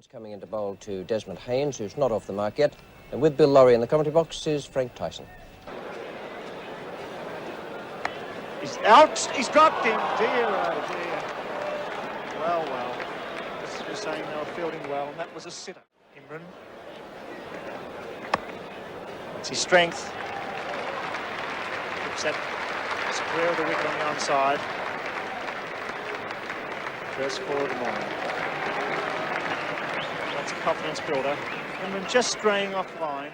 Coming into bowl to Desmond Haynes, who's not off the mark yet. And with Bill Laurie in the commentary box is Frank Tyson. He's out. He's dropped him. Dear, oh dear. Well. This was saying they were fielding well, and that was a sitter. Imran. That's his strength. Looks at square of the wicket on the onside. First four of the morning. That's a confidence builder. Imran just straying off the line.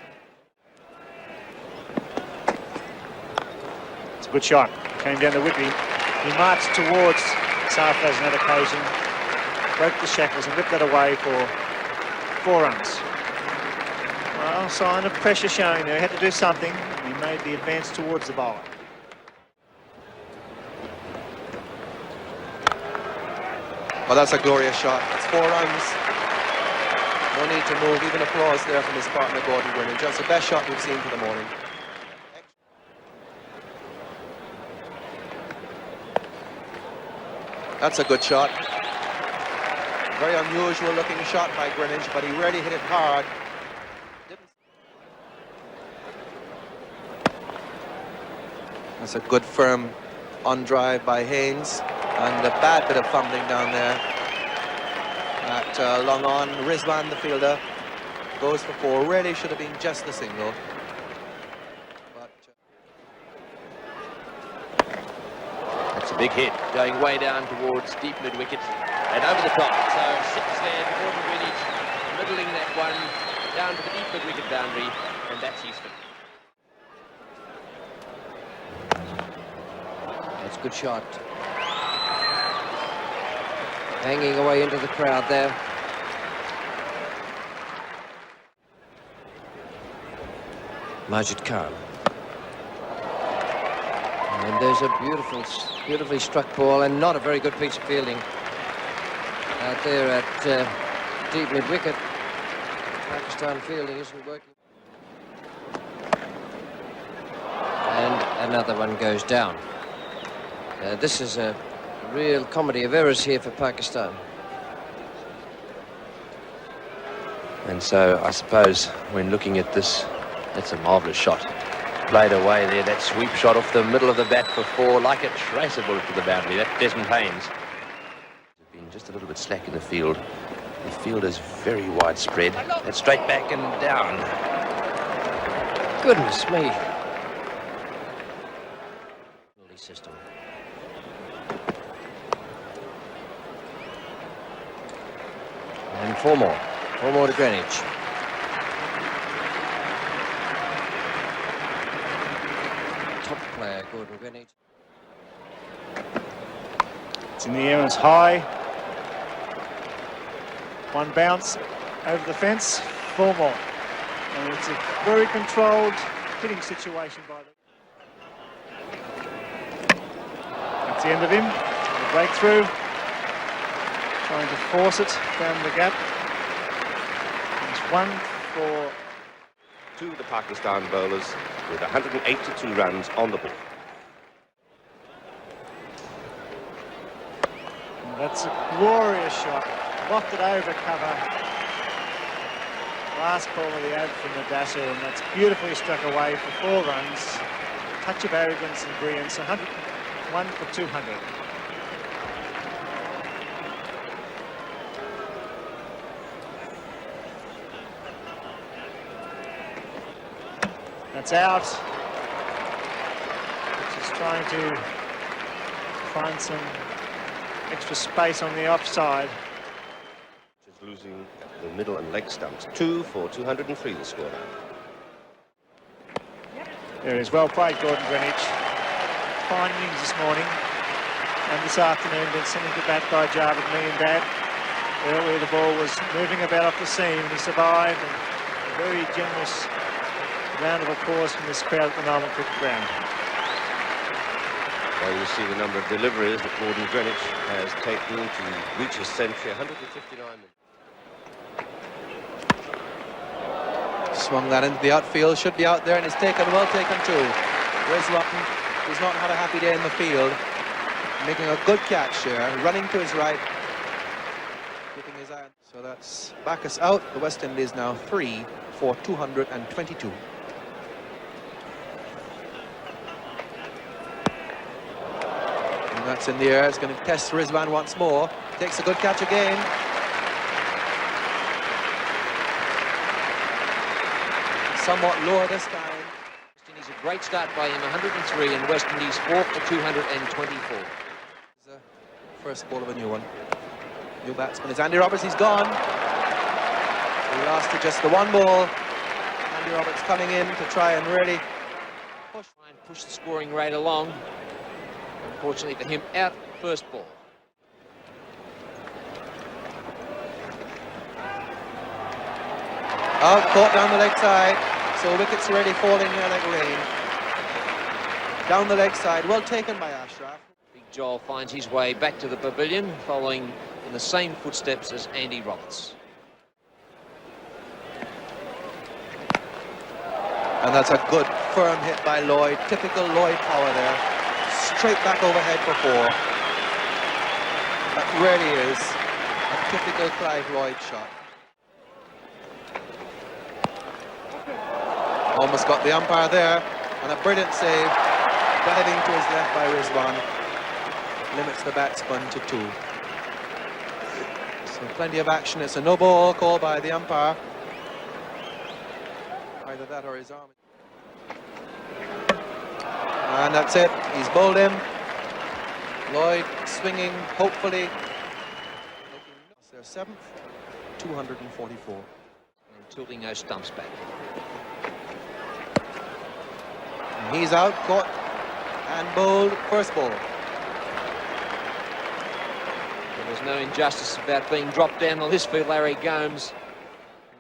It's a good shot. Came down the Whitby. He marched towards Sarfraz on that occasion, broke the shackles and whipped that away for 4 runs. Well, sign of pressure showing there. He had to do something. He made the advance towards the bowler. Well, that's a glorious shot. That's 4 runs. No need to move. Even applause there from his partner, Gordon Greenidge. That's the best shot we've seen for the morning. That's a good shot. Very unusual looking shot by Greenidge, but he really hit it hard. That's a good firm on drive by Haynes, and a bad bit of fumbling down there at long on. Rizwan, the fielder, goes for 4. Really should have been just the single. That's a big hit, going way down towards deep mid-wicket and over the top. So 6 there, Gordon Greenidge middling that one down to the deep mid-wicket boundary, and that's his finish. That's a good shot. Hanging away into the crowd there. Majid Khan. And there's a beautifully struck ball, and not a very good piece of fielding out there at deep mid-wicket. Pakistan fielding isn't working. And another one goes down. This is a real comedy of errors here for Pakistan. And so I suppose when looking at this, that's a marvellous shot. Played away there, that sweep shot off the middle of the bat for 4, like a tracer bullet to the boundary. That's Desmond Haynes. Been just a little bit slack in the field. The field is very widespread. That's straight back and down. Goodness me. System. And 4 more. 4 more to Greenidge. Top player, Gordon Greenidge. It's in the air and it's high. 1 bounce over the fence. 4 more. And it's a very controlled hitting situation by them. That's the end of him. The breakthrough. Trying to force it down the gap. It's 1 for... To the Pakistan bowlers with 182 runs on the board. And that's a glorious shot. Lofted over cover. Last ball of the ad from Nadasser, and that's beautifully struck away for 4 runs. Touch of arrogance and brilliance. 101 for 200. That's out. Just trying to find some extra space on the offside. Just losing the middle and leg stumps. 2 for 203 the score now. There it is. Well played, Gordon Greenidge. Fine innings this morning. And this afternoon been sent into bat by Javed Miandad. Earlier the ball was moving about off the seam and he survived. And a very generous round of applause from this crowd at the Melbourne Cricket Ground. Well, you see the number of deliveries that Gordon Greenidge has taken to reach his century, 159 minutes. Swung that into the outfield, should be out there, and it's taken, well taken too. Rizwan, who's not had a happy day in the field, making a good catch here, running to his right, keeping his eye on. So that's Bacchus out. The West Indies now 3 for 222. And that's in the air. It's going to test Rizwan once more. Takes a good catch again. Somewhat lower this time. West Indies a great start by him, 103, and West Indies 4 for 224. First ball of a new one. New batsman is Andy Roberts. He's gone. He lost to just the one ball. Andy Roberts coming in to try and really push the scoring rate along. Unfortunately for him, out first ball. out, caught down the leg side. So wickets already falling here like rain. Down the leg side, well taken by Ashraf. Big Joel finds his way back to the pavilion, following in the same footsteps as Andy Roberts. And that's a good firm hit by Lloyd. Typical Lloyd power there. Straight back overhead for four. That really is a typical Clive Lloyd shot. Almost got the umpire there. And a brilliant save. Diving to his left by Rizwan. Limits the batsman to 2. So plenty of action. It's a no ball call by the umpire. Either that or his arm. And that's it. He's bowled him. Lloyd swinging, hopefully. It's their 7th, 244. And tilting those stumps back. And he's out, caught, and bowled first ball. Well, there's no injustice about being dropped down the list for Larry Gomes.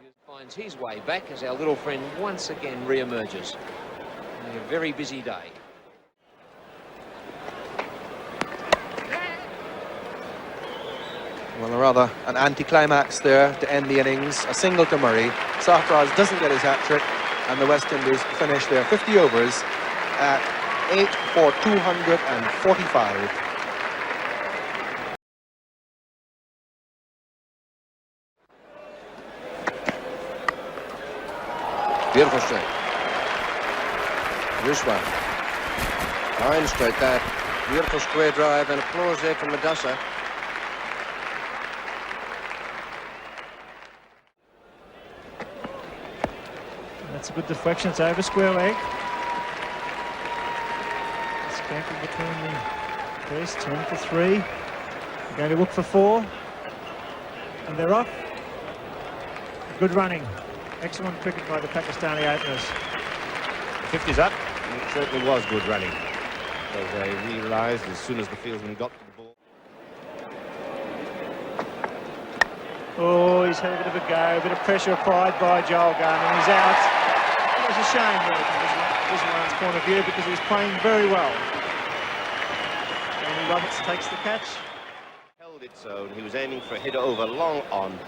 He finds his way back as our little friend once again re-emerges. A very busy day. Well, rather an anticlimax there to end the innings. A single to Murray. Sarfraz doesn't get his hat-trick, and the West Indies finish their 50 overs at 8 for 245. Beautiful straight. Rizwan. Fine straight that. Beautiful square drive, and applause there from Madassa. That's a good deflection. It's over square leg. Scamper between the first 10 for 3. They're going to look for 4. And they're off. Good running. Excellent cricket by the Pakistani openers. 50's up. And it certainly was good running. So they realised as soon as the fieldsman got to the ball. Oh, he's had a bit of a go. A bit of pressure applied by Joel Garner. He's out. It was a shame really from Rizwan's point of view because he was playing very well. Andy Roberts takes the catch. Held it so, and he was aiming for a hit over long on.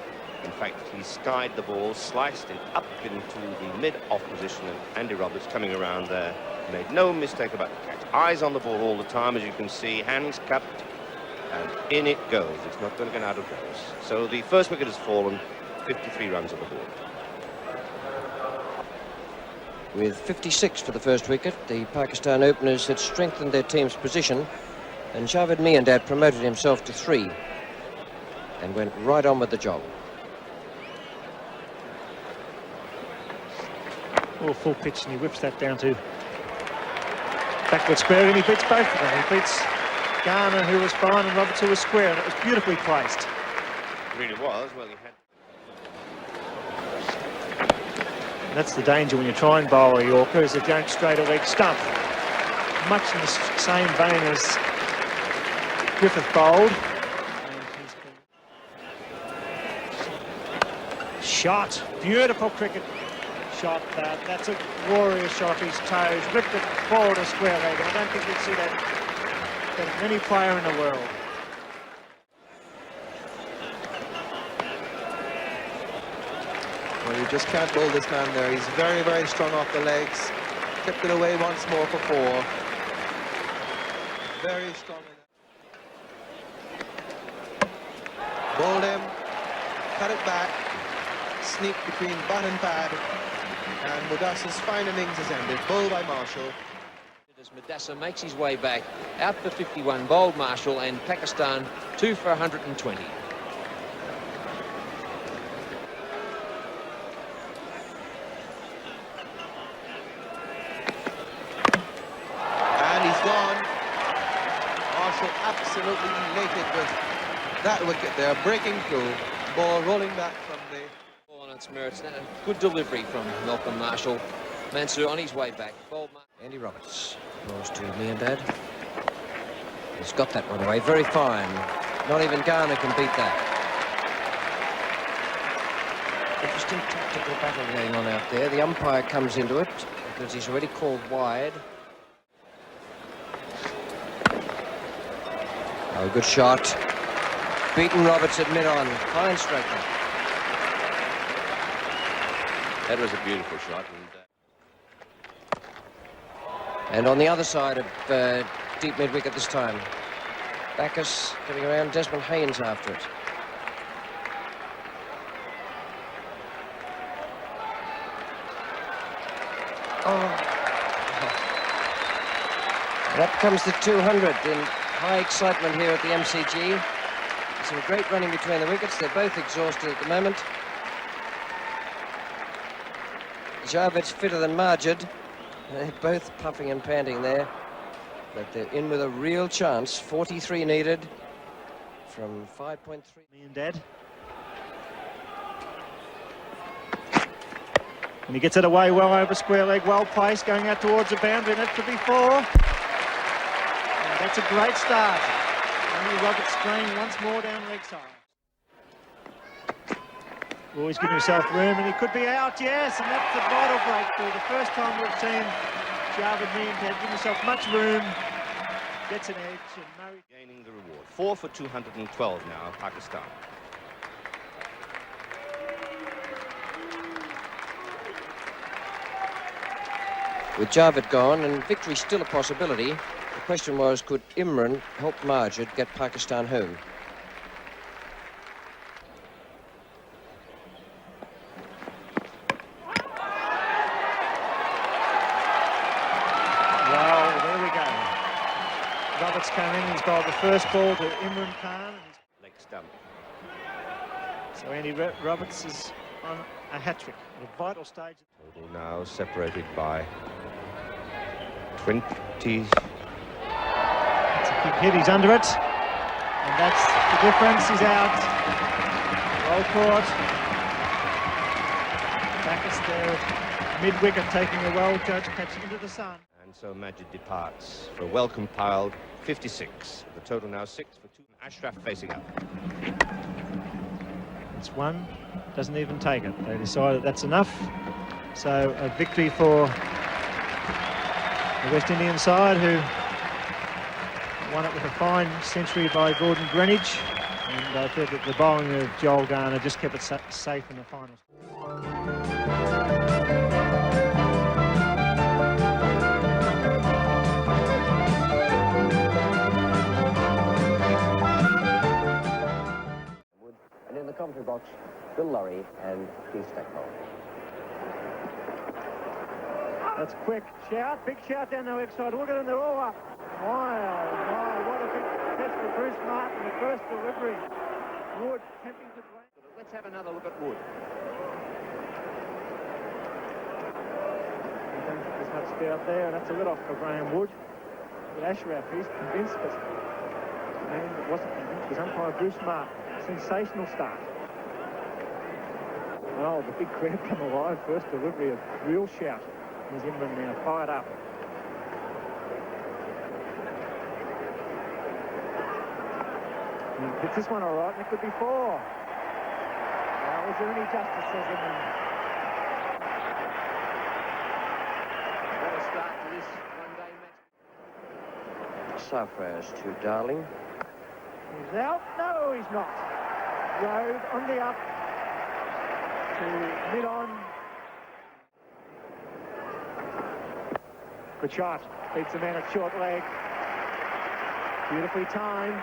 In fact, he skied the ball, sliced it up into the mid-off position, and Andy Roberts coming around there made no mistake about the catch. Eyes on the ball all the time, as you can see, hands cupped, and in it goes. It's not going to get out of bounds. So the first wicket has fallen, 53 runs on the board. With 56 for the first wicket, the Pakistan openers had strengthened their team's position, and Javed Miandad promoted himself to 3 and went right on with the job. Oh, full pitch, and he whips that down to backward square, and he beats both of them. He beats Garner, who was fine, and Roberts, who was square, and it was beautifully placed. It really was. Well, he had... That's the danger when you try and bowl a Yorker, is that you don't straight a leg stump. Much in the same vein as Griffith bowled. Shot, beautiful cricket shot. That's a warrior shot off his toes. Ripped it forward a square leg, and I don't think you'd see that from any player in the world. Well, you just can't bowl this man there. He's very, very strong off the legs. Tipped it away once more for 4. Very strong in that. Bowled him. cut it back, sneak between bat and pad, and Mudassa's fine innings has ended. Bowled by Marshall. As Mudassa makes his way back, out for 51, bowled Marshall, and Pakistan 2 for 120. And he's gone. Marshall absolutely elated with that wicket there, breaking through. Ball rolling back from the... Ball on its merits. Good delivery from Malcolm Marshall. Mansur on his way back. Bowled Andy Roberts rolls to Leondad. He's got that one away. Very fine. Not even Garner can beat that. Interesting tactical battle going on out there. The umpire comes into it because he's already called wide. Oh, good shot. Beaten Roberts at mid-on. Fine striker. That was a beautiful shot. And on the other side of deep mid-wicket this time. Backus getting around, Desmond Haynes after it. And up comes the 200 in high excitement here at the MCG. Some great running between the wickets. They're both exhausted at the moment. Javed's fitter than Majid. They're both puffing and panting there. But they're in with a real chance. 43 needed from 5.3. Leondad. And he gets it away well over square leg, well placed, going out towards the boundary, and that could be 4. And that's a great start. Andy Roberts spraying once more down leg side. Always giving himself room, and he could be out, yes, and that's a vital breakthrough. The first time we've seen Javed Leondad give himself much room, gets an edge, and Murray Gaining the reward. 4 for 212 now, Pakistan. With Javed gone and victory still a possibility, the question was, could Imran help Majid get Pakistan home? Well, there we go. Roberts coming, he's bowled the first ball to Imran Khan. Leg stump. So Andy Roberts is on a hat-trick at a vital stage. Total now separated by 20. It's a kick hit, he's under it. And that's the difference, he's out. Well caught. Backus there, mid-wicket, taking a well-judged catch into the sun. And so Majid departs for a well-compiled 56. The total now 6 for 2. Ashraf facing up. It's one, doesn't even take it. They decided that's enough. So a victory for the West Indian side, who won it with a fine century by Gordon Greenidge. And I thought that the bowling of Joel Garner just kept it safe in the finals. And in the commentary box, Bill Lorry and Keith Stackpole. That's quick shout, big shout down the leg side. Look at them, they're all up. My, what a big catch for Bruce Martin, the first delivery. Wood attempting to break. Let's have another look at Wood. There's much speed up there, and that's a let-off for Graham Wood. But Ashraf, he's convinced, but the man that wasn't convinced was umpire Bruce Martin. Sensational start. Oh, the big crowd come alive. First delivery, a real shout. There's Imran now fired up. He hits this one all right, and it could be 4. Now, was there any justice, says Imran? What a start to this one-day match. Sarfraz to Darling. He's out? No, he's not. Road on the up to mid-on. Good shot. Beats the man at short leg. Beautifully timed.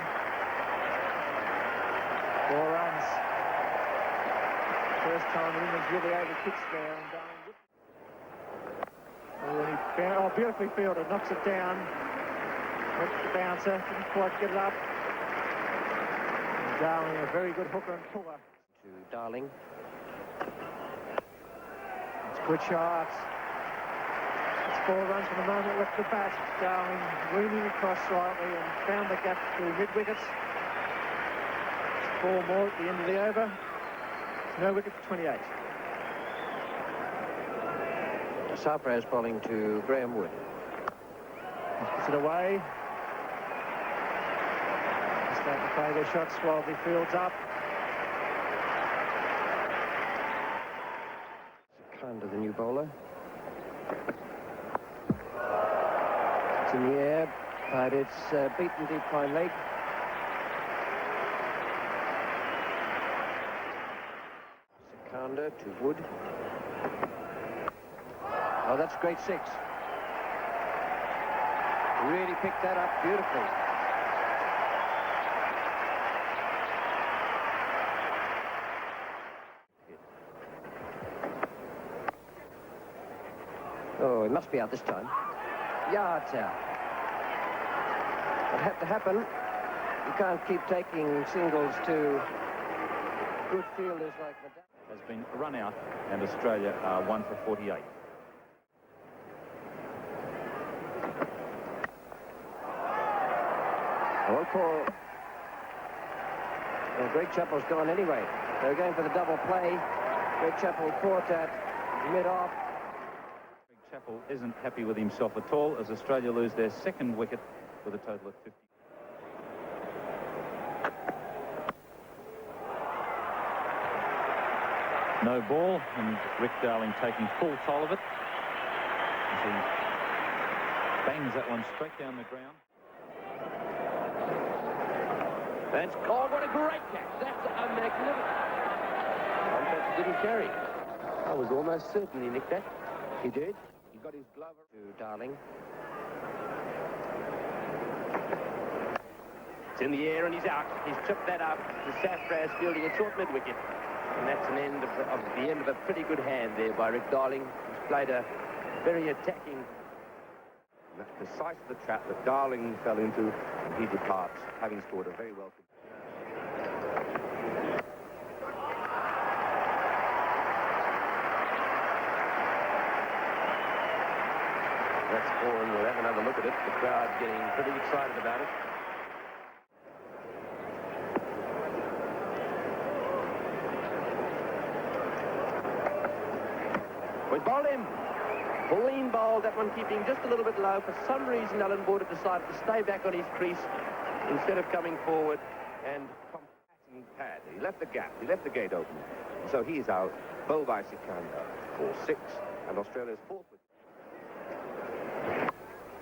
4 runs. First time England's really over kicks there, and Darling. Oh, and he beautifully fielded, knocks it down. Hits the bouncer, didn't quite get it up. And Darling, a very good hooker and puller. To Darling. It's good shots. It's 4 runs from the moment left the bat. Darling leaning across slightly and found the gap through mid-wickets. 4 more at the end of the over. It's no wicket for 28. Sarpraz bowling to Graham Wood. Puts it away. Starting to play their shots while the field's up. Kind of the new bowler. It's in the air, but it's beaten deep fine leg. Secunda to Wood. Oh, that's great 6. Really picked that up beautifully. Oh, it must be out this time. Yeah, it's out. It had to happen. You can't keep taking singles to good fielders like Madonna. Has been run out, and Australia are 1 for 48. Well, Greg Chappell's gone anyway. They're going for the double play. Greg Chappell caught at mid-off. Greg Chappell isn't happy with himself at all as Australia lose their 2nd wicket with a total of 50. No ball, and Rick Darling taking full toll of it as he bangs that one straight down the ground. That's, oh, what a great catch. That's a magnificent. That didn't carry. I was almost certain he nicked that. He did. He got his glove To Darling. It's in the air and he's out. He's tripped that up. The Sarpraz fielding a short mid-wicket. And that's an end of the end of a pretty good hand there by Rick Darling. He's played a very attacking. And that's precisely the trap that Darling fell into, and he departs, having scored a very welcome. That's 4 and we'll have another look at it. The crowd getting pretty excited about it. We bowled him. Clean bowl, that one keeping just a little bit low. For some reason, Alan Border decided to stay back on his crease instead of coming forward and Compacting pad. He left the gap. He left the gate open. So he's out. Bowled by Secunda for 6, and Australia's 4th wicket.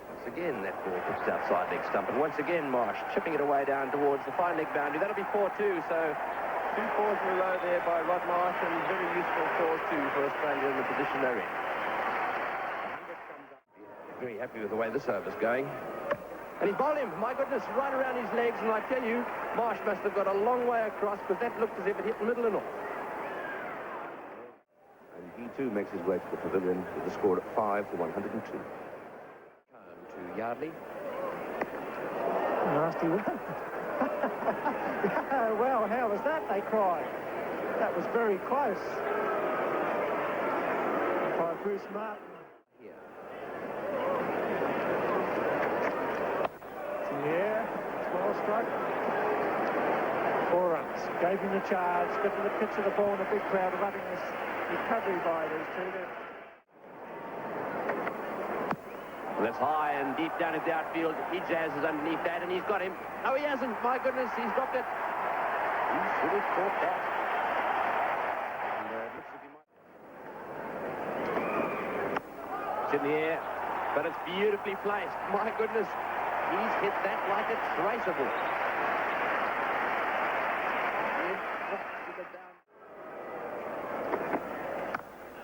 Once again, that ball pitched outside leg stump. And once again, Marsh chipping it away down towards the fine leg boundary. That'll be 4-2. So 2 fours in a row there by Rod Marsh, and very useful 4-2 for Australia in the position they're in. Very happy with the way this over's going. And he's bowled him, my goodness, right around his legs. And I tell you, Marsh must have got a long way across because that looked as if it hit the middle and off. And he too makes his way to the pavilion with the score at 5 for 102. To Yardley. Nasty one. Well, how was that? They cried. That was very close. By Bruce Martin. Here. It's in the air. It's well struck. 4 runs. Gave him the charge. Got to the pitch of the ball and a big crowd loving this recovery by these two. Well, that's high and deep down in the outfield. Ijaz is underneath that, and he's got him. No, he hasn't. My goodness, he's dropped it. He should have caught that. And looks as if he might. It's in the air, but it's beautifully placed. My goodness, he's hit that like a traceable.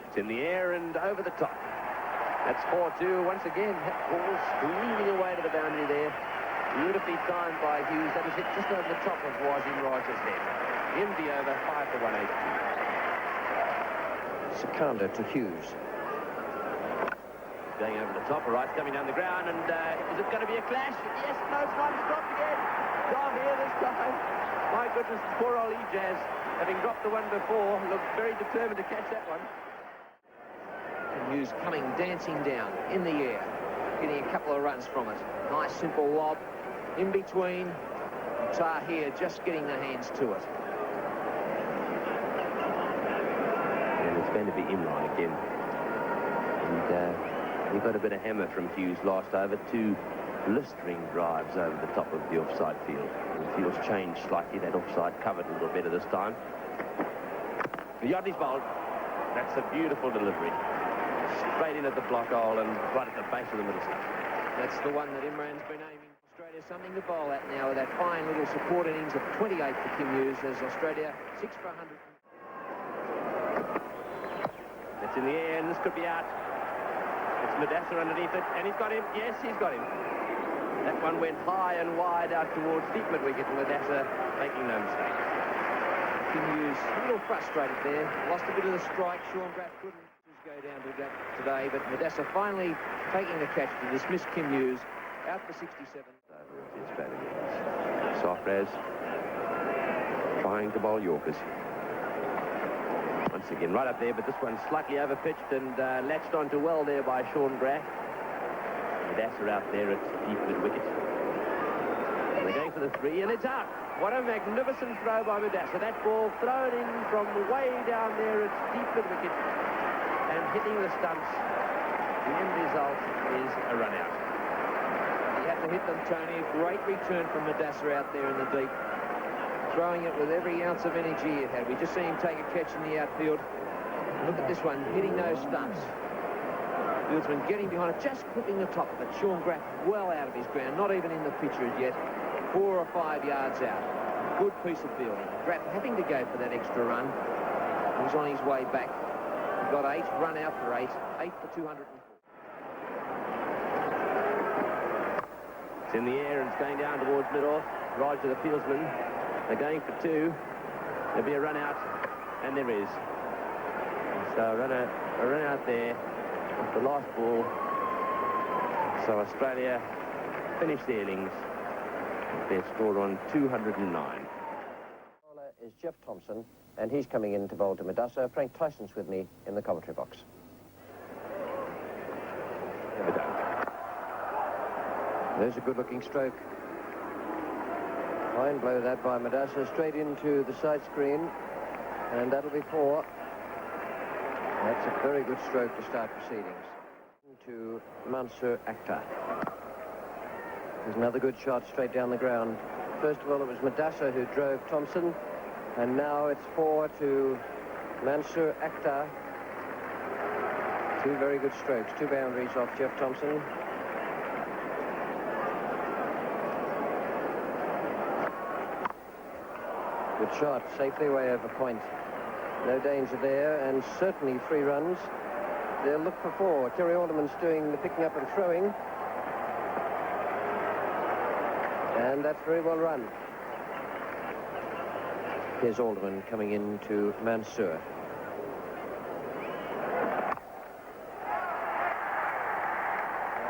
It's in the air and over the top. That's 4-2 once again. That ball streaming away to the boundary there. Beautifully timed by Hughes. That was hit just over the top of Wasim Raj's head. In the over, 5 for 182. Secunda to Hughes. Going over the top, right, coming down the ground, and is it going to be a clash? Yes, no, it's not. It's dropped again. Down here this time. My goodness, poor old Ejaz, having dropped the one before, looked very determined to catch that one. Hughes coming, dancing down in the air, getting a couple of runs from it. Nice simple lob in between. Tahir just getting the hands to it. And it's going to be Imran again. And he got a bit of hammer from Hughes last over, 2 blistering drives over the top of the offside field. And the field's changed slightly, that offside covered a little better this time. Yardley's bowled. That's a beautiful delivery. Straight in at the block hole and right at the base of the middle stump. That's the one that Imran's been aiming. Australia something to bowl at now with that fine little support innings of 28 for Kim Hughes as Australia 6 for 100. It's in the air and this could be out. It's Madassa underneath it, and he's got him. Yes, he's got him. That one went high and wide out towards deep mid-wicket, and Madassa making no mistake. Kim Hughes a little frustrated there. Lost a bit of the strike. Sean Graff couldn't go down to that today, but Madassa finally taking the catch to dismiss Kim Hughes out for 67. Sarfraz trying to bowl Yorkers. Once again, right up there, but this one's slightly over-pitched and latched onto well there by Sean Graff. Madassa out there at deep mid-wicket. They're going for the 3, and it's out. What a magnificent throw by Madassa. That ball thrown in from way down there at deep mid-wicket and hitting the stumps. The end result is a run-out. He had to hit them, Tony. Great return from Madassa out there in the deep. Throwing it with every ounce of energy he had. We just seen him take a catch in the outfield. Look at this one, hitting those stumps. Fieldsman getting behind it, just clipping the top of it. Sean Graff well out of his ground, not even in the picture as yet. 4 or 5 yards out. Good piece of fielding. Graff having to go for that extra run. He's on his way back. He got 8, run out for 8. 8 for 204. It's in the air and it's going down towards mid-off. Roger the fieldsman. They're going for 2. There'll be a run out, and there is. So a run out there with the last ball. So Australia finish their innings. Their score on 209. Bowler is Jeff Thompson, and he's coming in to bowl to Madassa. Frank Tyson's with me in the commentary box. Never done. There's a good-looking stroke. Fine blow that by Madassa, straight into the side screen, and that'll be 4. That's a very good stroke to start proceedings. To Mansour Akhtar. There's another good shot straight down the ground. First of all, it was Madassa who drove Thompson, and now it's 4 to Mansour Akhtar. 2 very good strokes, 2 boundaries off Jeff Thompson. Good shot, safely way over point. No danger there, and certainly 3 runs. They'll look for 4. Terry Alderman's doing the picking up and throwing. And that's very well run. Here's Alderman coming in to Mansour.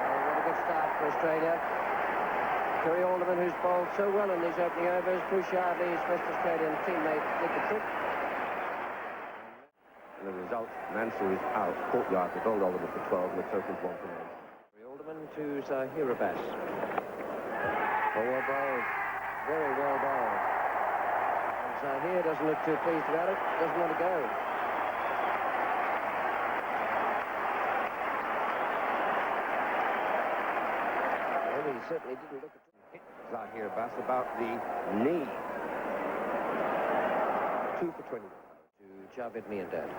What a good start for Australia. Terry Alderman, who's bowled so well in these opening overs. Bruce Yardley's West Australian teammate did the trick. And the result, Mansour is out. Courtyard, the bowled Alderman for 12, and the total is 1 for 9. Terry Alderman to Zahir Abbas. Forward bowled. Very well bowled. And Zahir doesn't look too pleased about it. Doesn't want to go. Well, he certainly didn't look at Hit Zahir Abbas about the knee. 2 for 20. to Javed Miandad.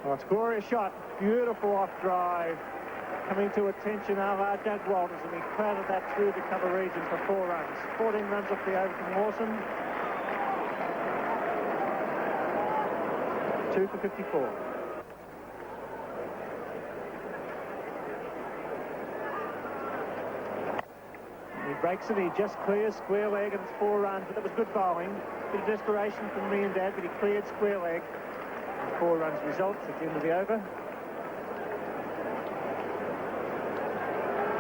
Oh, it's a glorious shot. Beautiful off drive. Coming to attention of Doug Walters, and he crowded that through the cover region for 4 runs. 14 runs off the over from Lawson. 2 for 54. He breaks it, he just clears square leg, and it's 4 runs, but that was good bowling. Bit of desperation from Miandad, but he cleared square leg. 4 runs results at the end of the over.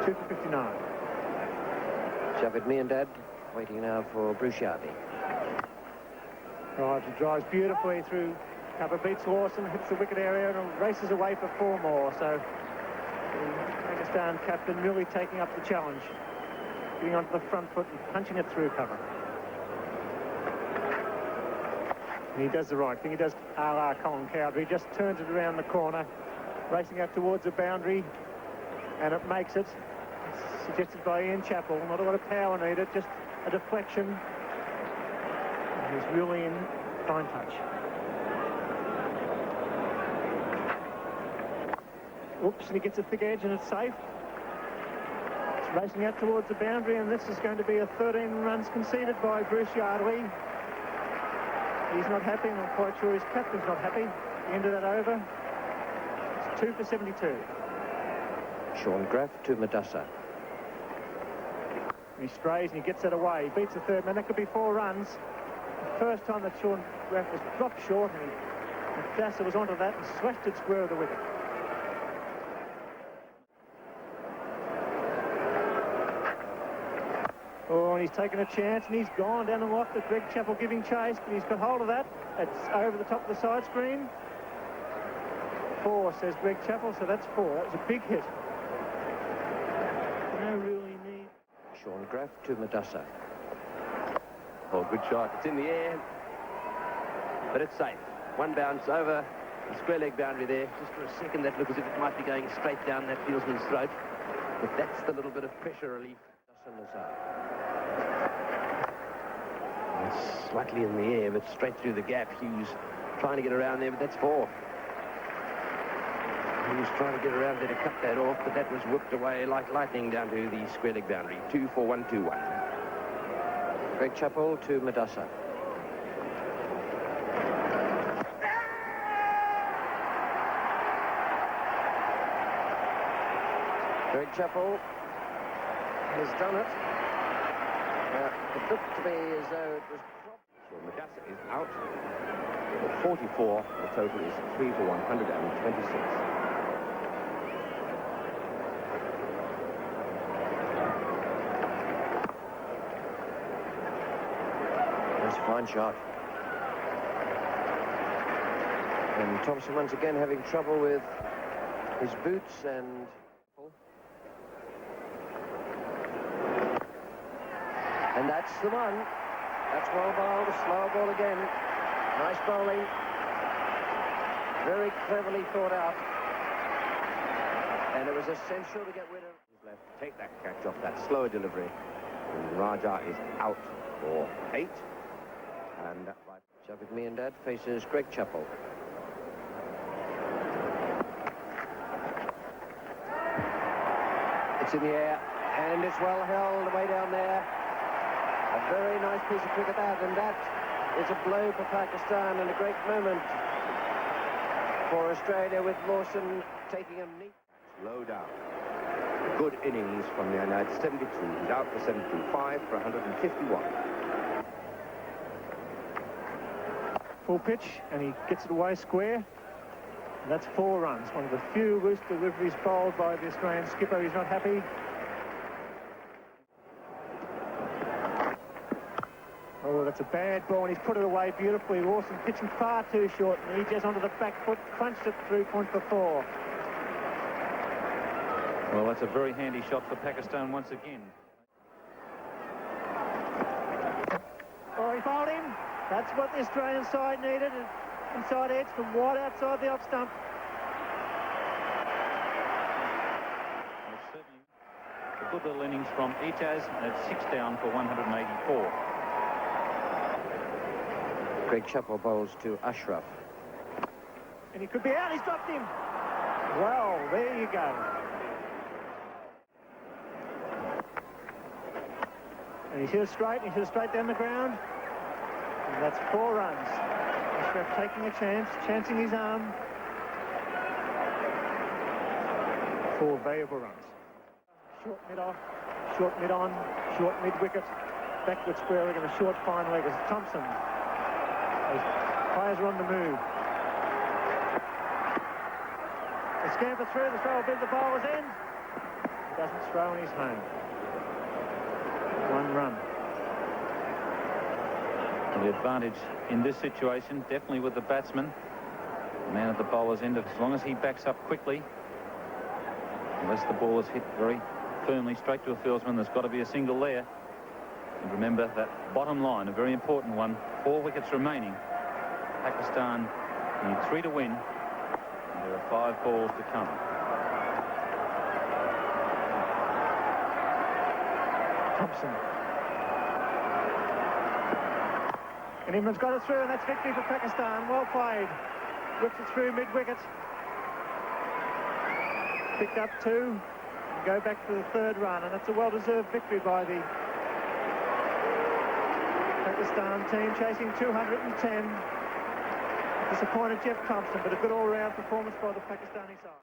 2 for 59. Javed Miandad waiting now for Bruce Yardley. Drives beautifully through cover, beats Lawson, hits the wicket area and races away for 4 more. So the Pakistan captain really taking up the challenge, getting onto the front foot and punching it through cover. And he does the right thing. He does a la Colin Cowdrey. He just turns it around the corner, racing out towards the boundary, and it makes it. It's suggested by Ian Chappell. Not a lot of power needed, just a deflection. And he's really in fine touch. Oops, and he gets a thick edge and it's safe. It's racing out towards the boundary, and this is going to be a 13 runs conceded by Bruce Yardley. He's not happy, and I'm quite sure his captain's not happy. The end of that over. It's 2 for 72. Sean Graff to Madassa. He strays and he gets that away. He beats the third man. That could be 4 runs. The first time that Sean Graff was dropped short, and Madassa was onto that and slashed it square of the wicket. Oh, and he's taken a chance, and he's gone down and lofted. Greg Chappell giving chase, but he's got hold of that. It's over the top of the side screen. 4, says Greg Chappell, so that's 4. That was a big hit. No really need. Sean Graff to Madassa. Oh, good shot. It's in the air, but it's safe. 1 bounce over the square leg boundary there. Just for a second, that looked as if it might be going straight down that fieldsman's throat. But that's the little bit of pressure relief. It's slightly in the air, but straight through the gap. Hughes trying to get around there, but that's 4. He was trying to get around there to cut that off, but that was whipped away like lightning down to the square leg boundary. 2 for 121. Greg Chappell to Madassa. Greg Chappell has done it. It looked to me as though it was... So Madassa is out. 44. The total is 3 for 126. That's a fine shot. And Thompson once again having trouble with his boots and... And that's the one. That's well bowled, a slow ball again. Nice bowling. Very cleverly thought out. And it was essential to get rid of... He's left to take that catch off that slower delivery. And Raja is out for 8. And that by Javed Miandad faces Greg Chappell. It's in the air, and it's well held way down there. A very nice piece of cricket that, and that is a blow for Pakistan and a great moment for Australia, with Lawson taking a neat... low down. Good innings from the United 72. He's out for 75 for 151. Full pitch, and he gets it away square. And that's 4 runs. One of the few loose deliveries bowled by the Australian skipper. He's not happy. Oh, that's a bad ball, and he's put it away beautifully. Lawson pitching far too short, and he just onto the back foot, crunched it through point for 4. Well, that's a very handy shot for Pakistan once again. Oh, he bowled him. That's what the Australian side needed. Inside edge from wide outside the off stump. Well, certainly a good little innings from Ijaz, and it's 6 down for 184. Greg Chappell bowls to Ashraf. And he could be out. He's dropped him. Well, there you go. And he's hit it straight down the ground. And that's 4 runs. Ashraf taking a chance, chancing his arm. 4 valuable runs. Short mid off, short mid on, short mid wicket, backward square leg and a short fine leg as Thompson. Those players are on the move. scamper through, the throw will be the bowler's end. He doesn't throw and he's home. 1 run. The advantage in this situation, definitely with the batsman. The man at the bowler's end, as long as he backs up quickly, unless the ball is hit very firmly straight to a fieldsman, there's got to be a single there. And remember that bottom line, a very important one. 4 wickets remaining. Pakistan need 3 to win. And there are 5 balls to come. Thompson. And Imran's got it through, and that's victory for Pakistan. Well played. Whips it through mid-wicket. Picked up 2. And go back for the 3rd run, and it's a well-deserved victory by the Pakistan team, chasing 210. Disappointed Jeff Thompson, but a good all-round performance by the Pakistani side.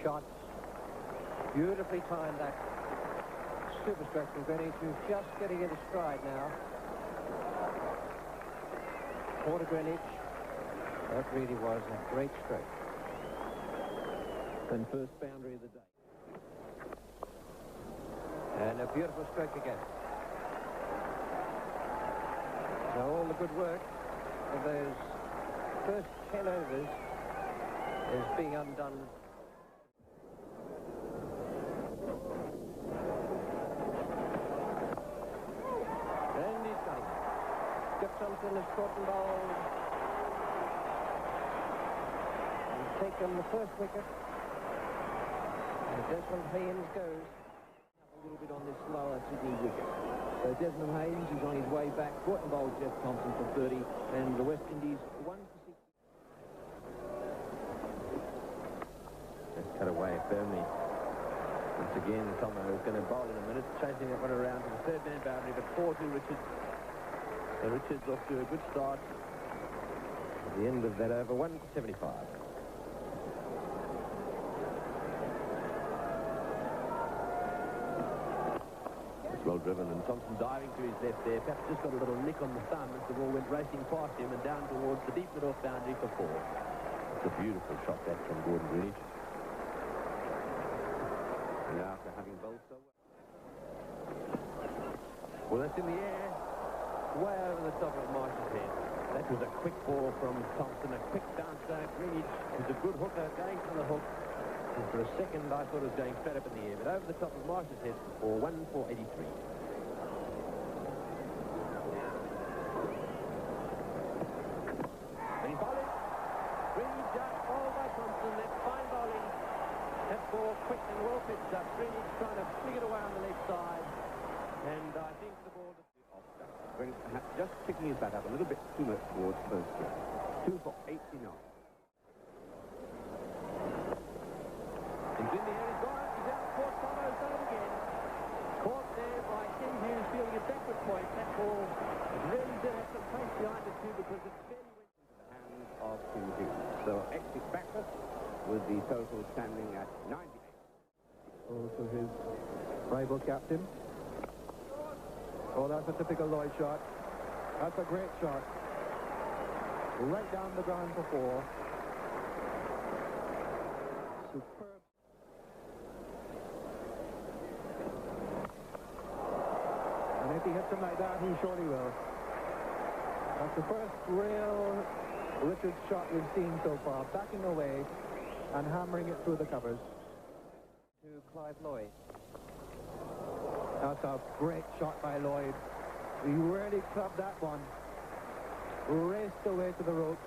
Shot. Beautifully timed, that super stroke from Greenwich, who's just getting into stride now. Porter Greenwich. That really was a great stroke. And first boundary of the day. And a beautiful stroke again. So all the good work of those first 10 overs is being undone. Thompson has caught and bowled and taken the first wicket. And Desmond Haynes goes up a little bit on this lower Sydney wicket. So Desmond Haynes is on his way back. Caught and bowled Jeff Thompson for 30, and the West Indies 1 for 60. Just cut away firmly. Once again, Tomo is going to bowl in a minute, chasing that one around to the 3rd man boundary, but 4 to Richards. So Richards off to a good start at the end of that over, 1 for 75. It's well driven, and Thompson diving to his left there, perhaps just got a little nick on the thumb as the ball went racing past him and down towards the deep mid-off boundary for 4. It's a beautiful shot that from Gordon Greenwich. And after having bowled so well, that's in the air. Way over the top of Marsh's head. That was a quick ball from Thompson, a quick bouncer. Greenwich was a good hooker going for the hook. And for a second, I thought it was going straight up in the air, but over the top of Marsh's head for 1 for 83. And he's bowling. Greenwich just bowled by Thompson. That's fine bowling. That ball quick and well pitched up. Greenwich trying to flick it away on the left side. And I think the ball... just picking his bat up a little bit too much towards first gear. 2 for 89. He's in the air, he's gone, he's out, caught, Tomo's done it again. Caught there by Ken Hughes, feeling a backward point. That ball really did have some pace behind it too, because it barely went into the Hands of Ken Hughes. So exit backward with the total standing at 98. Also his rival captain. Oh, that's a typical Lloyd shot. That's a great shot. Right down the ground for 4. Superb. And if he hits him like that, he surely will. That's the first real Richards shot we've seen so far. Backing away and hammering it through the covers. To Clive Lloyd. That's a great shot by Lloyd. He really clubbed that one. Raced away to the rope.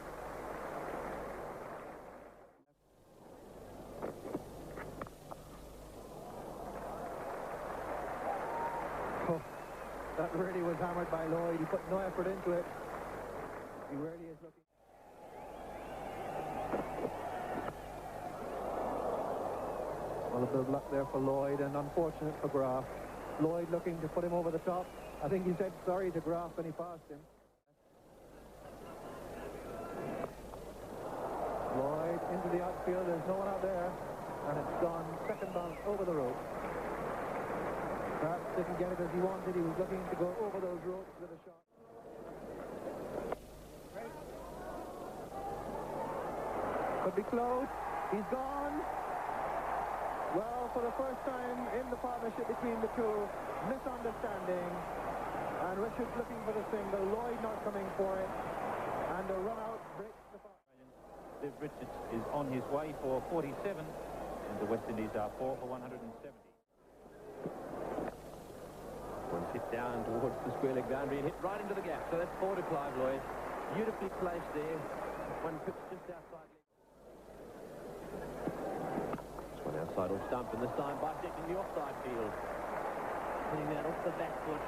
Oh, that really was hammered by Lloyd. He put no effort into it. He really is looking. Well, a bit of luck there for Lloyd, and unfortunate for Graf. Lloyd looking to put him over the top. I think he said sorry to Graf when he passed him. Lloyd into the outfield. There's no one out there, and it's gone second bounce over the rope. Perhaps didn't get it as he wanted. He was looking to go over those ropes with a shot. Could be close. He's gone. Well, for the first time in the partnership between the two, misunderstanding. And Richards looking for the single. Lloyd not coming for it. And the run out breaks the partnership. Viv Richards is on his way for 47, and the West Indies are 4 for 170. One hit down towards the square leg boundary and hit right into the gap. So that's 4 to Clive Lloyd. Beautifully placed there. One pitch just outside leg. This one outside off stump, and this time bisecting the offside field. Putting that off the back foot,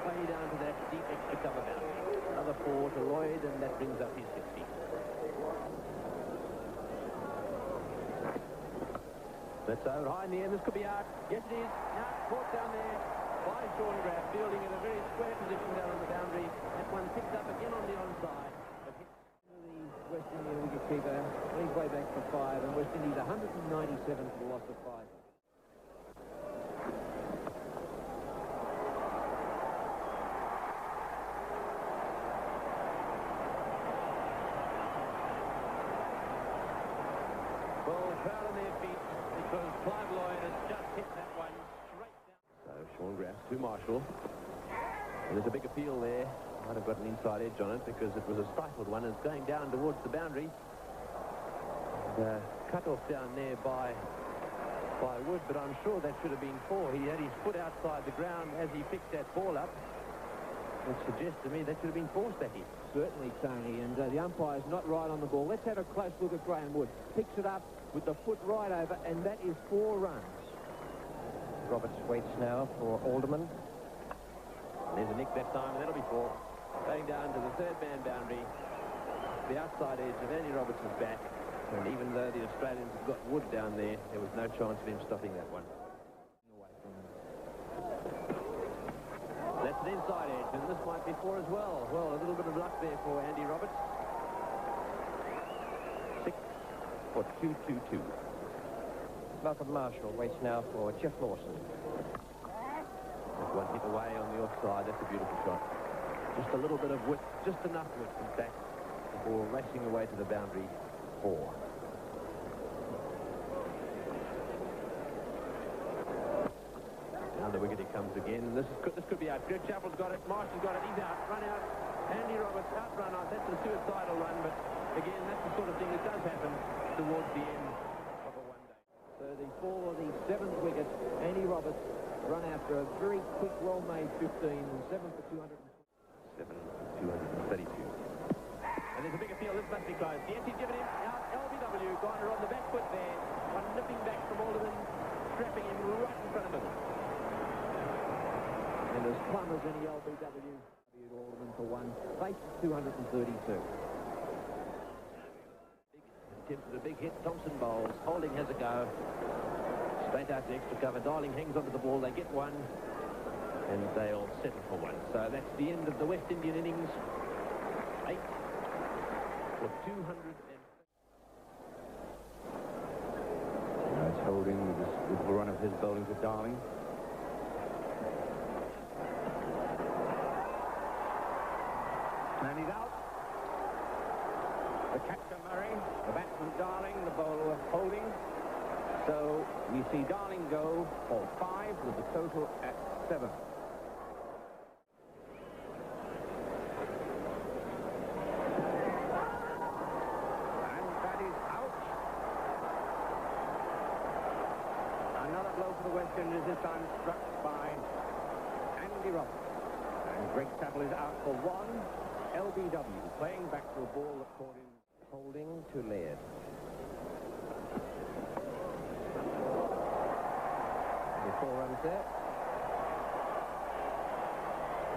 way down to that deep extra cover boundary. Another 4 to Lloyd, and that brings up his 60. That's over high in the end. This could be out. Yes, it is. Now caught down there by Sean Graf, fielding in a very square position down on the boundary. That one picked up again on the onside. But hit the West Indian wicketkeeper on his way back for 5, and West Indies 197 for the loss of 5. Well, crowd on their feet because Clive Lloyd has just hit that one straight down. So Sean Graf to Marshall. And there's a big appeal there. Might have got an inside edge on it because it was a stifled one. It's going down towards the boundary. And, cut off down there by Wood, but I'm sure that should have been 4. He had his foot outside the ground as he picked that ball up. Which suggests to me that should have been 4, Stacky. Certainly, Tony, and the umpire's not right on the ball. Let's have a close look at Graham Wood. Picks it up with the foot right over, and that is 4 runs. Roberts waits now for Alderman. There's a nick that time, and that'll be 4. Going down to the third man boundary. The outside edge of Andy Roberts' back. And even though the Australians have got Wood down there, there was no chance of him stopping that one. That's an inside edge, and this might be 4 as well. Well, a little bit of luck there for Andy Roberts. 6 for 2-2-2. Malcolm Marshall waits now for Jeff Lawson. That one hit away on the offside. That's a beautiful shot. Just a little bit of width, just enough width, in fact, before racing away to the boundary. 4. Now the wicket he comes again. This could be out. Greg Chappell's got it. Marshall's got it. He's out. Run out. Andy Roberts out. Run out. That's a suicidal run, but again, that's the sort of thing that does happen towards the end of a one-day. So for the 7th wicket, Andy Roberts run after a very quick, well-made 15, 7 for 232. And there's a big appeal. This must be close. Yes, he's given him out. LBW, Garner on the back foot there. One nipping back from Alderman, strapping him right in front of him. And as plumb as any LBW, Alderman for 1. Face 232. Attempted a big hit. Thompson bowls. Holding has a go. Straight out to extra cover. Darling hangs onto the ball. They get 1. And they'll settle for 1. So that's the end of the West Indian innings. 8. For 200 and... Nice holding with this beautiful run of his bowling to Darling. And he's out. The catcher Murray, the batsman Darling, the bowler Holding. So we see Darling go for 5 with the total at 7. The West Indies this time struck by Andy Roberts. And Greg Chappell is out for 1. LBW playing back to a ball that caught him. Holding to Laird. The 4 runs there.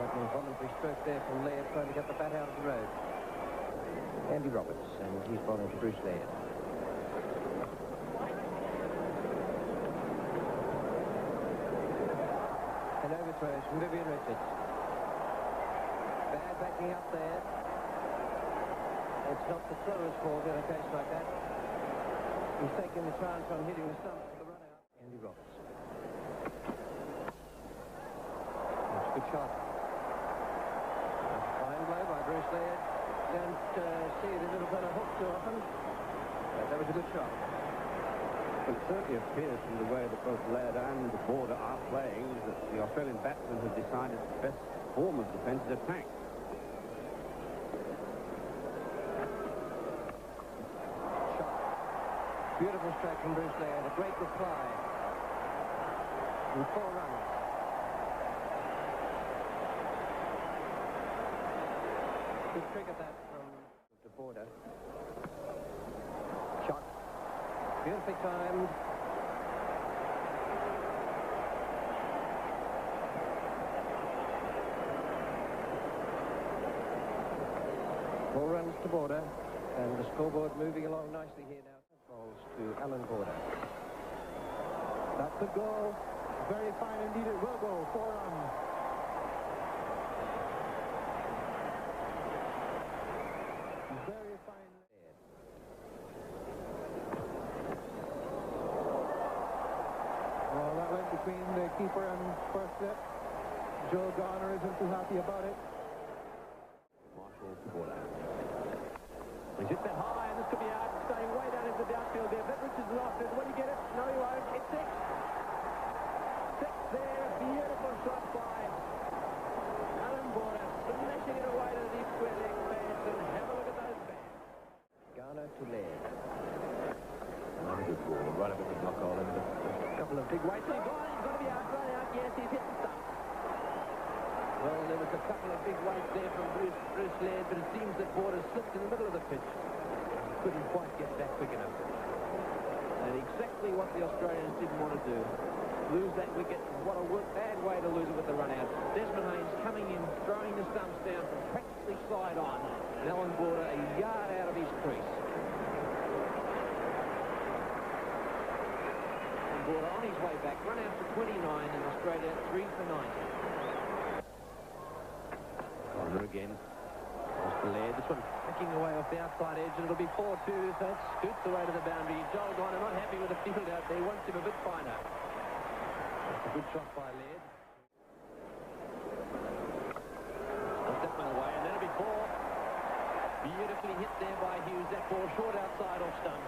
Opening voluntary stroke there from Laird, trying to get the bat out of the road. Andy Roberts, and he's bowling to Bruce Laird. And overthrows from Vivian Richards. Bad backing up there. It's not the thrower's fault in a case like that. He's taking the chance on hitting the stump for the run out. Andy Roberts. That's a good shot. Fine blow by Bruce Laird. Don't see the little kind of hook too often. But that was a good shot. Well, it certainly appears from the way that both Laird and Border are playing that the Australian batsmen have decided the best form of defence is attack. Beautiful stroke from Bruce Laird, a great reply. And 4 runs. Good cricket that from the Border. Shot. Beautifully timed. Four runs to Border, and the scoreboard moving along nicely here now. Balls to Alan Border. That's a goal. Very fine indeed. It will go. 4 runs. Very fine. Well, that went between the keeper and first slip. Joe Garner isn't too happy about it. Marshall to Border. He's hit that high, and this could be out. Staying way down into the downfield there. But Richards lost it. Will he get it? No, he won't. It's 6. 6 there. Beautiful shot by Alan Border. Smashing it away to the deep square leg fans. And have a look at those fans. Garner to Laird. Another good ball, right up at the block hole. A couple of big weights. He's got to be out, right out. Yes, he's hit the stump. Well, there was a couple of big weights there from Bruce Laird, but it seems that Border slipped in the middle of the pitch. Couldn't quite get back quick enough. And exactly what the Australians didn't want to do. Lose that wicket. What a bad way to lose it with the run out. Desmond Haynes coming in, throwing the stumps down from practically side on. And Alan Border a yard out of his crease. And Border on his way back, run out for 29 and Australia 3 for 90. Corner again. There's the Laird. This one picking away off the outside edge, and it'll be 4-2. So it scoots away to the boundary. Joel Garner not happy with the field out there. Wants him a bit finer. That's a good shot by Laird. Got that one away, and that'll be 4. Beautifully hit there by Hughes. That ball short outside off stump.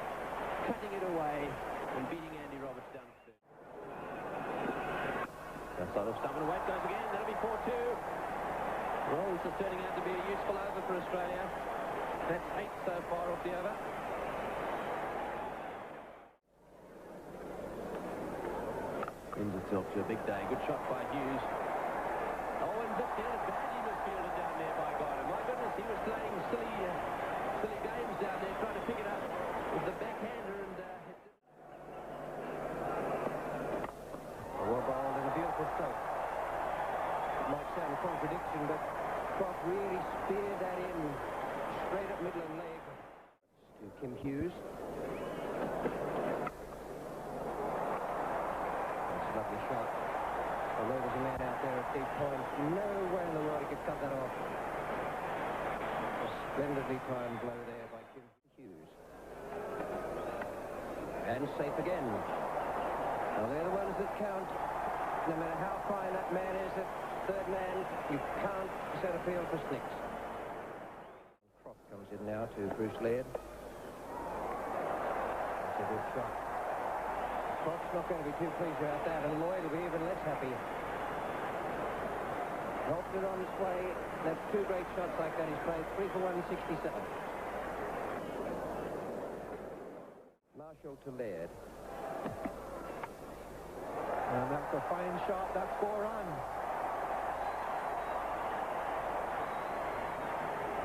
Cutting it away and beating Andy Roberts down to 3. Outside off stump, and away it goes again. That'll be 4-2. Well, this is turning out to be a useful over for Australia. That's 8 so far off the over. Ends itself to a big day. Good shot by Hughes. Oh, and zipped in. Badly misfielded down there by Garner. My goodness, he was playing silly games down there, trying to pick it up with the backhander and hit it. Well bowled and a beautiful stroke. It might sound a contradiction, but Croft really speared that in straight up middle and leg to Kim Hughes. That's a lovely shot. Although there's a man out there at deep point, no way in the world he could cut that off. A splendidly timed blow there by Kim Hughes. And safe again. Well, they're the ones that count. No matter how fine that man is, that third man, you can't set a field for snicks. Croft comes in now to Bruce Laird. That's a good shot. Croft's not going to be too pleased about that, and Lloyd will be even less happy. Helped it on its way. That's 2 great shots like that. He's played 3 for 167. Marshall to Laird. And that's a fine shot. That's 4 runs.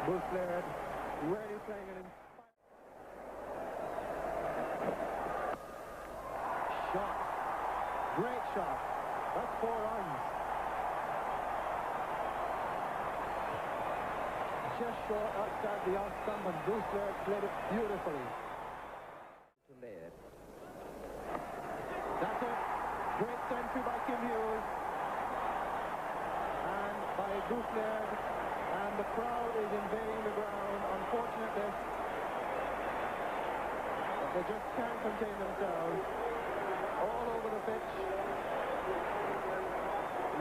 Bruce Laird really playing an shot. Great shot. That's 4 runs. Just short outside the off stump, and Bruce Laird played it beautifully. To Laird. That's it. Great century by Kim Hughes. Bruce Laird, and the crowd is invading the ground, unfortunately. But they just can't contain themselves. All over the pitch.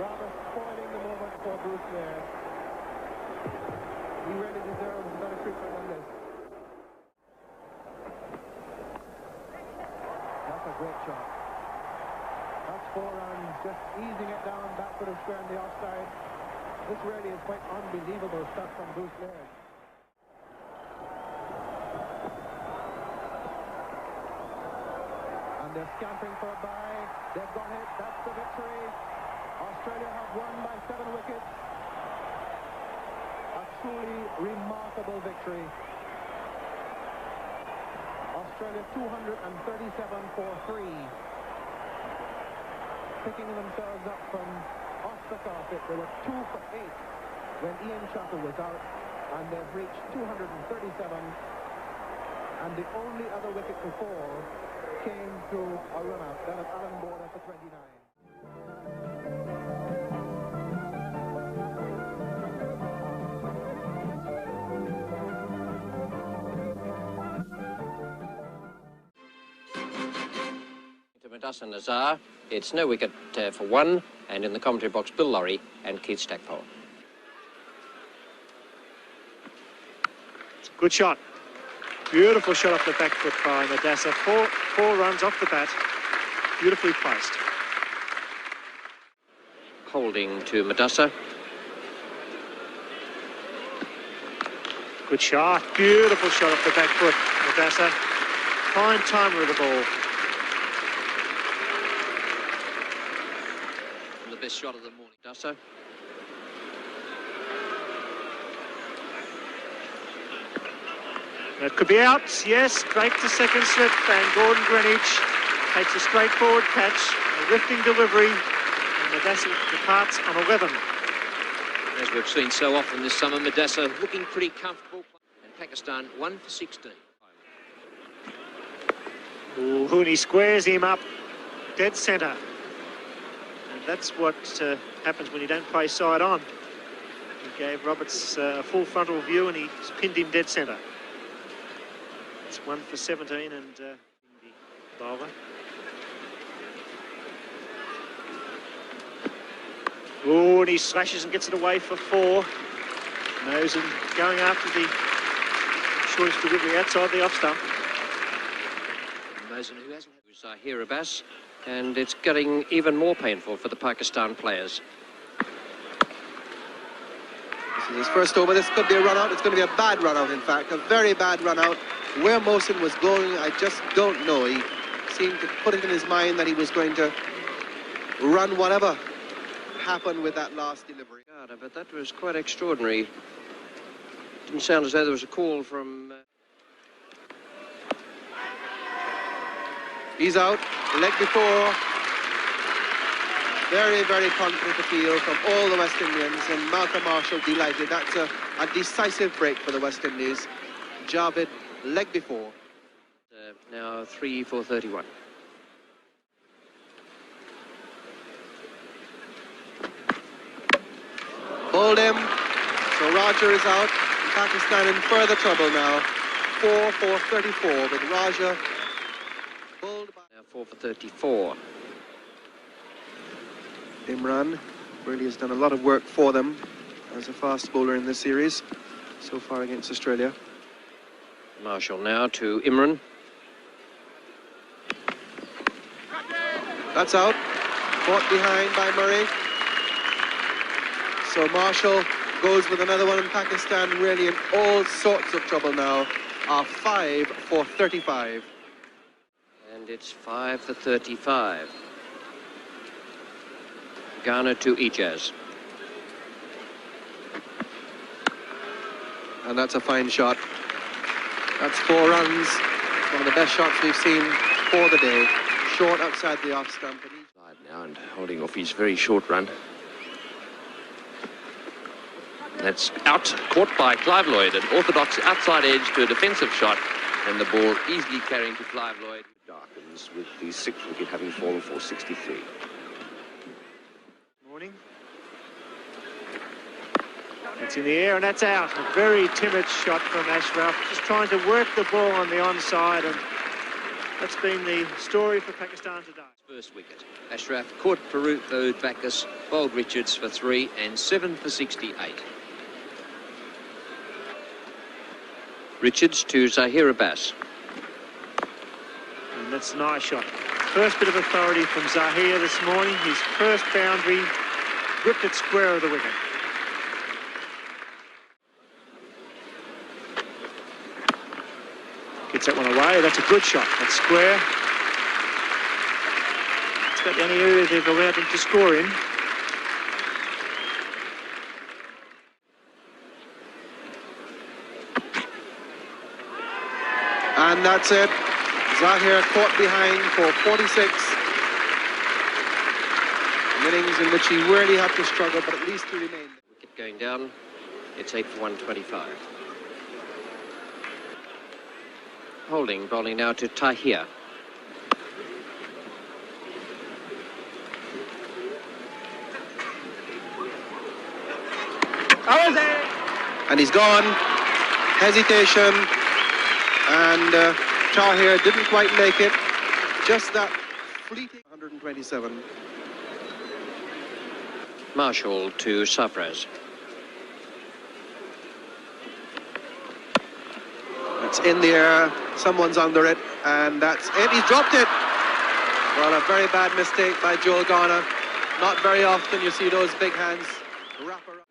Rather spoiling the moment for Bruce Laird. He really deserves better treatment than this. That's a great shot. That's 4 runs, just easing it down back to the square on the offside. This really is quite unbelievable stuff from Bruce Laird. And they're scampering for a bye. They've got it. That's the victory. Australia have won by 7 wickets. A truly remarkable victory. Australia 237 for 3. Picking themselves up from off the carpet. They were 2 for 8 when Ian Chappell was out, and they've reached 237. And the only other wicket to fall came through a run-out. That is Alan Border for 29. Madassa Nazar, it's no wicket for 1, and in the commentary box Bill Laurie and Keith Stackpole. Good shot. Beautiful shot off the back foot by Madassa. Four runs off the bat. Beautifully placed. Holding to Madassa. Good shot. Beautiful shot off the back foot, Madassa. Fine timer of the ball. The best shot of the morning, Madassa. It could be out, yes, break to second slip, and Gordon Greenwich takes a straightforward catch, a lifting delivery, and Madassa departs on 11. As we've seen so often this summer, Madassa looking pretty comfortable, and Pakistan 1 for 16. Ooh, Hooney squares him up, dead centre. And that's what happens when you don't play side on. He gave Roberts a full frontal view and he pinned him dead centre. It's 1 for 17 and the bowler. Oh, and he slashes and gets it away for 4. Mosen going after the shortest delivery outside the off stump. Mosen, who hasn't had Zahir Abbas, and it's getting even more painful for the Pakistan players. This is his first over. This could be a run out. It's going to be a bad run out, in fact, a very bad run out. Where Mosen was going, I just don't know. He seemed to put it in his mind that he was going to run whatever happened with that last delivery. God, but that was quite extraordinary. Didn't sound as though there was a call from... He's out, leg before. Very, very confident appeal from all the West Indians, and Malcolm Marshall delighted. That's a decisive break for the West Indies. Javed, leg before. Now 3 for 31. Hold him. So Raja is out. And Pakistan in further trouble now. 4 for 34 with Raja. Bowled by... Now 4 for 34. Imran really has done a lot of work for them as a fast bowler in this series so far against Australia. Marshall now to Imran. That's out. Caught behind by Murray. So Marshall goes with another one, and Pakistan really in all sorts of trouble now. Are 5 for 35. And it's 5 for 35. Ghana to Ijaz. And that's a fine shot. That's 4 runs. One of the best shots we've seen for the day. Short outside the off stump. Now and holding off his very short run. That's out, caught by Clive Lloyd, an orthodox outside edge to a defensive shot, and the ball easily carrying to Clive Lloyd. Darkens with the 6th wicket having fallen for 63. Morning. It's in the air and that's out. A very timid shot from Ashraf, just trying to work the ball on the onside, and that's been the story for Pakistan today. First wicket. Ashraf caught Peru, Bacchus, bowled Richards for 3 and 7 for 68. Richards to Zahir Abbas. And that's a nice shot. First bit of authority from Zahir this morning. His first boundary, gripped it square of the wicket. Gets that one away. That's a good shot. That's square. It's got the only area they've allowed them to score in. And that's it. Zahir caught behind for 46. An innings in which he really had to struggle, but at least he remained. Wicket going down. It's 8 for 125. Holding, bowling now to Tahir. And he's gone. Hesitation. And Tahir didn't quite make it. Just that fleeting 127. Marshall to Sarfraz. It's in the air. Someone's under it. And that's it. He's dropped it. Well, a very bad mistake by Joel Garner. Not very often you see those big hands wrap around.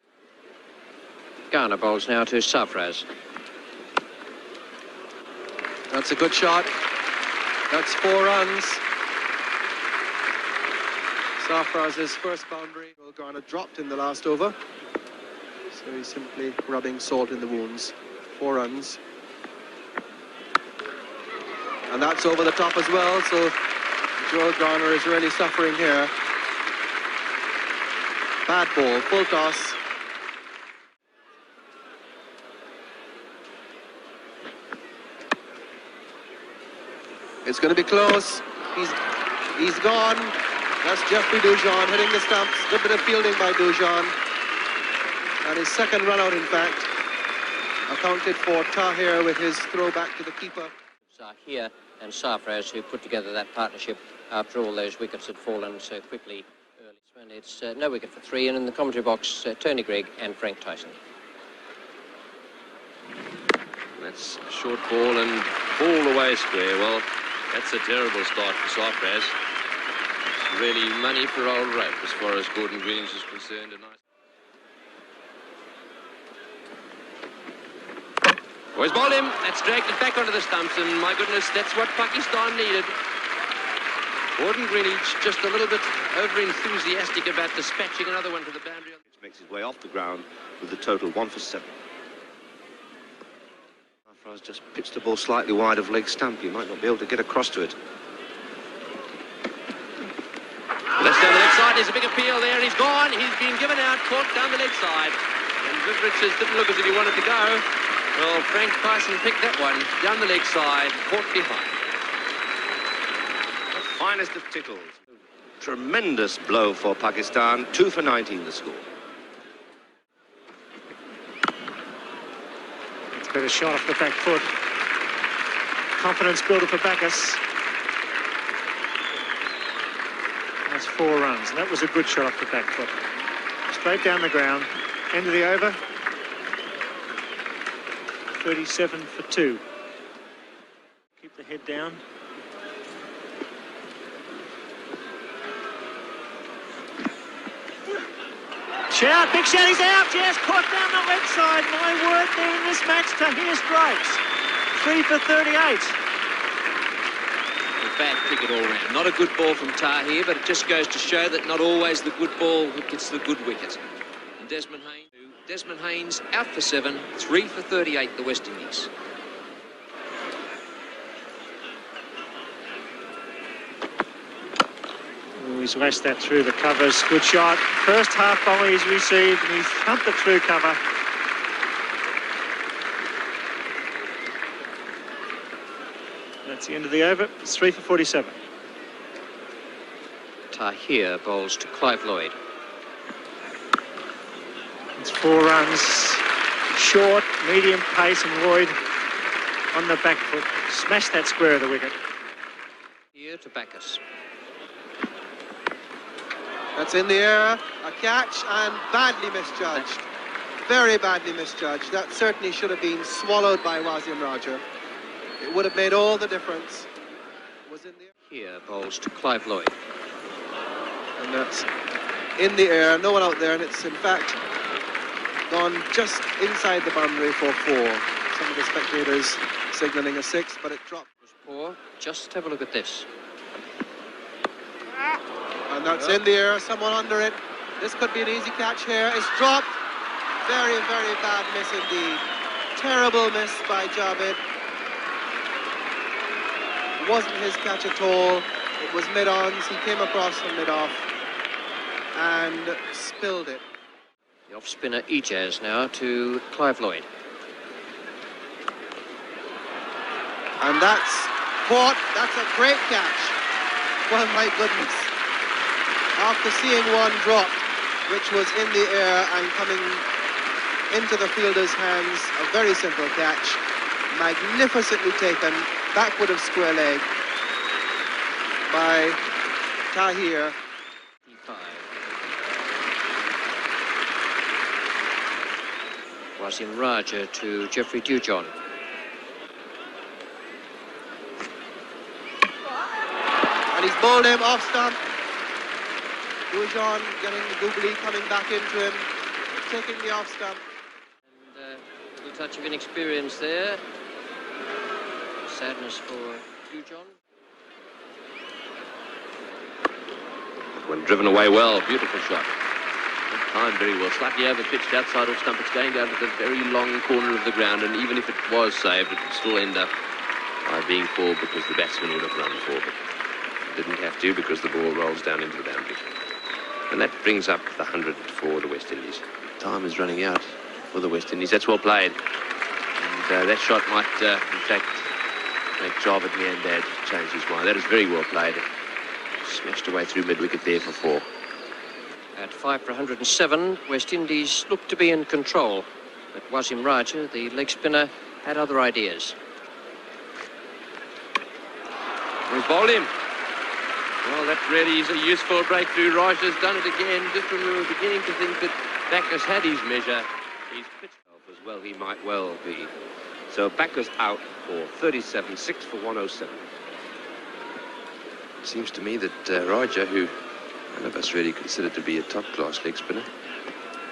Garner bowls now to Sarfraz. That's a good shot. That's 4 runs. Sarfraz's first boundary. Joel Garner dropped in the last over. So he's simply rubbing salt in the wounds. 4 runs. And that's over the top as well, so Joel Garner is really suffering here. Bad ball, full toss. It's going to be close. He's gone. That's Jeffrey Dujon hitting the stumps. Good bit of fielding by Dujon. And his second run out, in fact, accounted for Tahir with his throw back to the keeper. Zahir and Sarfraz, who put together that partnership after all those wickets had fallen so quickly early. And it's no wicket for 3, and in the commentary box, Tony Greig and Frank Tyson. That's a short ball and all the way square. Well, that's a terrible start for Sarfraz. It's really money for old rope as far as Gordon Greenish is concerned. Boys bowled him. That's dragged it back onto the stumps, and my goodness, that's what Pakistan needed. Gordon Greenidge just a little bit over-enthusiastic about dispatching another one to the boundary. Which makes his way off the ground with the total 1 for 7. Sarfraz just pitched the ball slightly wide of leg stump. He might not be able to get across to it. That's down the leg side. There's a big appeal there, and he's gone. He's been given out, caught down the leg side. And Viv Richards didn't look as if he wanted to go. Well, Frank Tyson picked that one down the leg side, caught behind. The finest of tickles. Tremendous blow for Pakistan. 2 for 19 the score. It's a better shot off the back foot. Confidence builder for Bacchus. That's 4 runs, and that was a good shot off the back foot. Straight down the ground. End of the over. 37 for 2. Keep the head down. Shout, big shout, he's out, yes, caught down the leg side. My word, there in this match, Tahir strikes. 3 for 38. A bad cricket all round. Not a good ball from Tahir, but it just goes to show that not always the good ball gets the good wicket. And Desmond Haynes out for 7, 3 for 38, the West Indies. Oh, he's lashed that through the covers. Good shot. First half volley he's received, and he's thumped it through cover. That's the end of the over. It's 3 for 47. Tahir bowls to Clive Lloyd. It's 4 runs. Short, medium pace, and Lloyd on the back foot. Smashed that square of the wicket. Here to Bacchus. That's in the air, a catch, and badly misjudged. Very badly misjudged. That certainly should have been swallowed by Wasim Raja. It would have made all the difference. It was in the air. Here bowls to Clive Lloyd. And that's in the air, no one out there, and it's in fact gone just inside the boundary for 4. Some of the spectators signalling a 6, but it dropped. Was poor. Just have a look at this. And that's in the air, someone under it. This could be an easy catch here. It's dropped. Very, very bad miss indeed. Terrible miss by Javed. It wasn't his catch at all. It was mid-ons. He came across from mid-off and spilled it. The off-spinner Ijaz now to Clive Lloyd. And that's caught. That's a great catch. Well, my goodness. After seeing one drop, which was in the air and coming into the fielder's hands, a very simple catch. Magnificently taken, backward of square leg by Tahir. Wasim Raja to Geoffrey Dujon. And he's bowled him off stump. Dujon getting the googly, coming back into him, taking the off stump. And a little touch of inexperience there. Sadness for Dujon. When driven away well, beautiful shot. Timed very well, slightly over-pitched outside off stump. It's going down to the very long corner of the ground, and even if it was saved, it would still end up by being four because the batsman would have run four, but didn't have to because the ball rolls down into the boundary. And that brings up the 100 for the West Indies. Time is running out for the West Indies. That's well played. And that shot might, in fact, make Javed Miandad change his mind. That is very well played. Smashed away through mid-wicket there for 4. At 5 for 107, West Indies looked to be in control. But Wasim Raja, the leg spinner, had other ideas. We've bowled him. Well, that really is a useful breakthrough. Raj has done it again. Just when we were beginning to think that Bacchus had his measure, he's pitched off as well. He might well be. So Bacchus out for 37, 6 for 107. It seems to me that Raja, who none of us really consider to be a top-class leg spinner,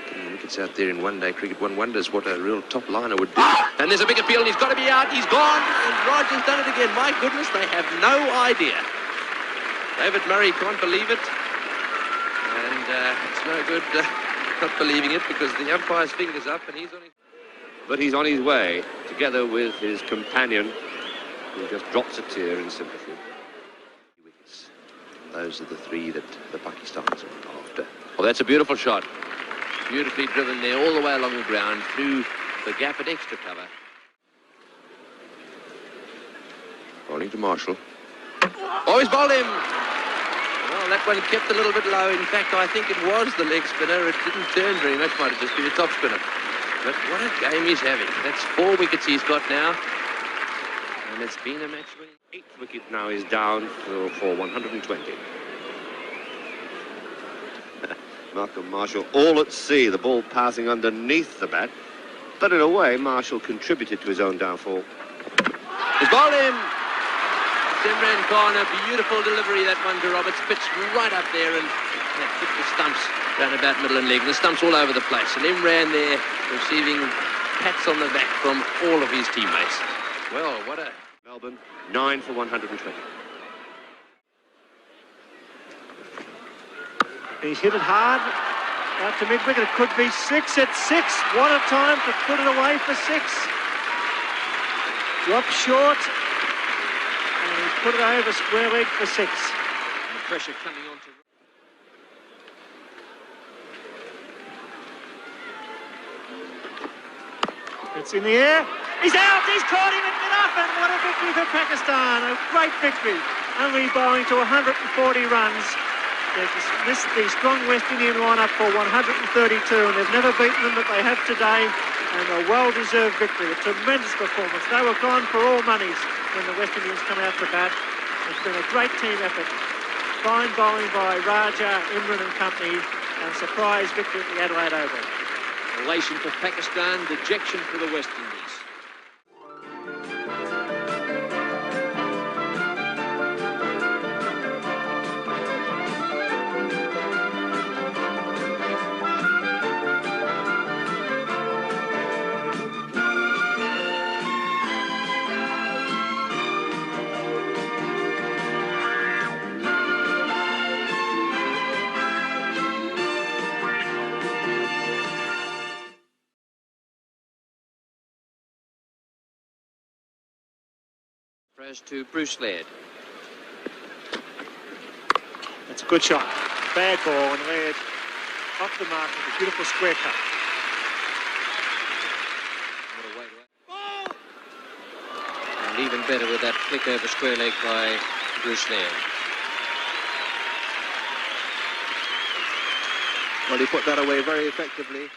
getting wickets out there in one-day cricket, one wonders what a real top liner would do. And there's a big appeal, and he's got to be out. He's gone, and Raja's done it again. My goodness, they have no idea. David Murray can't believe it, and it's no good not believing it because the umpire's finger's up and he's on his... But he's on his way, together with his companion, who just drops a tear in sympathy. Wickets. Those are the 3 that the Pakistanis are after. Oh, that's a beautiful shot. Beautifully driven there all the way along the ground through the gap at extra cover. Bowling to Marshall. Oh, he's bowled him! Well, that one kept a little bit low. In fact, I think it was the leg spinner. It didn't turn very much. Might have just been a top spinner. But what a game he's having. That's 4 wickets he's got now. And it's been a match winning. 8th wicket now is down for 120. Malcolm Marshall all at sea, the ball passing underneath the bat. But in a way, Marshall contributed to his own downfall. He's bowled him! Imran Khan, a beautiful delivery, that one to Roberts, pitched right up there and hit the stumps round about middle and leg. The stumps all over the place. And Imran there receiving pats on the back from all of his teammates. Well, what a... Melbourne, 9 for 120. He's hit it hard. Out to mid-wicket, it could be 6 at 6. What a time to put it away for 6. Drop short. And he put it over square leg for 6. And the pressure coming on to... It's in the air. He's out. He's caught him at mid-off. And what a victory for Pakistan. A great victory. Only bowling to 140 runs. They've missed the strong West Indian lineup for 132, and they've never beaten them, but they have today, and a well-deserved victory. A tremendous performance. They were gone for all monies when the West Indians come out to bat. It's been a great team effort. Fine bowling by Raja, Imran and company, and surprise victory at the Adelaide Oval. Elation for Pakistan, dejection for the West Indies. Press to Bruce Laird. That's a good shot. Bad ball, and Laird off the mark with a beautiful square cut. What a way to... And even better with that flick over square leg by Bruce Laird. Well, he put that away very effectively.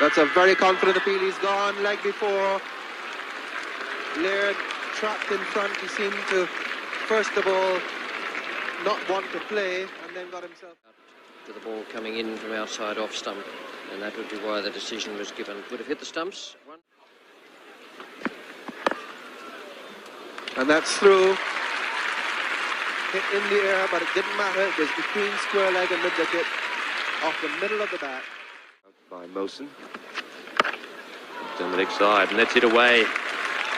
That's a very confident appeal. He's gone leg before. Laird trapped in front. He seemed to, first of all, not want to play, and then got himself... To the ball coming in from outside off stump, and that would be why the decision was given. Would have hit the stumps. One. And that's through. Hit in the air, but it didn't matter. It was between square leg and mid-wicket, off the middle of the bat. By Mosen. Down the leg side, and that's hit away.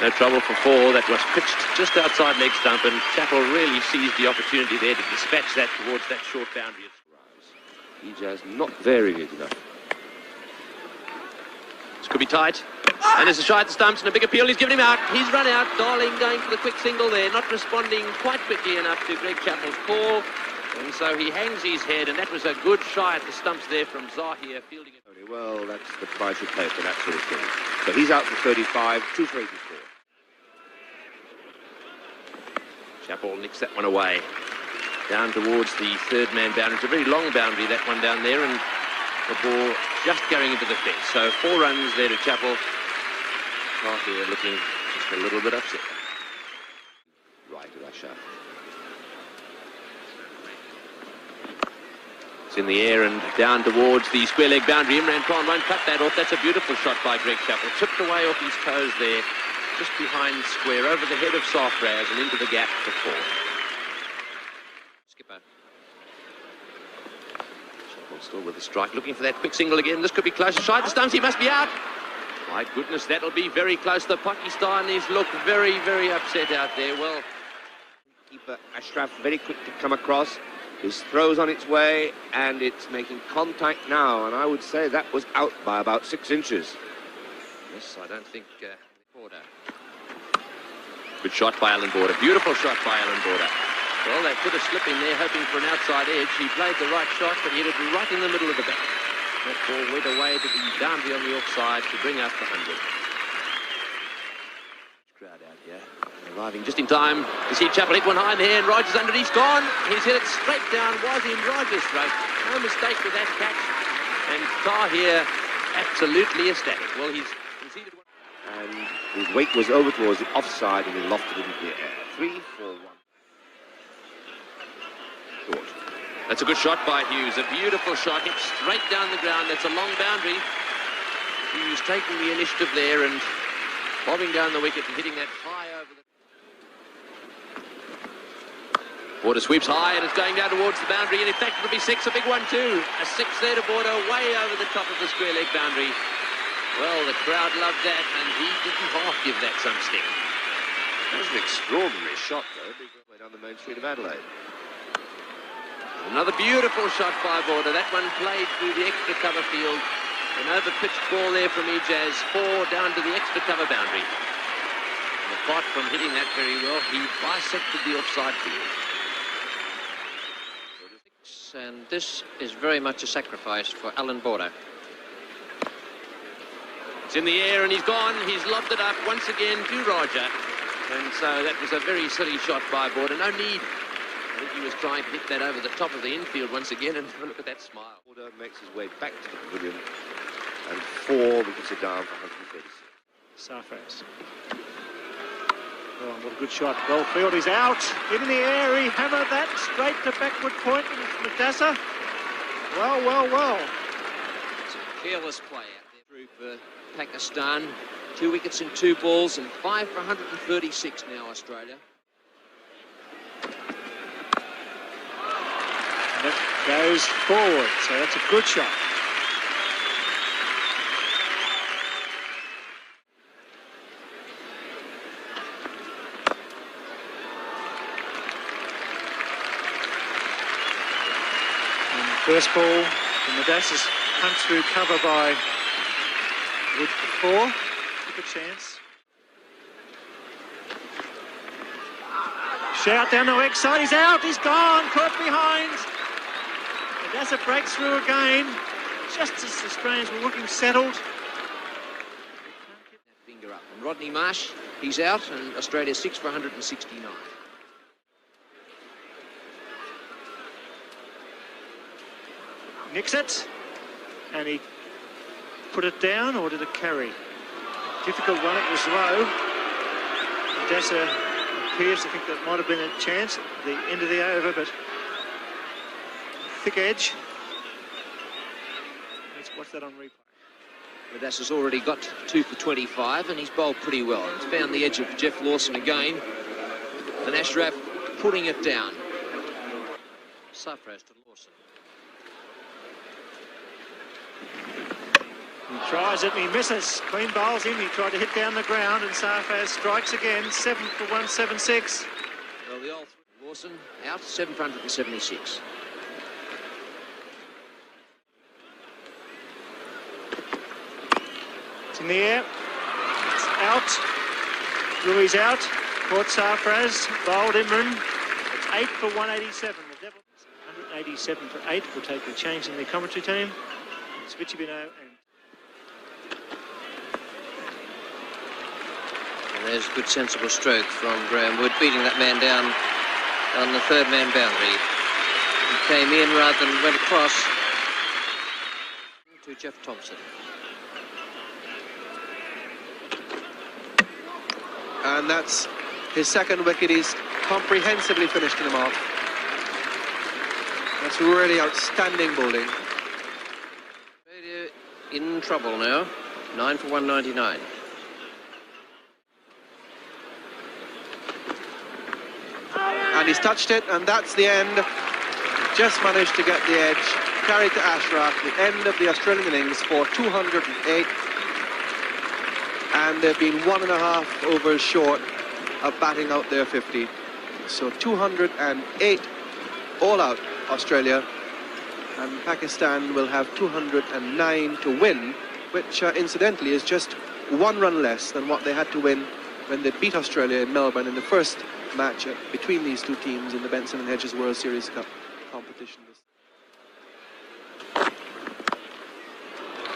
No trouble for four. That was pitched just outside leg stump, and Chappell really seized the opportunity there to dispatch that towards that short boundary. Ijaz not varying it enough. This could be tight. And there's a shot at the stumps and a big appeal. He's given him out. He's run out. Darling going for the quick single there, not responding quite quickly enough to Greg Chappell's call. And so he hangs his head, and that was a good shy at the stumps there from Zahir fielding it. Well, that's the price you pay for that sort of thing. So he's out for 35, 2 for 84. Chappell nicks that one away. Down towards the third man boundary. It's a very long boundary, that one down there, and the ball just going into the fence. So 4 runs there to Chappell. Zahir looking just a little bit upset. Right, Ashraf. It's in the air and down towards the square leg boundary. Imran Khan won't cut that off. That's a beautiful shot by Greg Chappell. Tipped away off his toes there, just behind square, over the head of Sarfraz and into the gap for 4. Skipper. Chappell still with the strike, looking for that quick single again. This could be close. Shy the stumps, he must be out. My goodness, that'll be very close. The Pakistanis look very, very upset out there. Well, Keeper Ashraf very quick to come across. His throw's on its way, and it's making contact now, and I would say that was out by about 6 inches. Yes, I don't think... Border. good shot by Alan Border. Beautiful shot by Alan Border. Well, they put a slip in there, hoping for an outside edge. He played the right shot, but he hit it right in the middle of the bat. That ball went away to the boundary on the offside to bring out the 100. Crowd out here. Arriving just in time to see Chappell hit one high in the air, and Rogers underneath gone. He's hit it straight down, was in Rogers' throat. No mistake with that catch. And Tahir absolutely ecstatic. Well, he's conceded one. And his weight was over towards the offside, and he lofted it into the air. 3-4-1. Short. That's a good shot by Hughes. A beautiful shot, hit straight down the ground. That's a long boundary. Hughes taking the initiative there and bobbing down the wicket and hitting that high over the... Border sweeps high and it's going down towards the boundary, and in fact it'll be 6, a big one too. A 6 there to Border, way over the top of the square leg boundary. Well, the crowd loved that, and he didn't half give that some stick. That was an extraordinary shot, though, way down the main street of Adelaide. Another beautiful shot by Border. That one played through the extra cover field. An over-pitched ball there from Ijaz, 4 down to the extra cover boundary. And apart from hitting that very well, he bisected the offside field. And this is very much a sacrifice for Alan Border. It's in the air and he's gone. He's lobbed it up once again to Roger. And so that was a very silly shot by Border. No need. I think he was trying to hit that over the top of the infield once again, and look at that smile. Border makes his way back to the pavilion, and 4 wickets are down for 136. Sarfraz. Oh, what a good shot. Goldfield is out. In the air, he hammered that straight to backward point. And it's Madassa. Well, well, well. It's a careless play out there through for Pakistan. 2 wickets in 2 balls and 5 for 136 now, Australia. And it goes forward, so that's a good shot. First ball, the Madassa's punched through cover by Wood for 4. Took a chance. Shout down the leg side, he's out, he's gone, caught behind. Madassa breaks through again, just as the Australians were looking settled. Finger up. And Rodney Marsh, he's out, and Australia 6 for 169. Nicks it, and he put it down, or did it carry? Difficult one, it was low. Madassa appears to think that might have been a chance at the end of the over, but thick edge. Let's watch that on replay. Madassa's already got 2 for 25, and he's bowled pretty well. He's found the edge of Jeff Lawson again, and Ashraf putting it down. Sarfraz to Lawson. He tries it and he misses. Clean bowls in. He tried to hit down the ground, and Sarfraz strikes again. 7 for 176. Well, the old Lawson out, 7 for 176. It's in the air. It's out. Rui's out. Caught Sarfraz. Bowled Imran. It's 8 for 187. The Devils 187 for 8 will take the change in the commentary team. It's Vichy Bino and there's a good sensible stroke from Graham Wood, beating that man down on the 3rd man boundary. He came in rather than went across to Jeff Thompson. And that's his 2nd wicket. He's comprehensively finished him off. That's really outstanding bowling. Australia in trouble now. 9 for 199. And he's touched it, and that's the end. Just managed to get the edge. Carried to Ashraf, the end of the Australian innings for 208. And they've been 1.5 overs short of batting out their 50. So 208 all out, Australia. And Pakistan will have 209 to win, which incidentally is just 1 run less than what they had to win when they beat Australia in Melbourne in the first match between these 2 teams in the Benson and Hedges World Series Cup competition.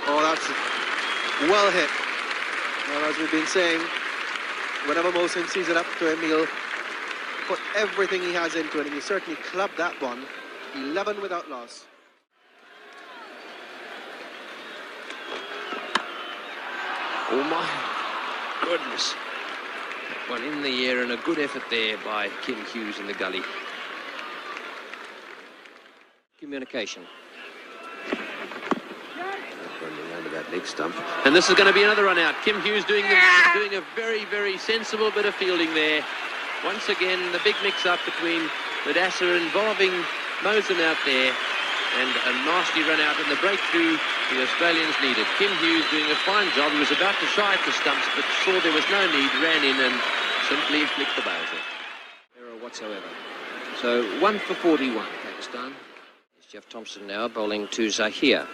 Oh, that's well hit. Well, as we've been saying, whenever Mohsin sees it up to him, he'll put everything he has into it, and he certainly clubbed that one. 11 without loss. Oh my goodness. One in the air, and a good effort there by Kim Hughes in the gully. Communication. Running under that leg stump. And this is going to be another run out. Kim Hughes doing a very, very sensible bit of fielding there. Once again, the big mix-up between Madassa involving Mohsin out there, and a nasty run out, and the breakthrough the Australians needed. Kim Hughes doing a fine job. He was about to shy at the stumps, but saw there was no need, ran in and simply flicked the bails off. Error whatsoever. So 1 for 41, Pakistan. It's Jeff Thompson now bowling to Zahir.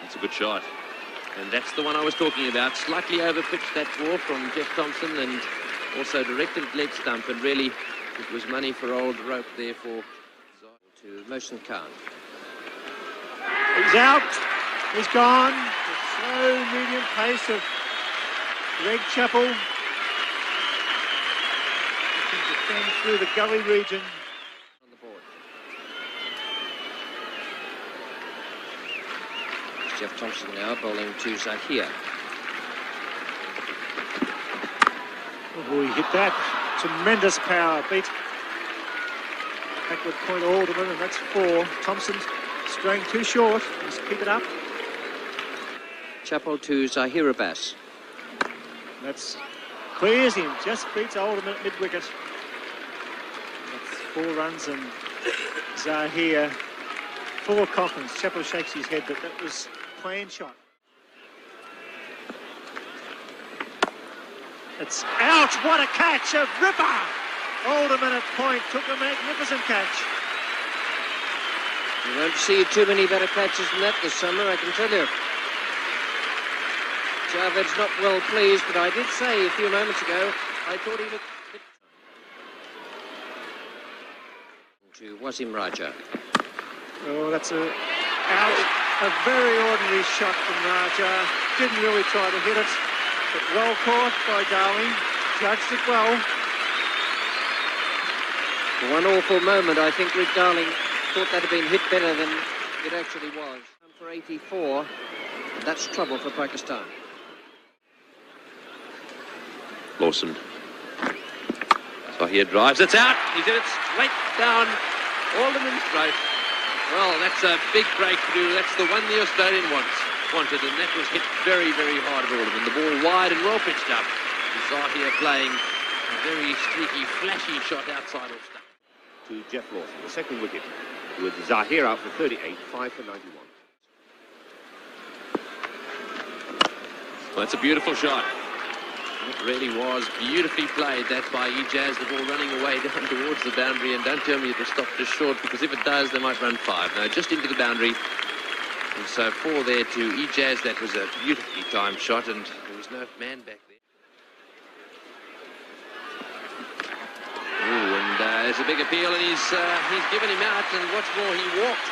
That's a good shot. And that's the one I was talking about. Slightly overpitched that ball from Jeff Thompson, and also directed at leg stump, and really it was money for old rope there for to Mohsin Khan. he's out. He's gone. The slow medium pace of Greg Chappell then through the gully region. On the board. Jeff Thompson now bowling to Zahir. Oh, he hit that. Tremendous power. Beat backward point Alderman, and that's 4. Thompson straying too short. Just keep it up. Chappell to Zahir Abbas. That's clears him. Just beats Alderman at mid-wicket. That's 4 runs, and Zahir full of confidence. Chappell shakes his head, but that was planned shot. It's out. What a catch. A ripper. Alderman at point took a magnificent catch. You won't see too many better catches than that this summer, I can tell you. Javed's not well pleased, but I did say a few moments ago I thought he looked a bit... To Wasim Raja. Oh, that's a very ordinary shot from Raja. Didn't really try to hit it, but well caught by Darling. Judged it well. For one awful moment, I think Rick Darling thought that had been hit better than it actually was. For 84, and that's trouble for Pakistan. Lawson. Zahir drives. It's out. He's hit it straight down Alderman's throat. Well, that's a big breakthrough. That's the one the Australian wanted, and that was hit very, very hard at Alderman. The ball wide and well pitched up. Zahir playing a very streaky, flashy shot outside off stump. To Jeff Lawson, the second wicket, with Zahir out for 38, 5 for 91. Well, that's a beautiful shot. It really was beautifully played, that by Ijaz, the ball running away down towards the boundary, and don't tell me it'll stop just short, because if it does, they might run 5. No, just into the boundary. And so 4 there to Ijaz. That was a beautifully timed shot, and there was no man back there. Ooh, and there's a big appeal, and he's given him out, and what's more, he walked.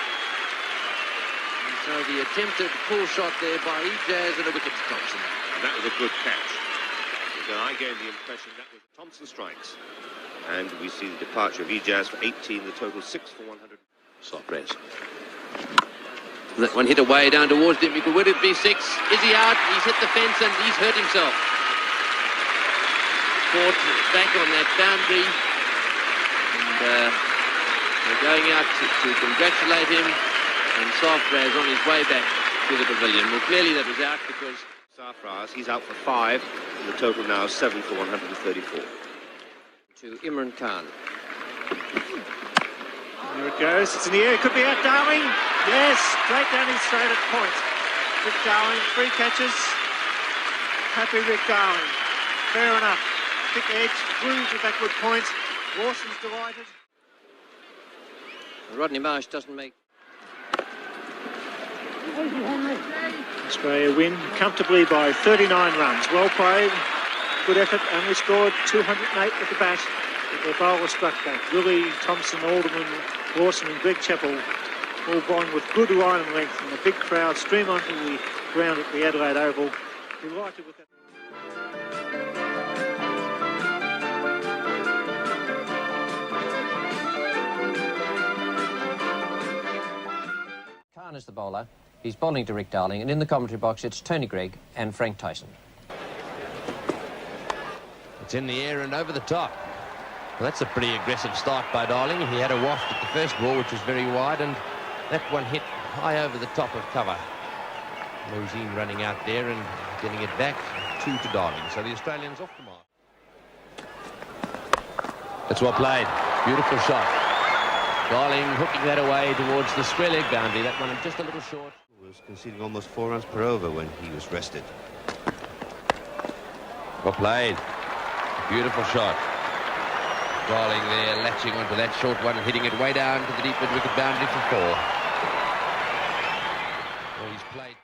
And so the attempted pull shot there by Ijaz and a wicket to Thompson. And that was a good catch. So I gave the impression that was Thompson strikes. And we see the departure of Ijaz for 18, the total 6 for 100. Soft res. That one hit away down towards him. Would it be 6? Is he out? He's hit the fence and he's hurt himself. Caught back on that boundary. And they're going out to congratulate him. And Sarfraz on his way back to the pavilion. Well, clearly that was out because Sarfraz, he's out for 5, and the total now 7 for 134. To Imran Khan. There it goes. It's in the air. It could be out, Darling. Yes, straight down his throat at point. Rick Darling, 3 catches. Happy Rick Darling. Fair enough. Thick edge, through to backward point. Lawson's delighted. Rodney Marsh doesn't make... Australia win comfortably by 39 runs. Well played, good effort, only scored 208 with the bat. But their bowler struck back. Willie, Thompson, Alderman, Lawson and Greg Chappell all bowling with good line and length, and the big crowd stream onto the ground at the Adelaide Oval. Delighted with that. Khan is the bowler. He's bowling to Rick Darling, and in the commentary box it's Tony Greig and Frank Tyson. it's in the air and over the top. Well, that's a pretty aggressive start by Darling. He had a waft at the first ball, which was very wide, and that one hit high over the top of cover. Mozine running out there and getting it back 2 to Darling. So the Australians off the mark. That's well played. Beautiful shot. Darling hooking that away towards the square leg boundary. That one just a little short. Was conceding almost 4 runs per over when he was rested. Well played. Beautiful shot. Darling there latching onto that short one and hitting it way down to the deep mid-wicket boundary for 4. Well, he's played.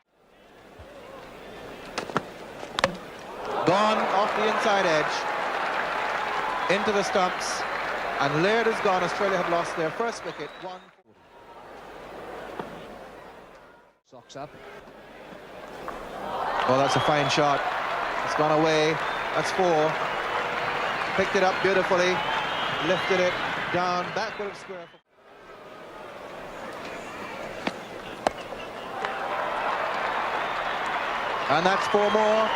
Gone off the inside edge. Into the stumps. And Laird is gone. Australia have lost their first wicket. 1. Socks up. Oh, that's a fine shot. It's gone away. That's 4. Picked it up beautifully. lifted it down, backward of square. And that's 4 more.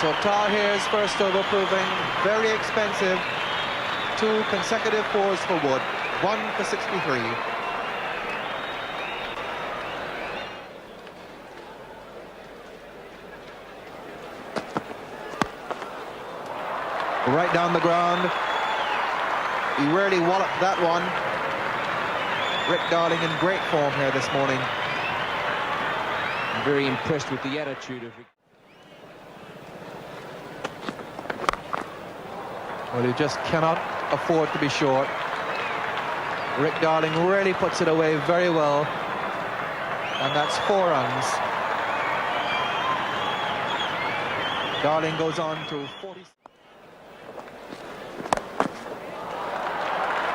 So Tahir's first over proving very expensive. 2 consecutive 4s for Wood, 1 for 63. Right down the ground. He really walloped that one. Rick Darling in great form here this morning. I'm very impressed with the attitude of Rick. Well, he just cannot afford to be short. Rick Darling really puts it away very well. And that's 4 runs. Darling goes on to 40.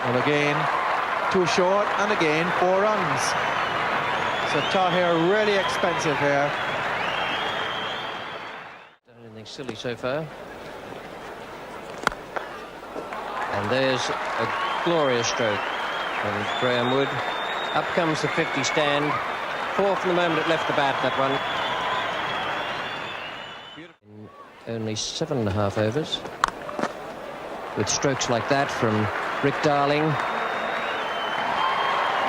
And again, 2 short, and again 4 runs. So Tahir really expensive here. Done anything silly so far. And there's a glorious stroke from Graham Wood. Up comes the 50 stand. 4 from the moment it left the bat, that one. In only 7.5 overs. With strokes like that from Rick Darling.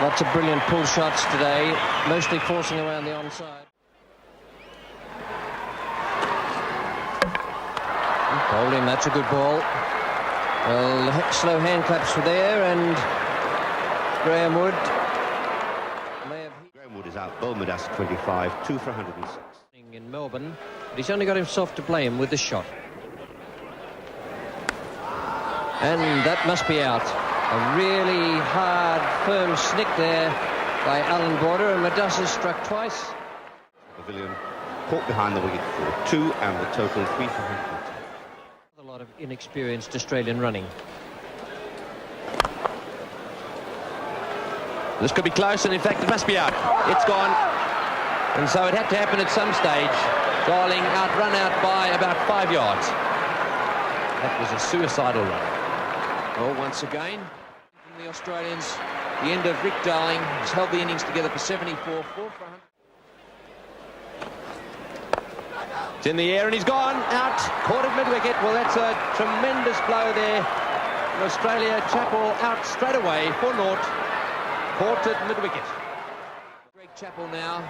Lots of brilliant pull shots today, mostly forcing around the onside. Bowled him, that's a good ball. Well, slow hand claps were there, and Graham Wood may have... Graham Wood is out. Bowmadas 25, 2 for 106. In Melbourne, but he's only got himself to blame with the shot. And that must be out. A really hard, firm snick there by Alan Border, and Madassa struck twice. Pavilion caught behind the wicket for 2, and the total 3 for 110. A lot of inexperienced Australian running. This could be close, and in fact it must be out. It's gone. And so it had to happen at some stage. Darling run out by about 5 yards. That was a suicidal run. Well, once again, from the Australians, the end of Rick Darling has held the innings together for 74, 4 for 100. It's in the air and he's gone out, caught at mid-wicket. Well, that's a tremendous blow there. In Australia, Chappell out straight away for naught, caught at mid-wicket. Greg Chappell now.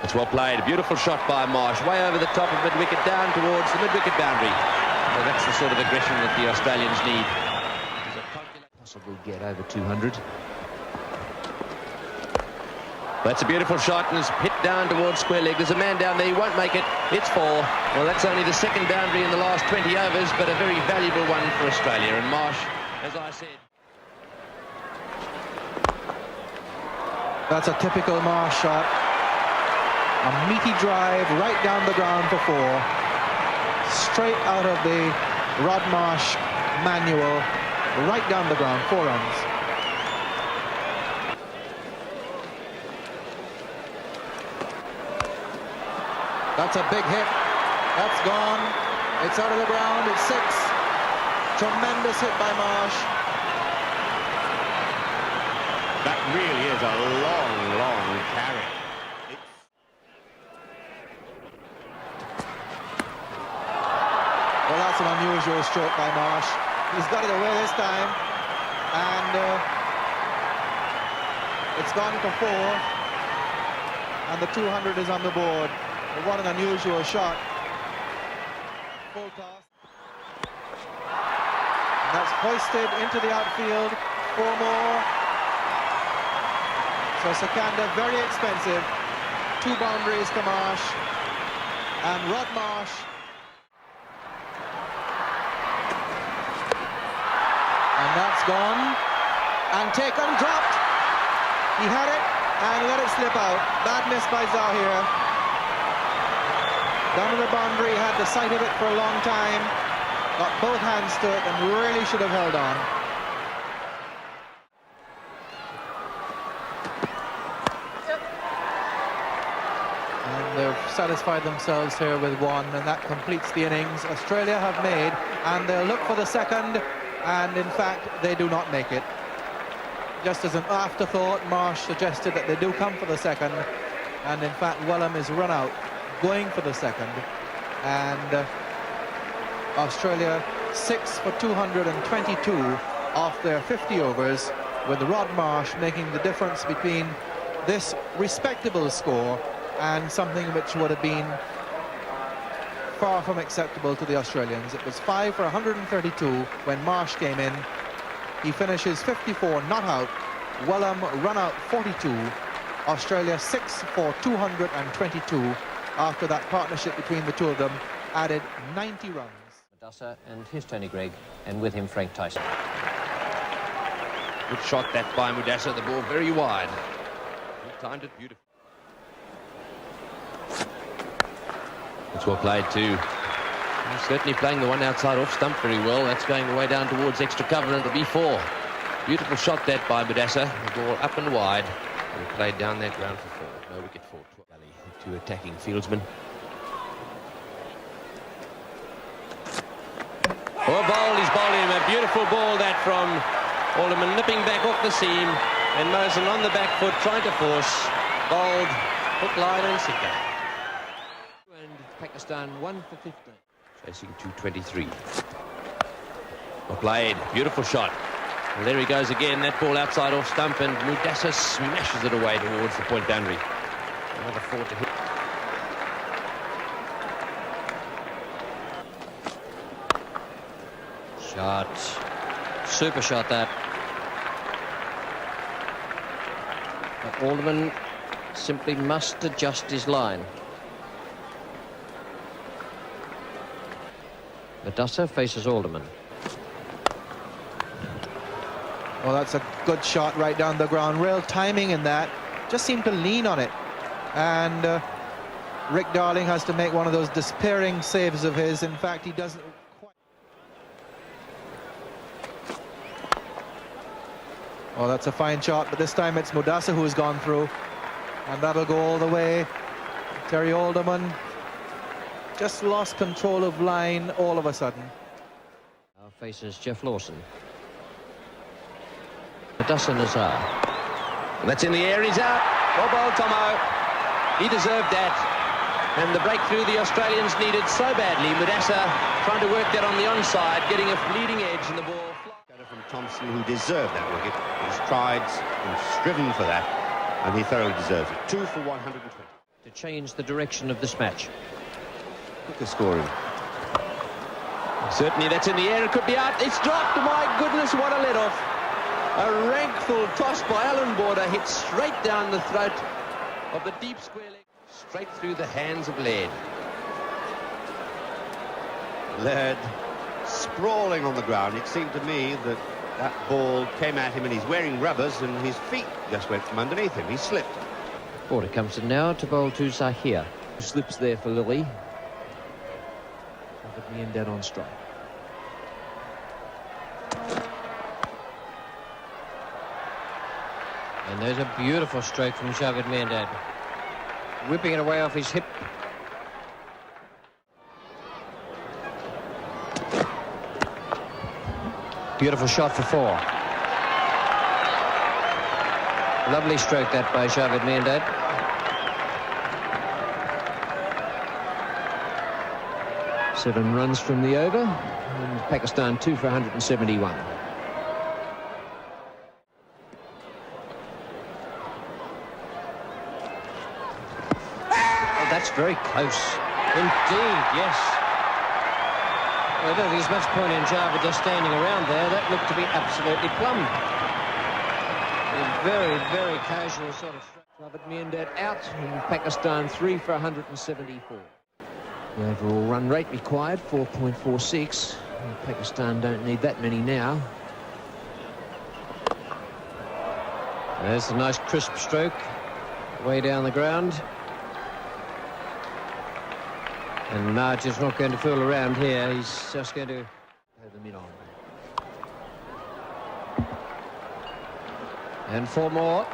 It's well played. A beautiful shot by Marsh, way over the top of mid-wicket, down towards the mid-wicket boundary. Well, that's the sort of aggression that the Australians need. Possible get over 200. That's a beautiful shot, and it's hit down towards square leg. There's a man down there, he won't make it. It's 4. Well, that's only the second boundary in the last 20 overs, but a very valuable one for Australia. And Marsh, as I said... That's a typical Marsh shot. A meaty drive right down the ground for 4. Straight out of the Rod Marsh manual, right down the ground, 4 runs. That's a big hit. That's gone. It's out of the ground. It's 6. Tremendous hit by Marsh. That really is a long, long carry. Well, that's an unusual stroke by Marsh. He's got it away this time, and it's gone for 4, and the 200 is on the board. But what an unusual shot. Full toss. And that's hoisted into the outfield. 4 more. So Sakanda, very expensive. 2 boundaries to Marsh, and Rod Marsh. And that's gone, and taken, dropped. He had it and let it slip out. Bad miss by Zahir. Down to the boundary, had the sight of it for a long time. Got both hands to it and really should have held on. satisfied themselves here with one, and that completes the innings Australia have made, and they'll look for the second, and in fact they do not make it. Just as an afterthought, Marsh suggested that they do come for the second, and in fact Wellham is run out going for the second, and Australia 6 for 222 off their 50 overs, with Rod Marsh making the difference between this respectable score and something which would have been far from acceptable to the Australians. It was 5 for 132 when Marsh came in. He finishes 54 not out. Wellham run out 42. Australia 6 for 222 after that partnership between the two of them added 90 runs. Madassa, and here's Tony Greig, and with him Frank Tyson. Good shot that by Mudasa, the ball very wide. He timed it beautifully. It's well played too. He's certainly playing the one outside off stump very well. That's going away down towards extra cover, and it'll be 4. Beautiful shot that by Mudasa. The ball up and wide. And played down that ground for 4. No wicket for Gully. 2 attacking fieldsmen. Oh, bowled, he's bowled him. A beautiful ball that from Alderman, nipping back off the seam, and Mosen on the back foot trying to force. Bowled, hook, line and sinker. And Pakistan 1 for 15. Chasing 223. Well played, beautiful shot. And there he goes again, that ball outside off stump, and Mudasa smashes it away towards the point boundary. Another 4 to hit. Shot. Super shot that. But Alderman simply must adjust his line. Madassa faces Alderman. Well, that's a good shot right down the ground. Real timing in that. Just seemed to lean on it. And Rick Darling has to make one of those despairing saves of his. In fact, he doesn't quite... Oh, that's a fine shot, but this time it's Mudasa who has gone through. And that'll go all the way. Terry Alderman just lost control of line all of a sudden. Now faces Jeff Lawson. Madassa Nazar. And that's in the air, he's out. Well bowled, Tomo. He deserved that. And the breakthrough the Australians needed so badly. Mudasa trying to work that on the onside, getting a leading edge, and the ball From Thompson, who deserved that wicket. He's tried and striven for that, and he thoroughly deserves it. 2 for 120. To change the direction of this match. Look at scoring. Certainly that's in the air, it could be out. It's dropped, my goodness, what a let-off. A rankful toss by Alan Border hit straight down the throat of the deep square leg, straight through the hands of Laird. Laird sprawling on the ground. It seemed to me that that ball came at him, and he's wearing rubbers, and his feet just went from underneath him. He slipped. Border comes in now to bowl to Zahir. Slips there for Lilly. But me and dead on strike. And there's a beautiful stroke from Javed Miandad. Whipping it away off his hip. Beautiful shot for 4. Lovely stroke that by Javed Miandad. Seven runs from the over, and Pakistan 2 for 171. Oh, that's very close. Indeed, yes. I don't think there's much point in Javed just standing around there. That looked to be absolutely plumb. A very, very casual sort of stroke. Javed Miandad out, and Pakistan 3 for 174. The overall run rate required, 4.46. Pakistan don't need that many now. There's a nice crisp stroke way down the ground. And Marge is not going to fool around here. He's just going to have the mid on. And 4 more.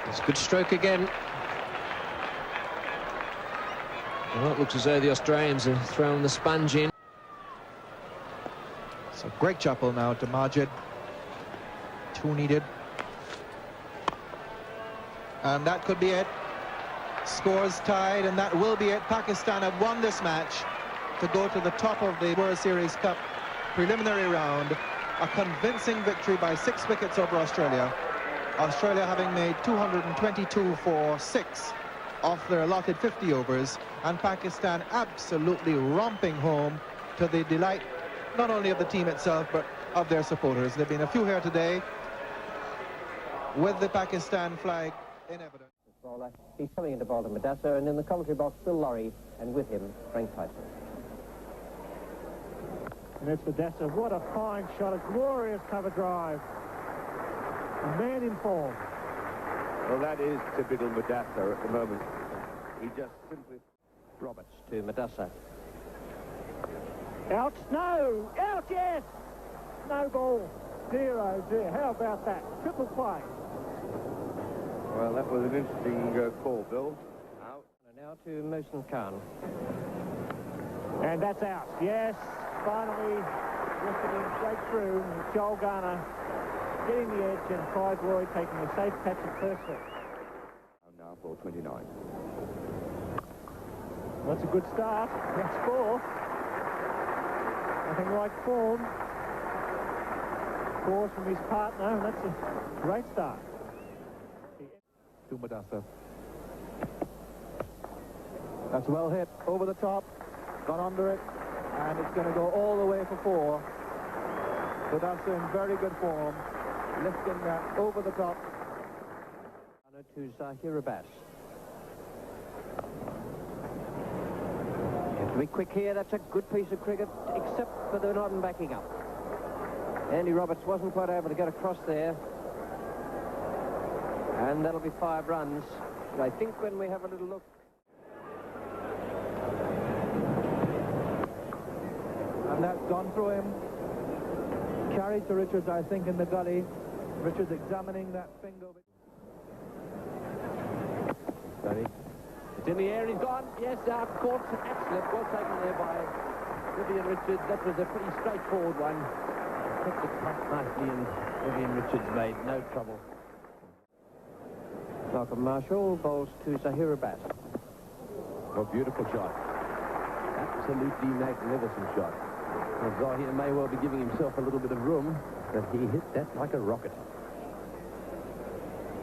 It's a good stroke again. Well, it looks as though the Australians are throwing the sponge in. So great chapel now to Majid. 2 needed. And that could be it. Scores tied, and that will be it. Pakistan have won this match to go to the top of the World Series Cup preliminary round. A convincing victory by 6 wickets over Australia. Australia having made 222 for 6 off their allotted 50 overs, and Pakistan absolutely romping home to the delight not only of the team itself but of their supporters. There have been a few here today with the Pakistan flag in evidence. He's coming into bowl to Madassa, and in the commentary box, Bill Laurie, and with him, Frank Tyson. And it's Madassa. What a fine shot, a glorious cover drive. A man in form. Well, that is typical Madassa at the moment. He just simply... Roberts to Madassa. Out, no, out, yes! No ball. Dear, oh dear, how about that? Triple play. Well, that was an interesting call, Bill. Out. And now to Mohsin Khan. And that's out, yes. Finally, lifted him straight through. Joel Garner getting the edge, and Clive Lloyd taking a safe catch at first set. Now for 29. That's a good start. That's 4. Nothing like form. Scores from his partner, and that's a great start. To Madassa. That's well hit, over the top, got under it, and it's going to go all the way for 4. Madassa in very good form, lifting that over the top. To Zahir Abbas. You have to be quick here. That's a good piece of cricket, except for the not backing up. Andy Roberts wasn't quite able to get across there. And that'll be 5 runs. But I think when we have a little look... And that's gone through him. Carried to Richards, I think, in the gully. Richards examining that finger. It's in the air, he's gone. Yes, out, caught. Excellent. Well taken there by Vivian Richards. That was a pretty straightforward one. Kept it quite nicely, and Vivian Richards made no trouble. Malcolm Marshall bowls to Zahir Abbas. What a beautiful shot. Absolutely magnificent shot. Well, Zahir may well be giving himself a little bit of room, but he hit that like a rocket.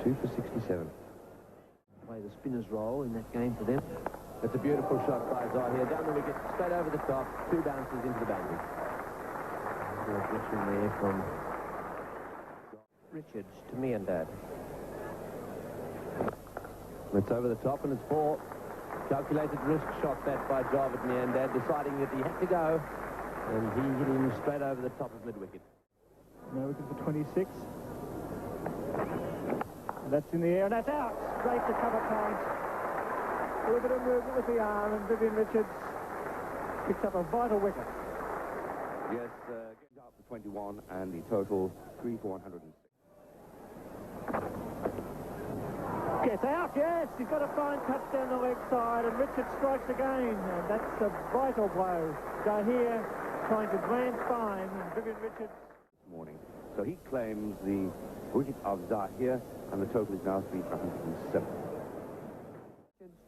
2 for 67. Play the spinner's role in that game for them. That's a beautiful shot by Zahir. Down the wicket, straight over the top, 2 bounces into the boundary. Good aggression there from Richards to Miandad. It's over the top and it's 4. Calculated risk shot that by Javed Miandad, deciding that he had to go, and he hit him straight over the top of mid-wicket. No wicket for 26. That's in the air, and that's out. Straight to cover point. A little bit of movement with the arm, and Vivian Richards picks up a vital wicket. Yes, getting out for 21, and the total 3 for 106. Gets out, yes. He's got a fine touch down the leg side, and Richards strikes again, and that's a vital blow. Zahir trying to land fine, and Vivian Richards. This morning. So he claims the wicket of Zahir, and the total is now 3 for 107.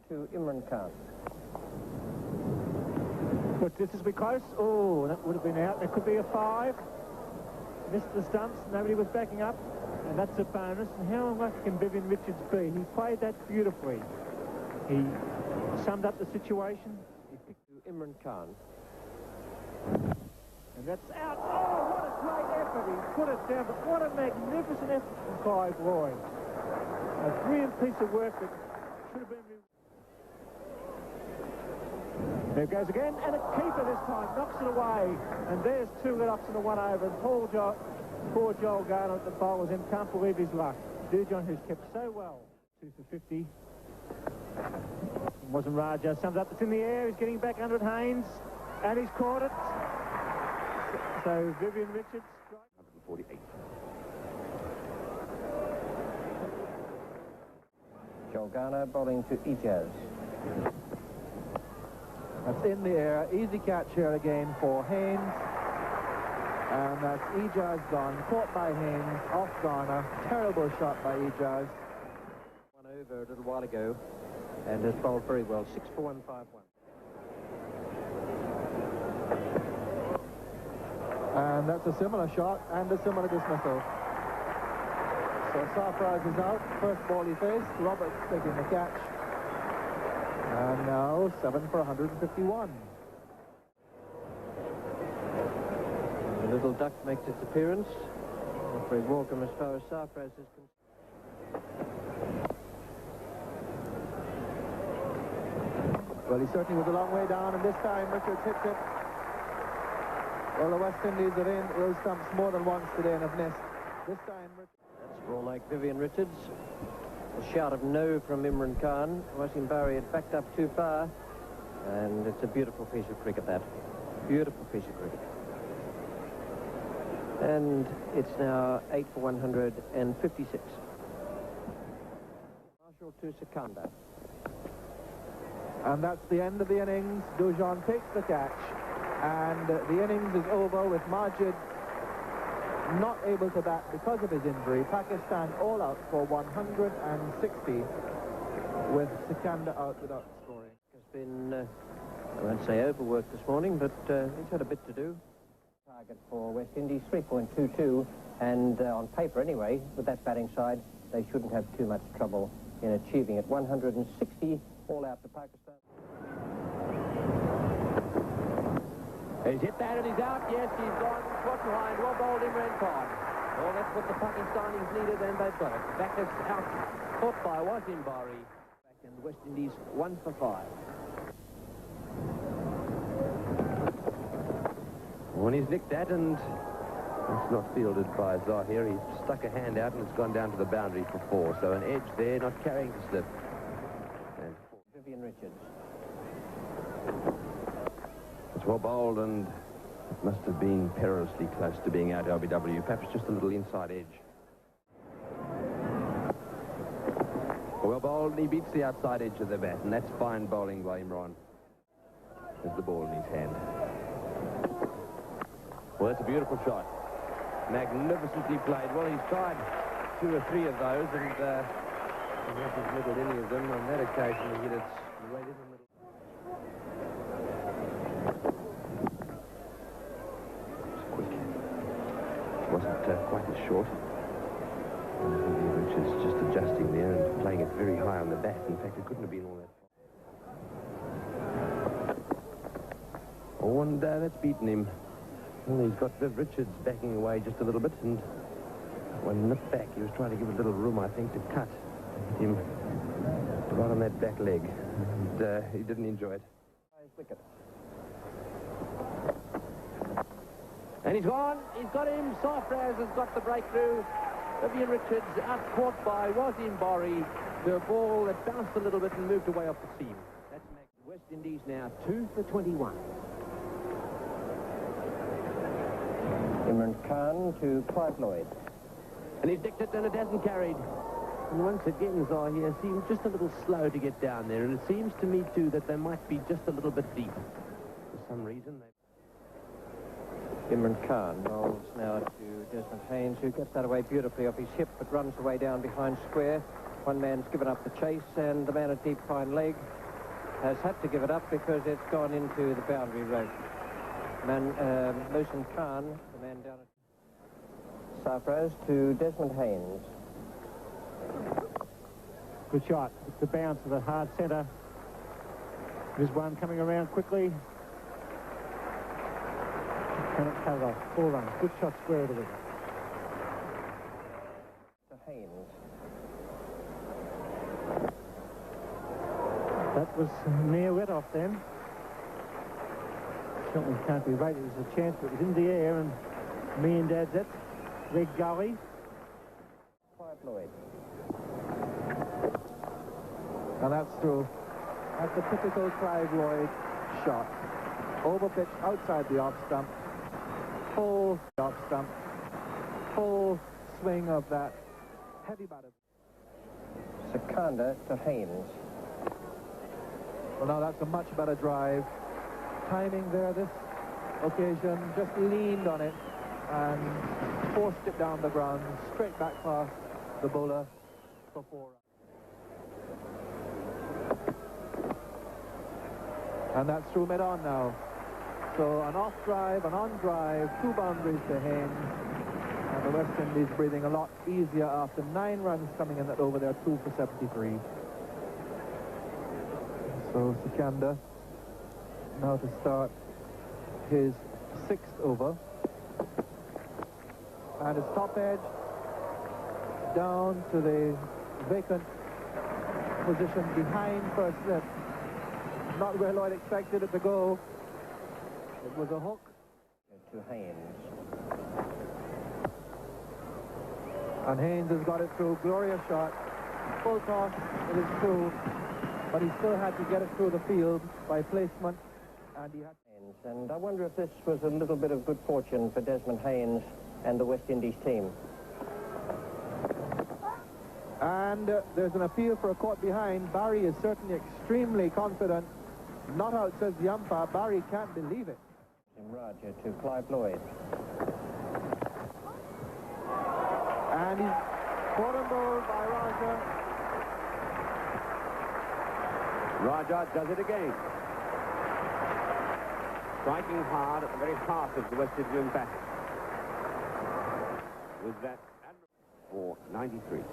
To Imran Khan. But this is be close. Oh, that would have been out. There could be a 5. Missed the stumps. Nobody was backing up. And that's a bonus. And how unlucky can Vivian Richards be? He played that beautifully. He summed up the situation. He picked to Imran Khan. And that's out. Oh, what a great effort. He put it down. But what a magnificent effort from Clive Lloyd. A brilliant piece of work that should have been... There it goes again, and a keeper this time, knocks it away. And there's 2 let-ups and a 1 over. And poor Joel Garner at the bowler's end can't believe his luck. Durjan, who's kept so well. 2 for 50. Wasn't Raja. Sums up, it's in the air. He's getting back under it, Haynes. And he's caught it. So Vivian Richards. 148. Joel Garner bowling to Ijaz. That's in the air. Easy catch here again for Haynes. And that's Ijaz gone. Caught by Haynes. Off Garner. Terrible shot by Ijaz. One over a little while ago and has bowled very well. 6 for 151. And that's a similar shot and a similar dismissal. So Sarfraz is out. First ball he faced. Roberts taking the catch. And now 7 for 151. The little duck makes its appearance. Very welcome as far as Sarfraz is concerned. Well, he certainly was a long way down, and this time Richards hits it. Well, the West Indies are in ill stumps more than once today and have missed. This time Richards. That's for all like Vivian Richards. A shout of no from Imran Khan. Wasim Bari had backed up too far. And it's a beautiful piece of cricket, that. Beautiful piece of cricket. And it's now 8 for 156. Marshall to Sikandar. And that's the end of the innings. Dujan takes the catch. And the innings is over with Majid not able to bat because of his injury. Pakistan all out for 160 with Sikandar out without scoring. Has been, I won't say overworked this morning, but he's had a bit to do. Target for West Indies, 3.22, and on paper anyway, with that batting side, they shouldn't have too much trouble in achieving it. 160 all out to Pakistan. He's hit that and he's out. Yes, he's gone. Caught behind. Well bowled Imran Khan. Well, that's what the Pakistanis needed, and they've got it. Back is out. Caught by Wasim Bari. Back in the West Indies, 1 for 5. Well, he's nicked that, and it's not fielded by Zahir. He stuck a hand out, and it's gone down to the boundary for 4. So an edge there, not carrying to slip. And Vivian Richards. it's well bowled, and it must have been perilously close to being out LBW. Perhaps just a little inside edge. Well bowled, and he beats the outside edge of the bat, and that's fine bowling by Imran. There's the ball in his hand. Well, that's a beautiful shot. Magnificently played. Well, he's tried 2 or 3 of those, and he hasn't nibbled any of them. On that occasion, he hit it right in the middle. It's quick. It wasn't quite as short. Which is just adjusting there and playing it very high on the bat. In fact, it couldn't have been all that far. Oh, and that's beaten him. Well, he's got Viv Richards backing away just a little bit, and when nipped back, he was trying to give a little room, I think, to cut. Hit him right on that back leg, and he didn't enjoy it. Wicket. And he's gone. He's got him. Sarfraz has got the breakthrough. Vivian Richards out caught by Wasim Bari. The ball that bounced a little bit and moved away off the seam. That's West Indies now 2 for 21. Imran Khan to Clive Lloyd. And he's nicked it, and it hasn't carried. And once again, Zahir seems just a little slow to get down there, and it seems to me, too, that they might be just a little bit deep. For some reason, Imran Khan rolls now to Desmond Haynes, who gets that away beautifully off his hip, but runs away down behind square. One man's given up the chase, and the man at deep fine leg has had to give it up because it's gone into the boundary rope. Mohsin Khan, the man down at Sarfraz, to Desmond Haynes. Good shot. It's the bounce of the hard centre. There's one coming around quickly. Cannot cut it off. 4 runs. Good shot square of the wicket. To Haynes. That was near wet off then. Certainly can't be rated as a chance, but it was in the air, and me and Dad's it. Leg gully. Clive Lloyd. And that's through. That's the typical Clive Lloyd shot. Over pitch, outside the off stump. Full off stump. Full swing of that heavy batter. Sikandar to Haynes. Well, now that's a much better drive. timing there this occasion, just leaned on it and forced it down the ground, straight back past the bowler for 4 runs. And that's through mid-on now. So an off drive, an on drive, 2 boundaries to Haynes. And the West Indies breathing a lot easier after 9 runs coming in at over there, 2 for 73. So Sikandar now to start his 6th over. And his top edge down to the vacant position behind first slip. Not where Lloyd expected it to go. It was a hook. To Haynes. And Haynes has got it through. Glorious shot. Full toss. It is true. But he still had to get it through the field by placement. And he had... And I wonder if this was a little bit of good fortune for Desmond Haynes and the West Indies team. And there's an appeal for a caught behind. Barry is certainly extremely confident. Not out, says the umpire. Barry can't believe it. Raja to Clive Lloyd. And he's caught and bowled by Raja. Raja does it again. Striking hard at the very heart of the West Indian bat. With that for 93.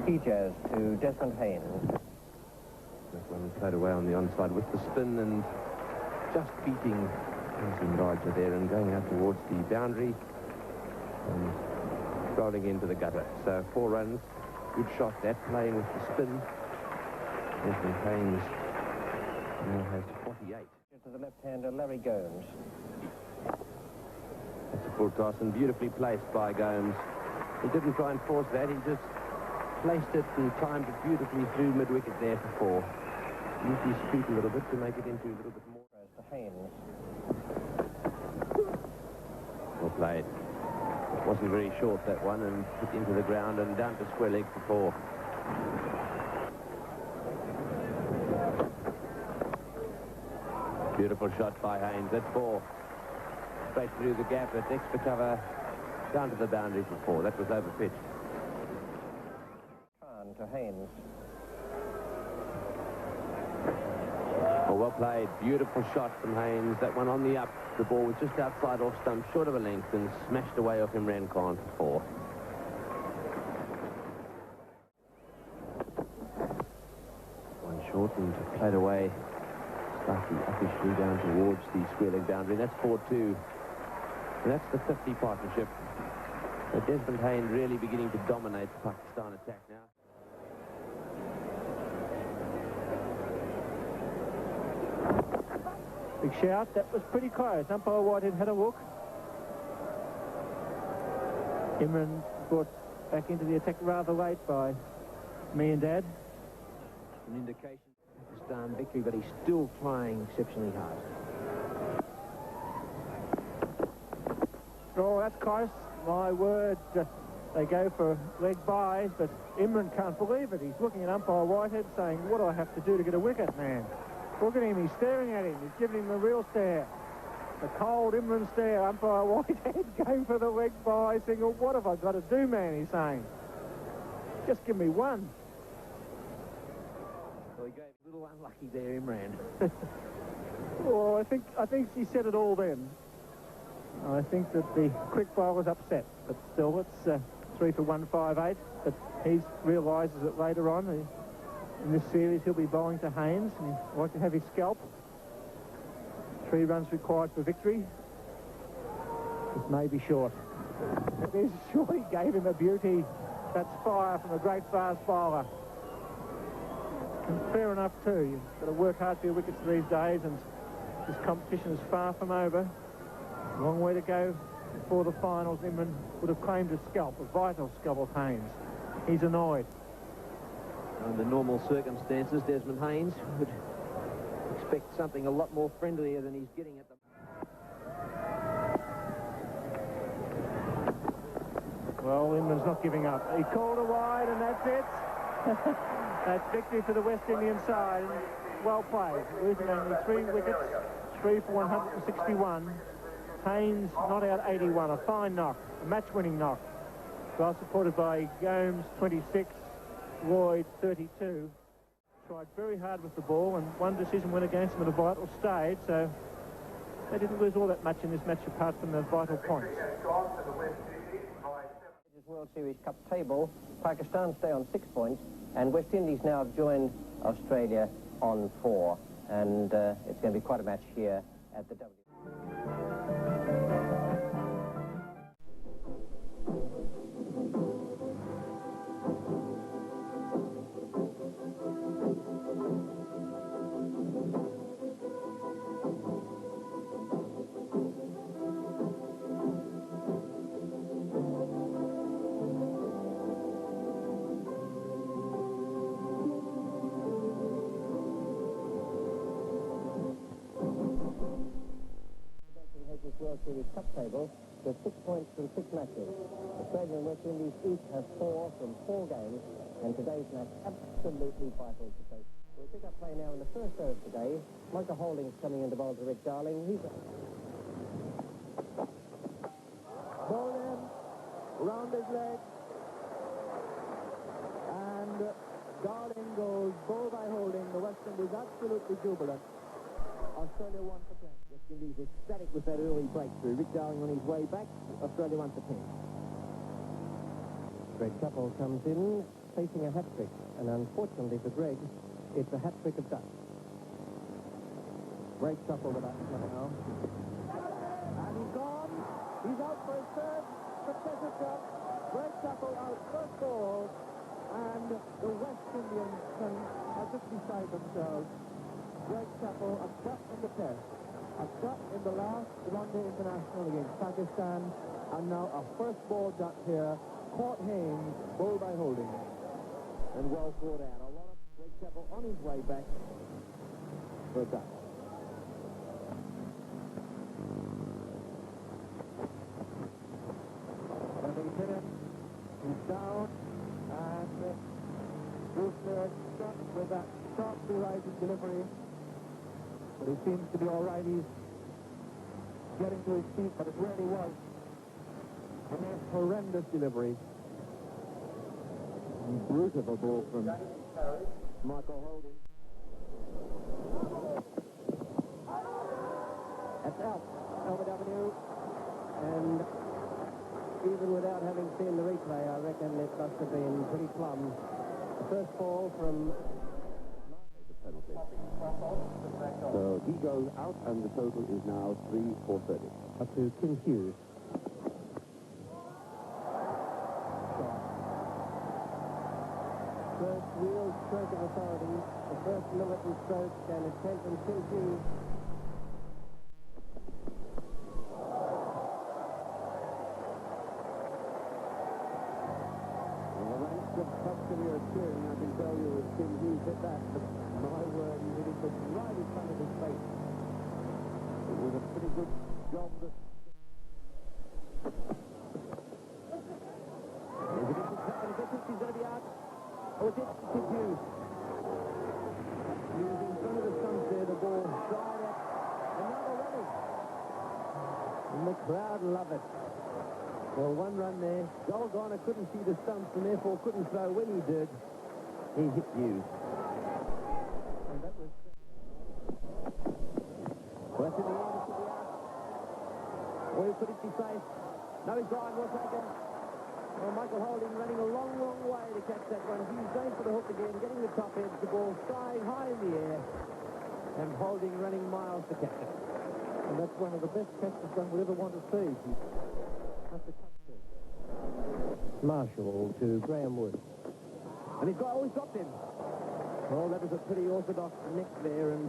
Ijaz to Desmond Haynes. That one played away on the onside with the spin and just beating Raja there and going out towards the boundary and rolling into the gutter. So 4 runs, good shot that, playing with the spin. Desmond Haynes now has 48. To the left-hander, Larry Gomes. That's a full toss and beautifully placed by Gomes. He didn't try and force that, he just placed it and timed it beautifully through mid-wicket there for 4. Used his feet a little bit to make it into a little bit more. To Haynes. Well played. It wasn't very short, that one, and hit into the ground and down to square leg for 4. Beautiful shot by Haynes at 4. Straight through the gap at extra cover, down to the boundary for 4. That was over pitch. Khan to Haynes. Well played. Beautiful shot from Haynes. That one on the up. The ball was just outside off stump, short of a length, and smashed away off Imran Khan for 4. One short and played away slightly uppishly down towards the square leg boundary. That's 4-2. And that's the 50 partnership. So Desmond Haynes really beginning to dominate the Pakistan attack now. Big shout. That was pretty close. Umpire Whitehead had a look. Imran brought back into the attack rather late by me and Dad. An indication of Pakistan victory, but he's still flying exceptionally hard. Oh, that's close. My word. They go for leg buys, but Imran can't believe it. He's looking at umpire Whitehead saying, what do I have to do to get a wicket, man? Look at him, he's staring at him. He's giving him the real stare. The cold Imran stare. Umpire Whitehead going for the leg by, saying, well, what have I got to do, man, he's saying. Just give me one. Well, he gave a little unlucky there, Imran. Well, I think he said it all then. I think that the quick ball was upset, but still it's 3 for 158. But he realises that later on in this series he'll be bowling to Haynes, and he'd like to have his scalp. 3 runs required for victory. It may be short. There's short. He gave him a beauty. That's fire from a great fast bowler. And fair enough too. You've got to work hard for your wickets these days, and this competition is far from over. A long way to go before the finals. Imran would have claimed a scalp, a vital scalp of Haynes. He's annoyed. Under normal circumstances, Desmond Haynes would expect something a lot more friendlier than he's getting at the... Well, Imran's not giving up. He called a wide, and that's it. That's victory for the West Indian side. well played. Losing only 3 wickets, 3 for 161. Haynes not out 81, a fine knock, a match-winning knock. Well supported by Gomes, 26, Lloyd, 32. Tried very hard with the ball, and one decision went against them at a vital stage, so they didn't lose all that much in this match apart from the vital points. World Series Cup table, Pakistan stay on 6 points, and West Indies now have joined Australia on 4, and it's going to be quite a match here at the W. World Series Cup table with 6 points from 6 matches. Australia and West Indies each have 4 from 4 games, and today's match absolutely vital to both. We'll pick up play now in the first over today. Michael Holding's coming in to bowl to Rick Darling. He's Ball in, round his leg, and Darling goes ball by Holding. The West Indies absolutely jubilant. Australia 1 for 10. West Indies ecstatic with that early breakthrough. Rick Darling on his way back. Australia 1 for 10. Greg Chappell comes in, facing a hat-trick, and unfortunately for Greg, it's a hat-trick of ducks. Greg Chappell with that now. And he's gone. He's out for his third successive shot. Greg Chappell out first ball. And the West Indians are just beside themselves. Greg Chappell, a shot in the test, a shot in the last one-day international against Pakistan, and now a first ball duck here. Caught Haynes, bowled by Holding, and well caught out. A lot of Greg Chappell on his way back for a duck. And he's hit it. He's down, and Bruce Miller shot with that sharply rising delivery. But he seems to be all right. He's getting to his feet, but it really was a most horrendous delivery. Brute of a ball from Michael Holding. That's out, LBW. And even without having seen the replay, I reckon it must have been pretty plumb. The first ball from... So he goes out, and the total is now 3 for 30. Up to Kim Hughes. First real stroke of authority, the first militant stroke, and it came from Kim Hughes. Well, the ranks of customary are cheering. I can tell you as Kim Hughes hit that, but my word, he hit it right in front of his face. It was a pretty good job. He's going to be out. Oh, it's Kim Hughes. He was in front of the stumps there, the ball dried up. And now they're running. And the crowd love it. Well, 1 run there. Joel Garner couldn't see the stumps and therefore couldn't throw. When he did, he hit Hughes. And that was... Well, that's in the air, it should be out. Or could it be safe? No, he's gone, we'll take it. Well, Michael Holding running a long, long way to catch that one. He's going for the hook again, getting the top edge, the ball flying high in the air, and Holding running miles to catch it. And that's one of the best catches one would ever want to see. Marshall to Graham Wood. And he's dropped him. Well, that was a pretty orthodox nick there, and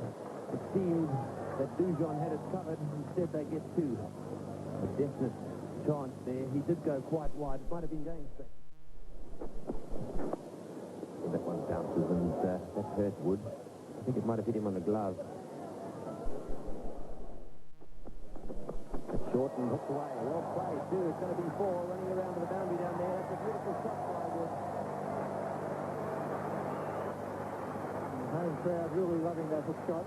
it seemed that Dujon had it covered. Instead, they get 2. A definite chance there. He did go quite wide. It might have been going straight. Well, that one bounces, and that hurt Wood. I think it might have hit him on the glove. Short and hooked away. Well played, too. It's going to be 4 running around to the boundary down there. That's a beautiful shot by Wood. home crowd really loving that hook shot.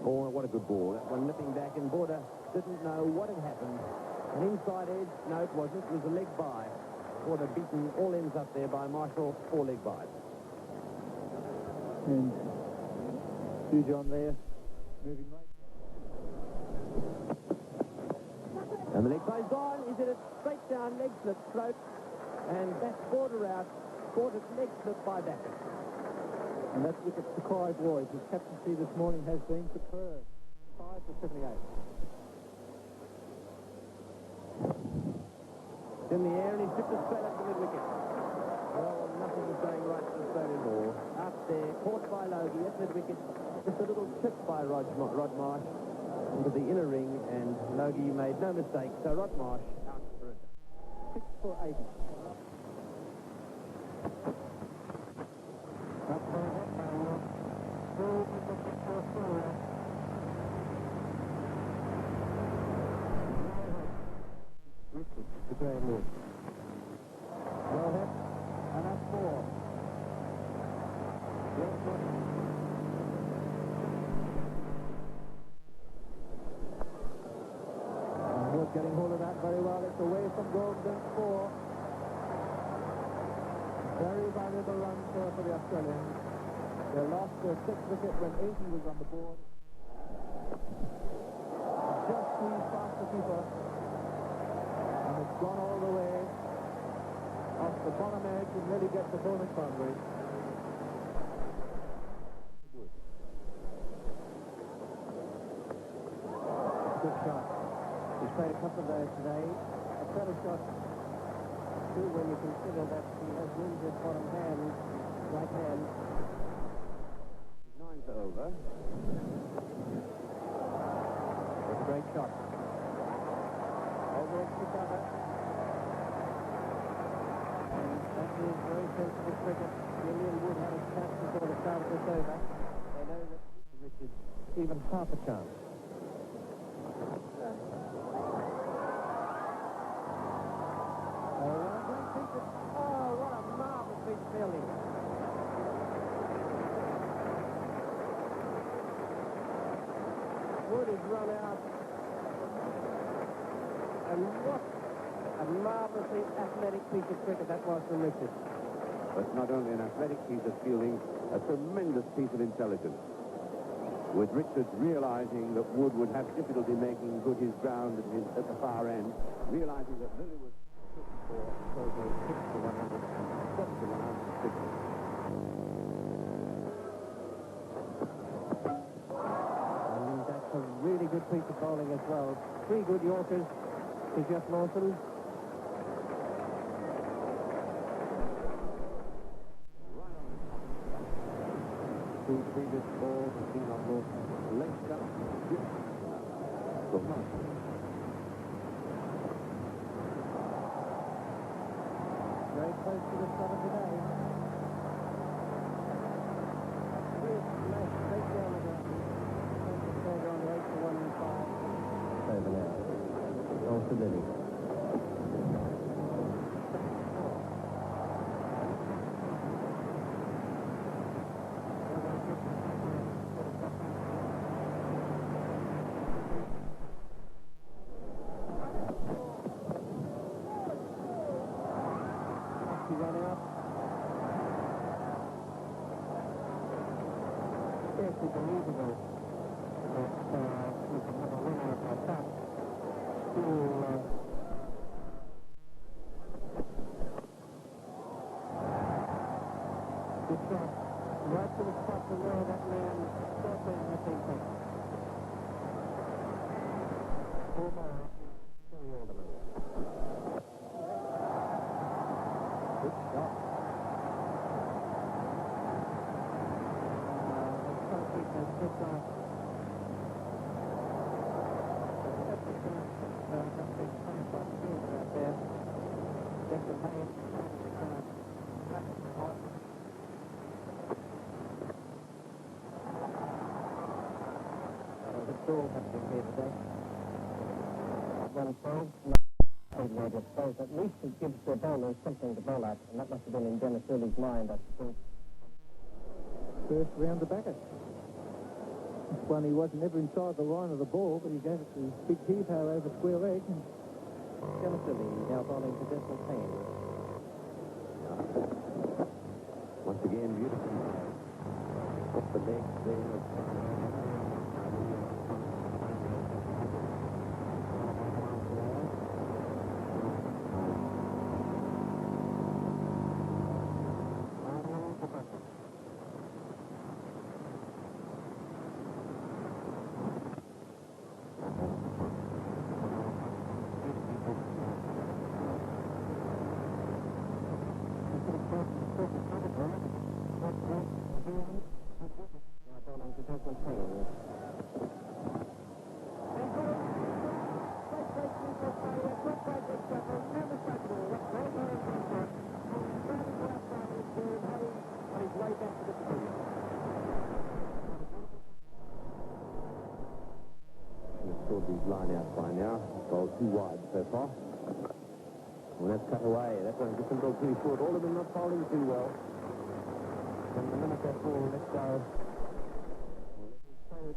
Oh, what a good ball. That one nipping back in. Border didn't know what had happened. An inside edge, no it wasn't, it was a leg by. Border beaten all ends up there by Marshall, 4 leg byes. And Hugh John there, moving right. And the leg bye's gone. Is it a straight down leg slip stroke? And that's Border out. Border's leg slip by Backer. And that's wicket to Kai Boyd. His captaincy this morning has been superb. 5 for 78. In the air, and he stripped it straight up to mid-wicket. Well, nothing was going right for Australian ball. Out there, caught by Logie at mid-wicket. Just a little chip by Rod Marsh into the inner ring, and Logie made no mistake. So Rod Marsh out for it. 6 for 80. To Graham Wood. Well hit, and that's 4. Wood getting hold of that very well. It's away from Golden 4. Very valuable run for the Australians. They lost their 6th wicket when 80 was on the board. Just squeezed past the keeper. And it's gone all the way off the bottom edge and nearly gets the bonus boundary. Good shot. He's played a couple of those today. A better shot too when you consider that he has injured bottom hand, right hand. 9 for over. It's a great shot. Over extra cover. And that is very sensible cricket. Julian Wood had a chance before the start of this over. They know that Richards even half a chance. Oh, what a marvellous piece of fielding. Wood has run out. And what a marvellously athletic piece of cricket that was from Richards. But not only an athletic piece of fielding, a tremendous piece of intelligence. With Richards realizing that Wood would have difficulty making good his ground at the far end, realizing that Lily was 54, so they 6 to 100 and 7 to 150. And that's a really good piece of bowling as well. 3 good Yorkers to Jeff Lawson. Two previous balls have been on Lawson. Length up. So much. Very close to the start of the day. Here's Smash straight down the ground. Further on 8 to 1 and 5. Over now. All to Lily. He ran out. Yes, it's believable that we can have a winner at that. Good shot. Right to the spot to where that man stepped in, I think. 4 more. Terry Alderman. Good shot. Let's try to keep that good shot. There. Just a pain. The ball happening here today. 1 12. I suppose at least it gives the bowlers something to bowl at, and that must have been in Dennis Early's mind, I suppose. First round to back it. This one, he wasn't ever inside the line of the ball, but he gave it to big heave-ho over square leg. Dennis Early now bowling to Desmond Haynes. Once again, beautiful. Off the legs there. Line out by now. Ball too wide so far. Well, that's cut away. That one just a little too short. All of them not bowling too well. And the minute that ball lets go, it's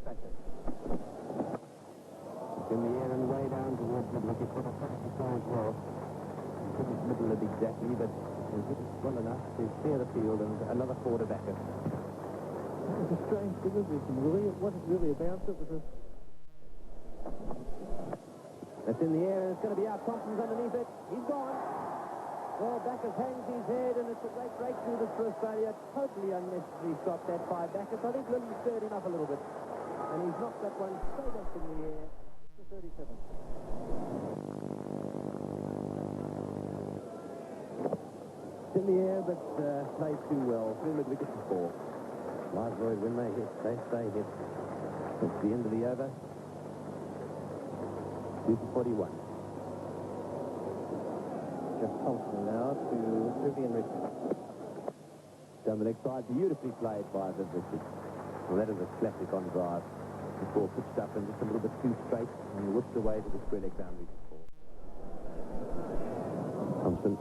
in the air and way down towards the wicket. What a perfect throw as well. He couldn't middle it exactly, but he hit it well enough to clear the field and another 4 to back it. That was a strange delivery from Louis. It wasn't really a bounce. It was a... That's in the air, and it's going to be out. Thompson's underneath it. He's gone. Well, Backers hangs his head, and it's a great breakthrough this for Australia. Totally unnecessary shot, that by Backers. I think Lilly stirred him up a little bit. And he's knocked that one straight up in the air to 37. It's in the air, but played too well. 3 mid-wicket to 4. Live Lloyd, when they hit, they stay hit. It's the end of the over. 2 for 41. Jeff Thompson now to Vivian Richards. Down the leg side, beautifully played by Viv Richards. Well, that is a classic on drive. The ball pitched up and just a little bit too straight and whipped away to the square leg boundary. Thompson.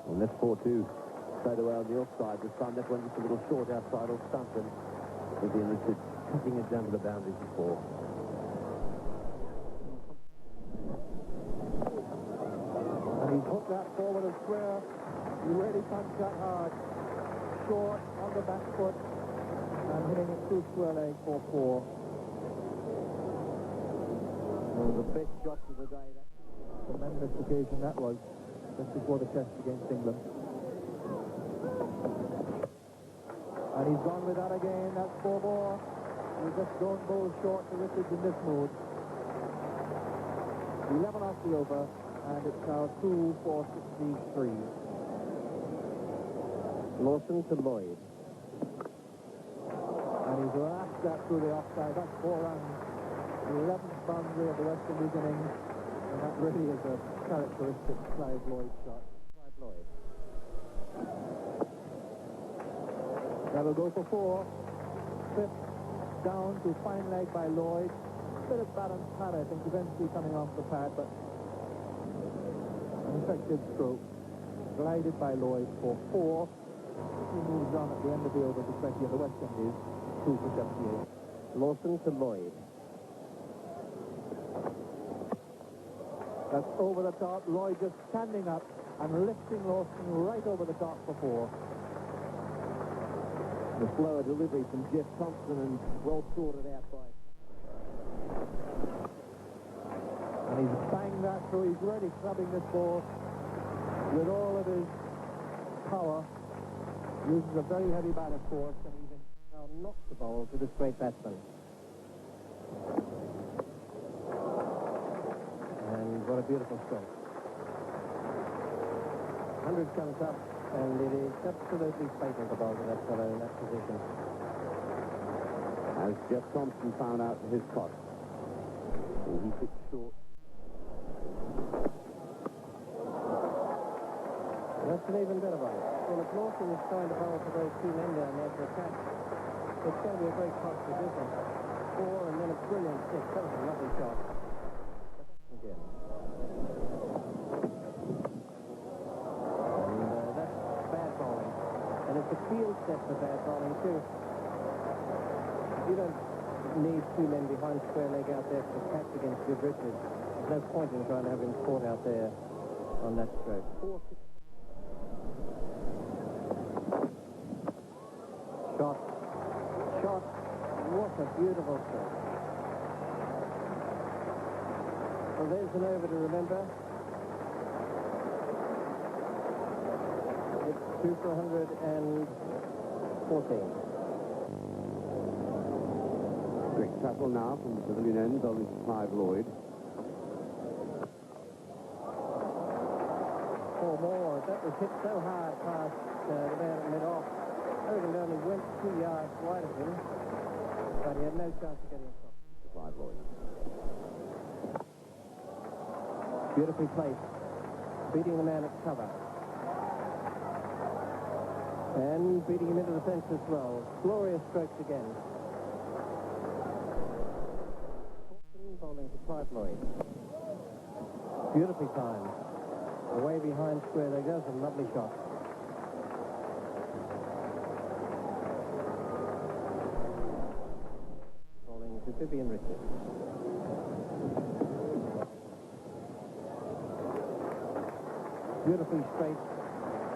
Well, that's 4-2. Straight away on the offside. This time that one just a little short outside off stump, and Vivian Richards cutting it down to the boundary for 4. He's hooked that forward and square. He really punched that hard. Short on the back foot and hitting it through square leg for 4. One of the best shots of the day. That tremendous occasion that was, just before the test against England. And he's gone with that again. That's 4 more. He's just going bowl short to Richards in this mood. 11 off the over. And it's now 2 for 63. Lawson to Lloyd. And he's lashed that through the offside. That's 4 runs. The 11th boundary of the West Indies innings. And that really is a characteristic Clive Lloyd shot. Clive Lloyd. That'll go for 4. 5th down to fine leg by Lloyd. Bit of balance pad, I think, eventually coming off the pad, but effective stroke, glided by Lloyd for 4. He moves on at the end of the over to 20 of the West Indies, 2 for 78. Lawson to Lloyd. That's over the top. Lloyd just standing up and lifting Lawson right over the top for 4. The slower delivery from Jeff Thompson and well sorted out by. And he's banged that through. He's really clubbing this ball with all of his power. Uses a very heavy batting force, and he's now knocks the ball to this great batsman. And what a beautiful stroke. 100 comes up, and it is absolutely fatal to bowl to that fellow in that position. As Jeff Thompson found out his cost. He pitched short. That's an even better one. Well, if Lawson is trying to bowl for those 2 men down there for a catch, it's going to be a very costly business. 4 and then a brilliant 6. That was a lovely shot. Again. field set for bad bowling too. You don't need two men behind square leg out there to catch against Viv Richards. There's no point in trying to have him caught out there on that stroke. Shot. What a beautiful stroke. Well, there's an over to remember. It's 2 for 114. Great tackle now from the pavilion end on Clive Lloyd. 4 more. That was hit so hard past the man at mid-off. Hogan only went 2 yards wide of him, but he had no chance of getting across. Clive Lloyd. Beautifully placed, beating the man at cover. And beating him into the fence as well. Glorious strokes again. Bowling to Clive Lloyd. Beautifully timed. Away behind square leg, goes a lovely shot. Bowling to Vivian Richards. Beautifully straight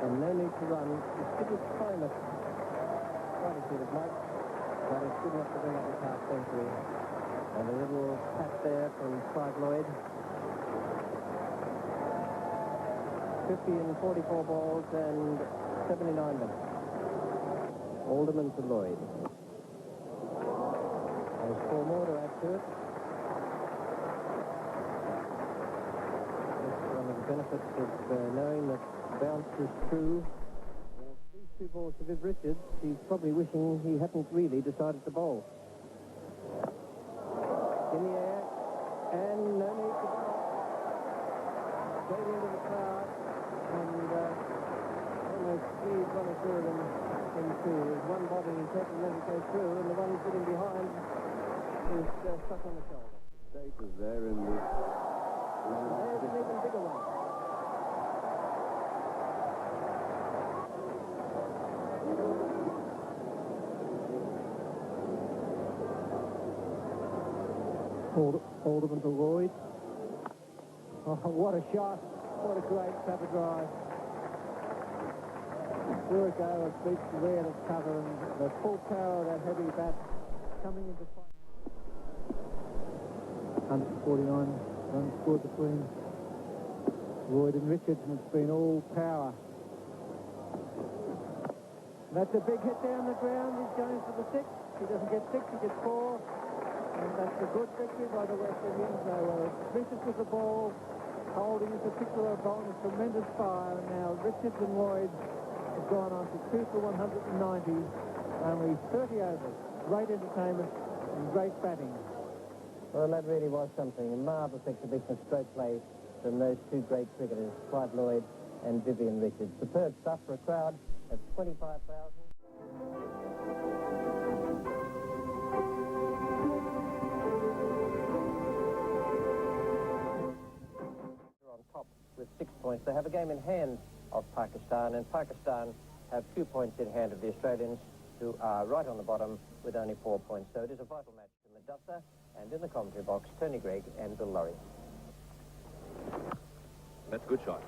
and no need to run. It's good to time it. Quite a bit of luck, but it's good enough to bring up his half century. And a little pat there from Clive Lloyd. 50 and 44 balls and 79 minutes. Alderman to Lloyd. There's 4 more to add to it. That's one of the benefits of knowing that bounce is true. These 2 balls to Viv Richards, he's probably wishing he hadn't really decided to bowl. In the air, and no need to bowl. Straight into the crowd, and almost squeezed 1 or 2 of them in two. There's one bobbing his head and let it go through, and the one sitting behind is stuck on the shoulder. Status there in the... There's an even bigger one. Alderman to Lloyd. Oh, what a shot. What a great cover drive. Durago beats the rear of cover, and the full power of that heavy bat coming into fight. 149 runs scored between Lloyd and Richards, and it's been all power. That's a big hit down the ground. He's going for the 6. He doesn't get 6, he gets 4. And that's a good victory by the West Indians. They were vicious with the ball, holding in particular bowling a tremendous fire. And now Richards and Lloyd have gone on to 2 for 190. Only 30 overs. Great entertainment and great batting. Well, that really was something. A marvellous exhibition of stroke play from those 2 great cricketers, Clive Lloyd and Vivian Richards. Superb stuff for a crowd of 25,000. With 6 points. They have a game in hand of Pakistan, and Pakistan have 2 points in hand of the Australians, who are right on the bottom with only 4 points. So it is a vital match for Medusa, and in the commentary box, Tony Greig and Bill Laurie. That's a good shot.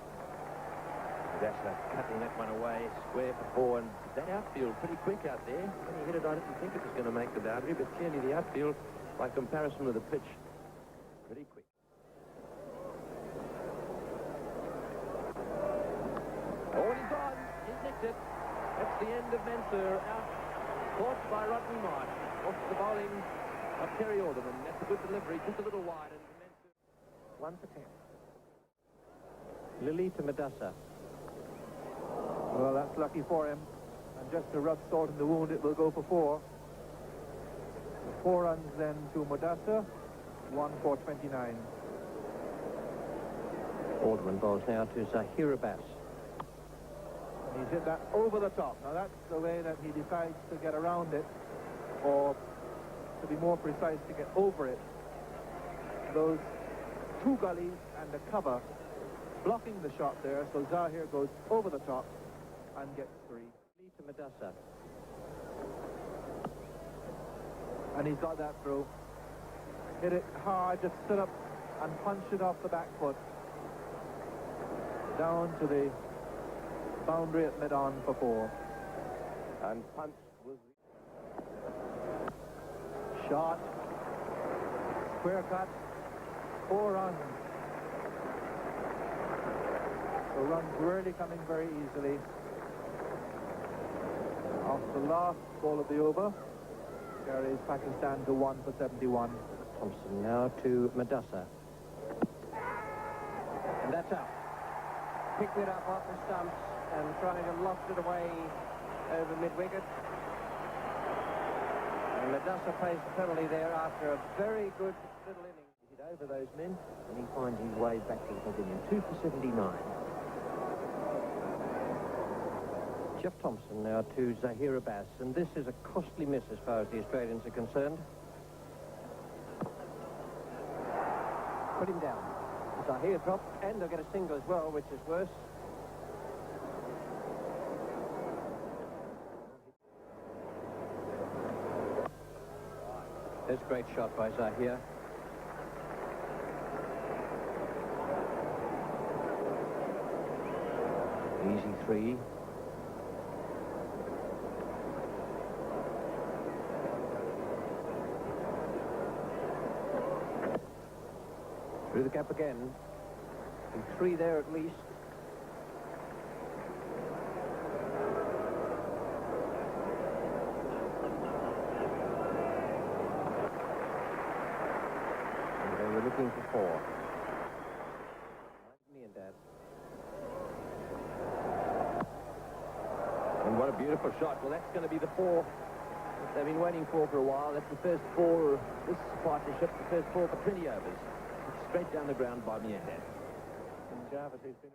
Medusa cutting that one away, square for 4, and that outfield pretty quick out there. When he hit it, I didn't think it was going to make the boundary, but clearly the outfield, by comparison with the pitch, pretty quick. Oh, he's gone. He's nicked it. That's the end of Mansour. Out. Caught by Rodney Marsh. Off the bowling of Terry Alderman. That's a good delivery. Just a little wide. And Mansour 1 for 10. Lilly to Medusa. Well, that's lucky for him. And just to rub salt in the wound, it will go for 4. 4 runs then to Medusa. 1 for 29. Alderman bowls now to Zahir Abbas. He's hit that over the top. Now that's the way that he decides to get around it, or to be more precise, to get over it. Those 2 gullies and the cover blocking the shot there, so Zahir goes over the top and gets 3. to Madassa. And he's got that through. Hit it hard, just stood up and punched it off the back foot. Down to the boundary at mid-on for 4. And punch was... Shot. Square cut. 4 runs. The runs really coming very easily. Off the last ball of the over, carries Pakistan to 1 for 71. Thompson now to Madassa. And that's out. Picked it up off the stumps and trying to loft it away over mid-wicket. And Madassa pays the penalty there after a very good little innings. He hit over those men and he finds his way back to the pavilion. 2 for 79. Jeff Thompson now to Zahir Abbas, and this is a costly miss as far as the Australians are concerned. Put him down. Zahir dropped, and they'll get a single as well, which is worse. There's a great shot by Zahir. Easy 3. Through the gap again. And 3 there at least. And they were looking for 4. Me and Dad. And what a beautiful shot. Well, that's going to be the 4 that they've been waiting for a while. That's the first 4 of this partnership, the first 4 for 20 overs. Straight down the ground by Miandad. And Jarvis has been...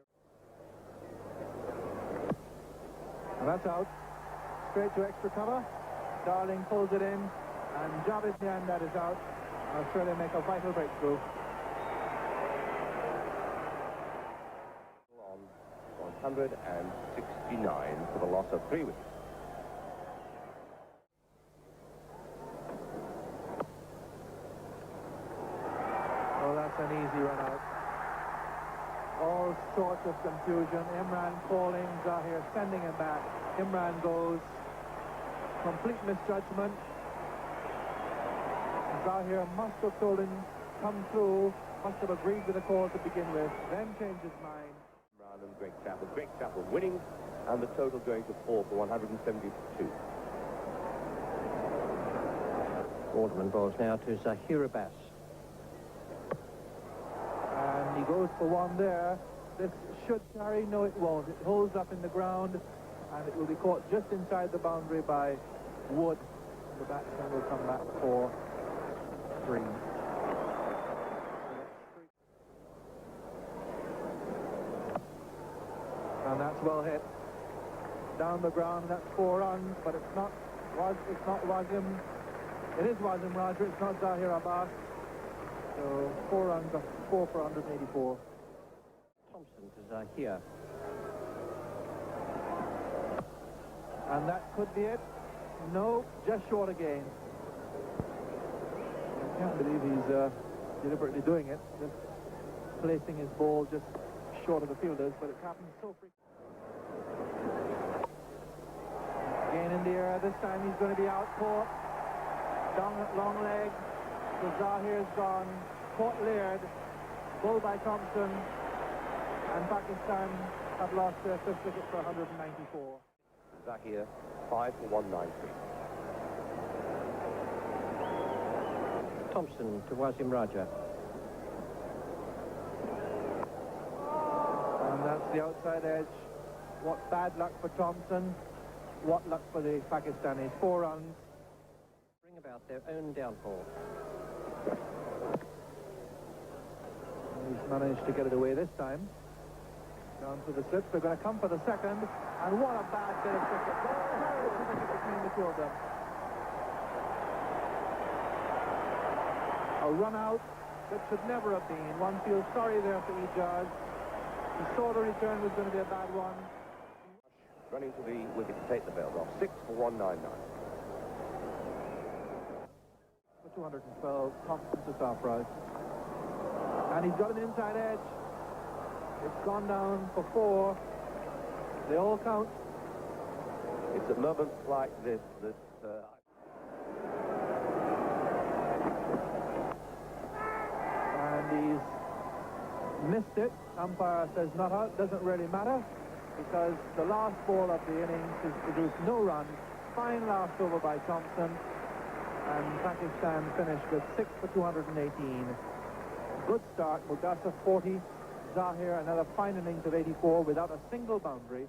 And that's out. Straight to extra cover. Darling pulls it in. And Jarvis Miandad is out. Australia make a vital breakthrough. On 169 for the loss of 3 wickets. Oh, that's an easy run out. All sorts of confusion. Imran calling, Zahir sending him back. Imran goes. Complete misjudgment. Zahir must have told him, come through, must have agreed with the call to begin with, then changed his mind. Imran and Greg Chappell winning, and the total going to 4 for 172. Alderman bowls now to Zahir Abbas. And he goes for 1 there. This should carry. No, it won't. It holds up in the ground, and it will be caught just inside the boundary by Wood. The batsman will come back for 3. And that's well hit. Down the ground, that's 4 runs, but it's not Wasim. It is Wasim Raja, it's not Zahir Abbas. So 4 runs, 4 for 184. Thompson to Zahir. And that could be it. No, just short again. I can't believe he's deliberately doing it. Just placing his ball just short of the fielders, but it happens so frequently. Again in the air. This time he's going to be out caught. Down at long leg. So Zahir's gone. Caught Laird. Bowled by Thompson. And Pakistan have lost their 5th wicket for 194. Zahir, 5 for 193. Thompson to Wasim Raja. And that's the outside edge. What bad luck for Thompson. What luck for the Pakistanis. 4 runs. Bring about their own downfall. He's managed to get it away this time. Down to the slips. They're going to come for the second. And what a bad bit of cricket. Between the 2 of them. A run out that should never have been. One feels sorry there for Ijaz. He saw the return was going to be a bad one. running to the wicket to take the belt off. 6 for 199. For 212, Thompson to Sarfraz. And he's got an inside edge. It's gone down for 4. They all count. It's at moments like this that... And he's missed it. Umpire says not out. Doesn't really matter because the last ball of the innings has produced no runs. Fine last over by Thompson. And Pakistan finished with 6 for 218. Good start. Mudasa 40. Zahir another fine innings of 84 without a single boundary.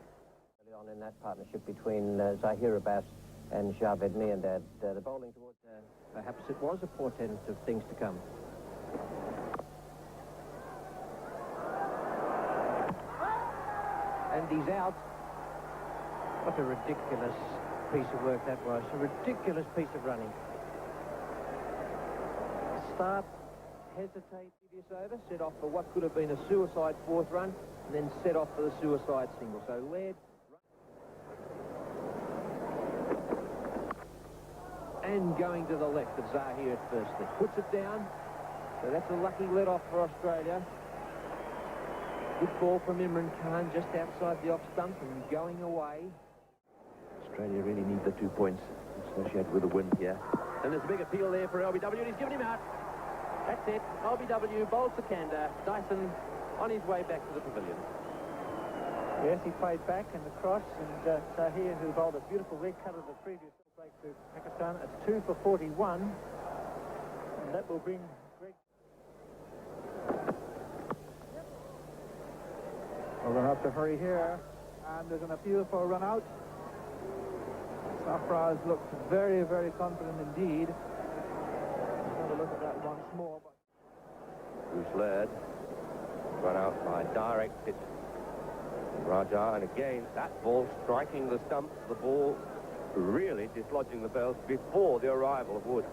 Early on in that partnership between Zahir Abbas and Javed Miandad, the bowling towards perhaps it was a portent of things to come. And he's out. What a ridiculous piece of work that was. A ridiculous piece of running. Start, hesitate, previous over, set off for what could have been a suicide 4th run, and then set off for the suicide single. So led, and going to the left of Zahir at firstly. Puts it down. So that's a lucky let off for Australia. Good ball from Imran Khan just outside the off stump and going away. Australia really need the 2 points associated with a win here. And there's a big appeal there for LBW, and he's given him out. That's it. LBW bowls Sikandar. Dyson on his way back to the pavilion. Yes, he played back in the cross, and Zahir, who bowled a beautiful leg cut of the previous break to Pakistan, at 2 for 41. And that will bring Greg... Well, we'll have to hurry here. And there's an appeal for a run out. Sarfraz looks very, very confident indeed. Let's have a look at that once more. Bruce Laird run out by direct hit. And Raja, and again, that ball striking the stumps, the ball really dislodging the bells before the arrival of Wood.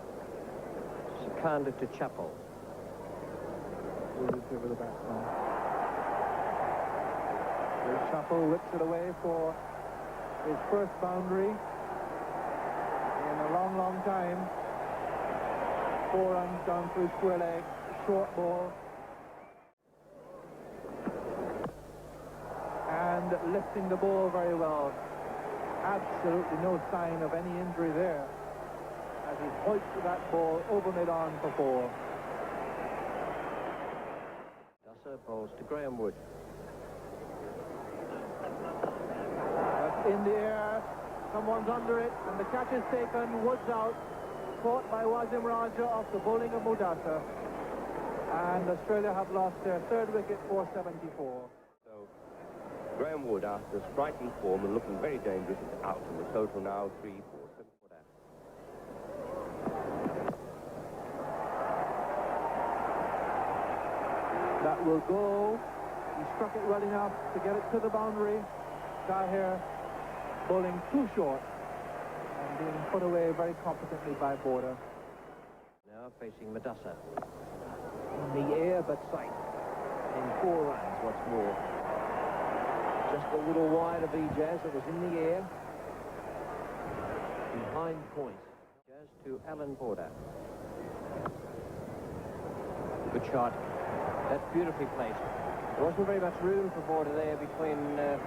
Sikandar to Chappell. Over the batsman. Chappell whips it away for his first boundary in a long, long time. 4 runs down through square leg, short ball. And lifting the ball very well. Absolutely no sign of any injury there as he hoists that ball over mid-on for 4. Dusser bowls to Graham Wood. That's in the air. Someone's under it, and the catch is taken. Wood's out. Caught by Wasim Raja off the bowling of Mudasa. And Australia have lost their 3rd wicket, 474. So Graham Wood, after striking form and looking very dangerous, is out, and the total now 3 for 7 for that. That will go. He struck it well enough to get it to the boundary. Zahir bowling too short and being put away very competently by Border. Now facing Mudasa. In the air but safe. In 4 runs, what's more. Just a little wide of Ejaz. It was in the air. Behind point. Ejaz to Alan Border. Good shot. That's beautifully placed. There wasn't very much room for Border there between the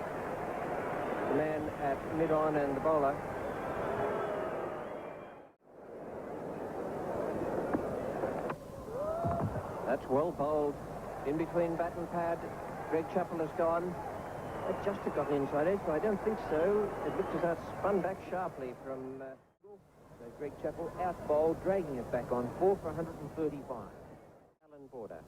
man at mid-on and the bowler. That's well bowled. In between bat and pad. Greg Chappell has gone. It just have got an inside edge, but I don't think so. It looked as though it spun back sharply from so Greg Chappell out bowled, dragging it back on 4 for 135. Alan Border.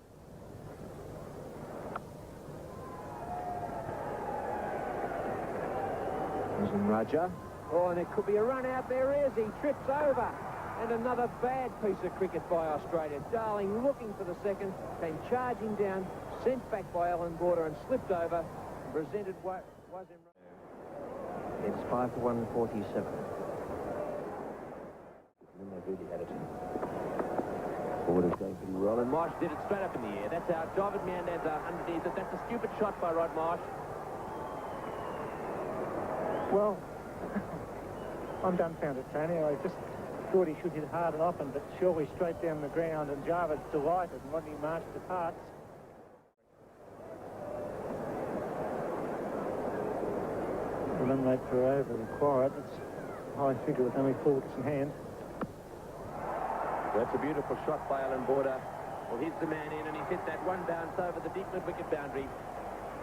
Wasim Raja. Oh, and it could be a run out there as he trips over. And another bad piece of cricket by Australia. Darling looking for the second, came charging down, sent back by Alan Border and slipped over. Presented Wasim Raja. It's 5 for 147. And they really had it. Forward is going pretty well, and Marsh did it straight up in the air. That's out. David Miandad's underneath it. That's a stupid shot by Rod Marsh. Well, I'm dumbfounded, Tony. I just thought he should hit hard and often, but surely straight down the ground, and Jarvis delighted, and Rodney Marsh departs. The run rate per over required. It's a high figure with only 4 wickets in hand. That's a beautiful shot by Alan Border. Well, he's the man in, and he's hit that one bounce over the deep mid-wicket boundary.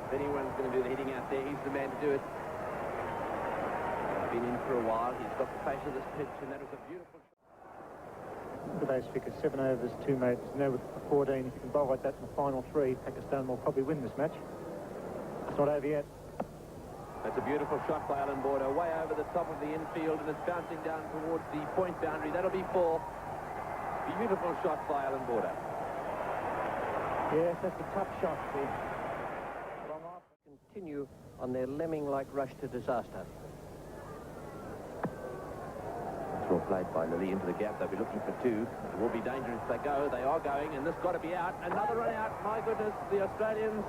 If anyone's going to do the hitting out there, he's the man to do it. Been in for a while. He's got the face of this pitch, and that was a beautiful shot. Look at those figures, 7 overs, 2 mates, no wicket for 14. If you can bowl like that in the final 3, Pakistan will probably win this match. It's not over yet. That's a beautiful shot by Alan Border, way over the top of the infield, and it's bouncing down towards the point boundary. That'll be 4. Beautiful shot by Alan Border. Yes, that's a tough shot there. Continue on their lemming-like rush to disaster. It's all played by Lilly into the gap. They'll be looking for 2. It will be dangerous if they go. They are going, and this got to be out. Another run out. My goodness, the Australians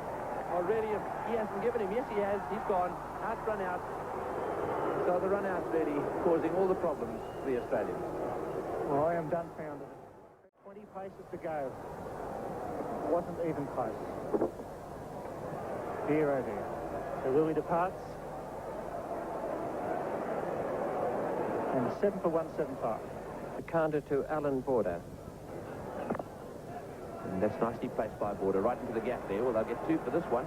are really... He hasn't given him. Yes, he has. He's gone. Hard run out. So the run out's really causing all the problems for the Australians. Well, I am dumbfounded. 20 paces to go. Wasn't even close. Dear, oh dear. So Lilly departs. And 7 for 175. The counter to Alan Border. And that's nicely placed by Border, right into the gap there. Well, they'll get 2 for this one.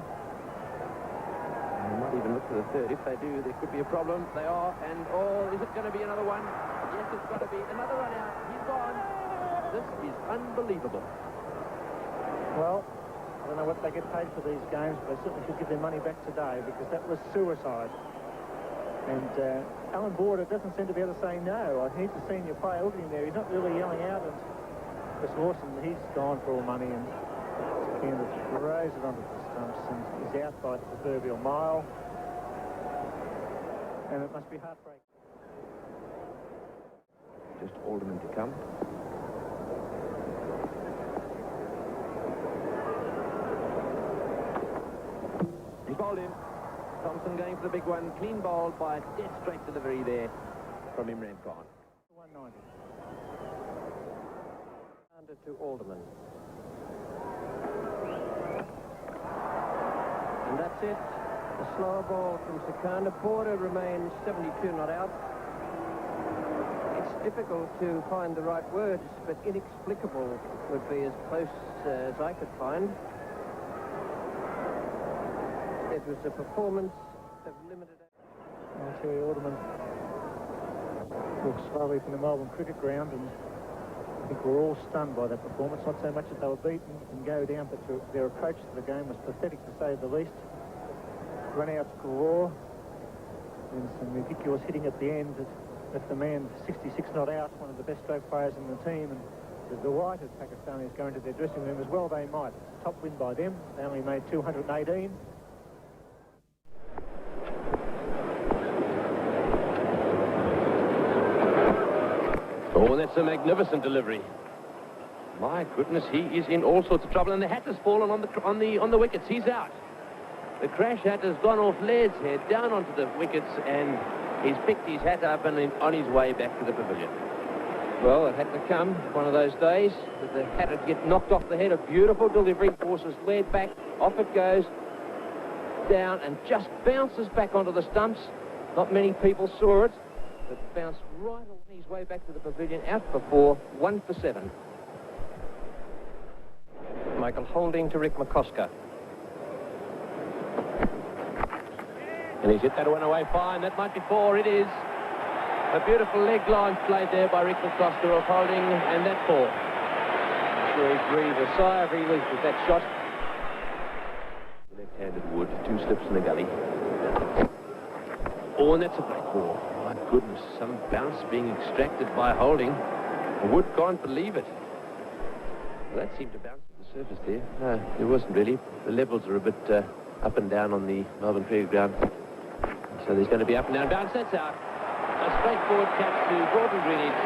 And they might even look for the 3rd. If they do, there could be a problem. They are, and oh, is it going to be another one? Yes, it's got to be another run out. He's gone. This is unbelievable. Well, I don't know what they get paid for these games, but they certainly should give their money back today, because that was suicide. And Alan Border doesn't seem to be able to say no. I think he's a senior player. Look at him there. He's not really yelling out. And Chris Lawson, he's gone for all money, and Candace throws it onto the stumps and is out by the proverbial mile. And it must be heartbreaking. Just Alderman to come. He bowled in. Thompson going for the big one. Clean bowled by a dead straight delivery there from Imran Khan. 190. Under to Alderman. And that's it. A slower ball from Sikandar. Border remains 72 not out. It's difficult to find the right words, but inexplicable would be as close as I could find. It was a performance of limited... I'll tell you, Alderman walked slowly from the Melbourne cricket ground, and I think we're all stunned by that performance. Not so much that they were beaten and go down, but their approach to the game was pathetic, to say the least. Run outs galore, and some ridiculous hitting at the end that left the man 66 not out, one of the best stroke players in the team, and the delighted Pakistanis going to their dressing room as well they might. Top win by them. They only made 218. Oh, and that's a magnificent delivery. My goodness, he is in all sorts of trouble, and the hat has fallen on the wickets. He's out. The crash hat has gone off Laird's head down onto the wickets, and he's picked his hat up and on his way back to the pavilion. Well, it had to come one of those days that the hat would get knocked off the head. A beautiful delivery, forces Laird back, off it goes, down, and just bounces back onto the stumps. Not many people saw it, but bounced right on his way back to the pavilion, out for 4, 1 for 7. Michael Holding to Rick McCosker. And he's hit that one away fine. That might be 4. It is. A beautiful leg line played there by Rick McCosker of Holding, and that 4. I'm sure he breathed a sigh of relief with that shot. Left-handed Wood, 2 slips in the gully. Oh, and that's a break ball. My goodness, some bounce being extracted by Holding. Wood can't believe it. Well, that seemed to bounce to the surface there. No, it wasn't really. The levels are a bit up and down on the Melbourne Cricket Ground. So there's going to be up and down bounce. That's out. A straightforward catch to Gordon Greenidge.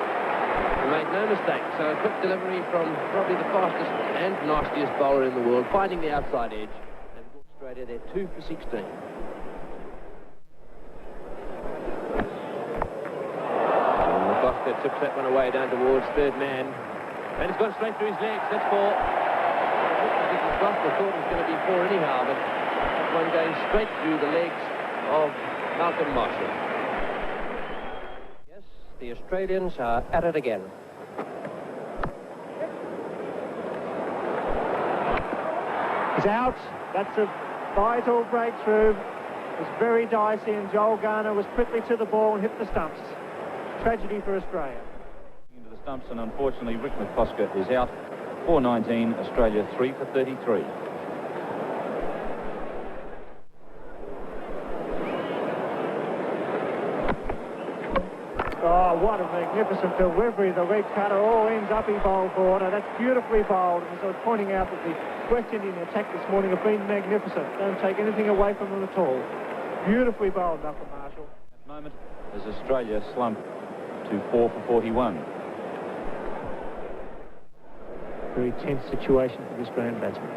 He made no mistake. So a quick delivery from probably the fastest and nastiest bowler in the world, finding the outside edge. And Australia, they're 2 for 16. that tips that one away down towards third man. And it's gone straight through his legs. That's 4. I think the doctor thought it was going to be 4 anyhow, but that one going straight through the legs of Malcolm Marshall. Yes, the Australians are at it again. He's out. That's a vital breakthrough. It was very dicey, and Joel Garner was quickly to the ball and hit the stumps. Tragedy for Australia. Into the stumps, and unfortunately Rick McCosker is out. 4-19, Australia 3 for 33. Oh, what a magnificent delivery. The leg cutter all ends up he bowled for. Now, that's beautifully bowled. As I was pointing out that the West Indian attack this morning have been magnificent. Don't take anything away from them at all. Beautifully bowled, Malcolm Marshall. At the moment, as Australia slump to 4 for 41. Very tense situation for the Australian batsman.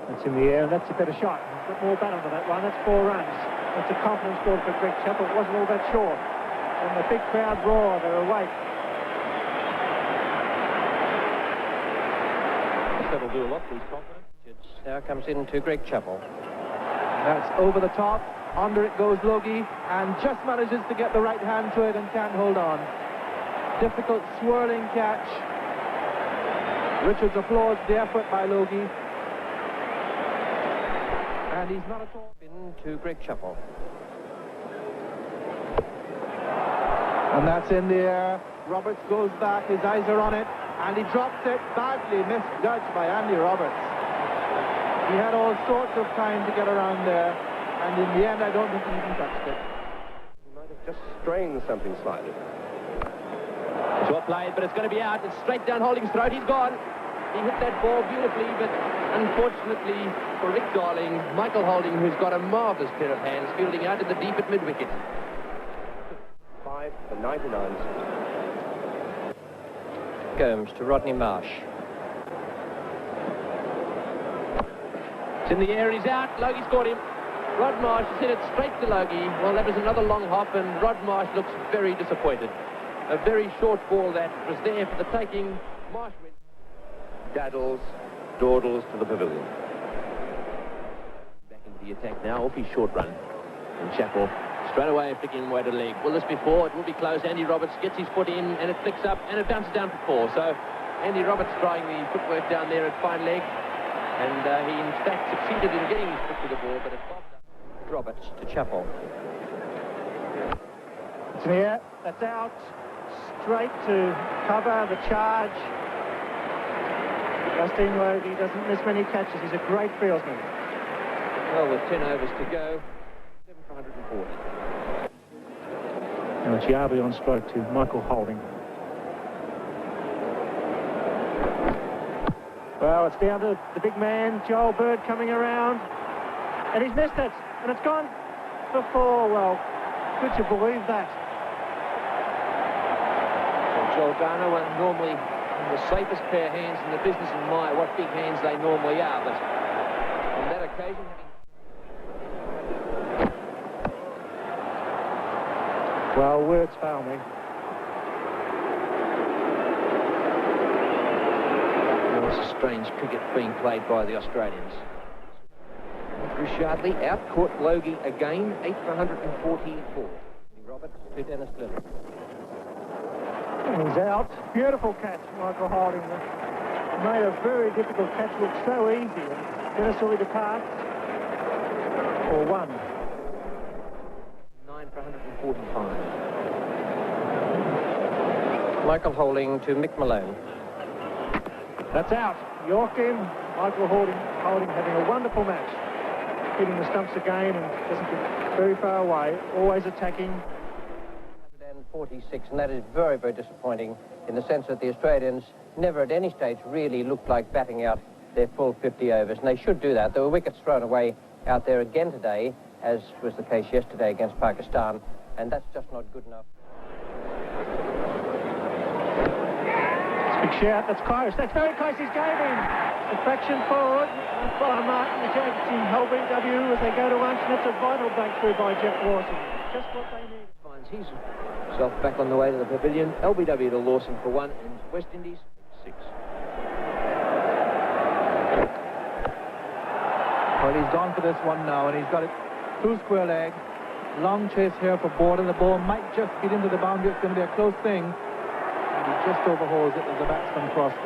That's in the air, and that's a better shot. He's got more bat under that one. That's 4 runs. That's a confidence score for Greg Chappell. It wasn't all that short. And the big crowd roar. They're awake. That'll do a lot for his confidence. Now comes into Greg Chappell. That's over the top. Under it goes Logie, and just manages to get the right hand to it and can't hold on. Difficult swirling catch. Richards applauds the effort by Logie. And he's not at all. Into Greg Chappell. And that's in the air. Roberts goes back, his eyes are on it, and he drops it badly, misjudged by Andy Roberts. He had all sorts of time to get around there, and in the end I don't think he even touched it. He might have just strained something slightly. It's well played, but it's going to be out. It's straight down Holding's throat. He's gone. He hit that ball beautifully, but unfortunately for Rick Darling, Michael Holding, who's got a marvellous pair of hands, fielding out in the deep at mid-wicket. 5 for 99. Gomes to Rodney Marsh. It's in the air, he's out. Logie's got him. Rod Marsh has hit it straight to Logie. Well, that was another long hop, and Rod Marsh looks very disappointed. A very short ball that was there for the taking. Marsh went. Daddles, dawdles to the pavilion. Back into the attack now, off his short run. And Chappell straight away flicking away to leg. Will this be 4? It will be close. Andy Roberts gets his foot in, and it flicks up, and it bounces down for 4. So Andy Roberts trying the footwork down there at fine leg. And he, in fact, succeeded in getting his foot to the ball, but it bobbed up. Roberts to Chappell. It's in the air. That's out. Straight to cover the charge. Justine Logie doesn't miss many catches. He's a great fieldsman. Well, with 10 overs to go, 7 for 140. Now it's Yarby on stroke to Michael Holding. Well, it's down to the big man, Joel Bird, coming around. And he's missed it. And it's gone for 4. Well, could you believe that? Well, Joel Garner, one normally the safest pair of hands in the business, and my, what big hands they normally are, but on that occasion... Well, words fail me. Well, it's a strange cricket being played by the Australians. Drew Shardley out-caught Logie again, 8 for 144. Roberts to Dennis Lilly. And he's out. Beautiful catch, Michael Holding. Made a very difficult catch look so easy. And Dennis Lilly departs for 1. 9 for 145. Michael Holding to Mick Malone. That's out. York in. Michael Holding having a wonderful match. Hitting the stumps again and doesn't get very far away. Always attacking. 46, and that is very, very disappointing in the sense that the Australians never at any stage really looked like batting out their full 50 overs, and they should do that. There were wickets thrown away out there again today, as was the case yesterday against Pakistan, and that's just not good enough. Big shout, that's close. That's very close, he's going in. The fraction forward by Martin Jack in Holby W as they go to lunch, and it's a vital breakthrough by Jeff Lawson. Just what they need. Fine finds himself back on the way to the pavilion. LBW to Lawson for 1 and West Indies 6. Well, he's gone for this one now, and he's got it through square leg. Long chase here for Border. The ball might just get into the boundary. It's going to be a close thing. And he just overhauls it as the batsman crossed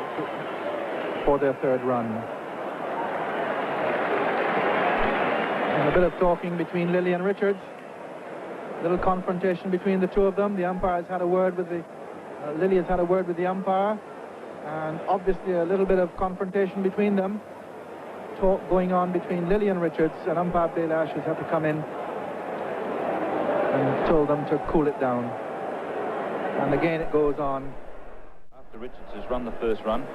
for their third run. And a bit of talking between Lilly and Richards. A little confrontation between the two of them. The umpire has had a word with the... Lilly has had a word with the umpire. And obviously a little bit of confrontation between them. Talk going on between Lilly and Richards. And umpire Dale Ashes had to come in and told them to cool it down. And again it goes on. After Richards has run the first run,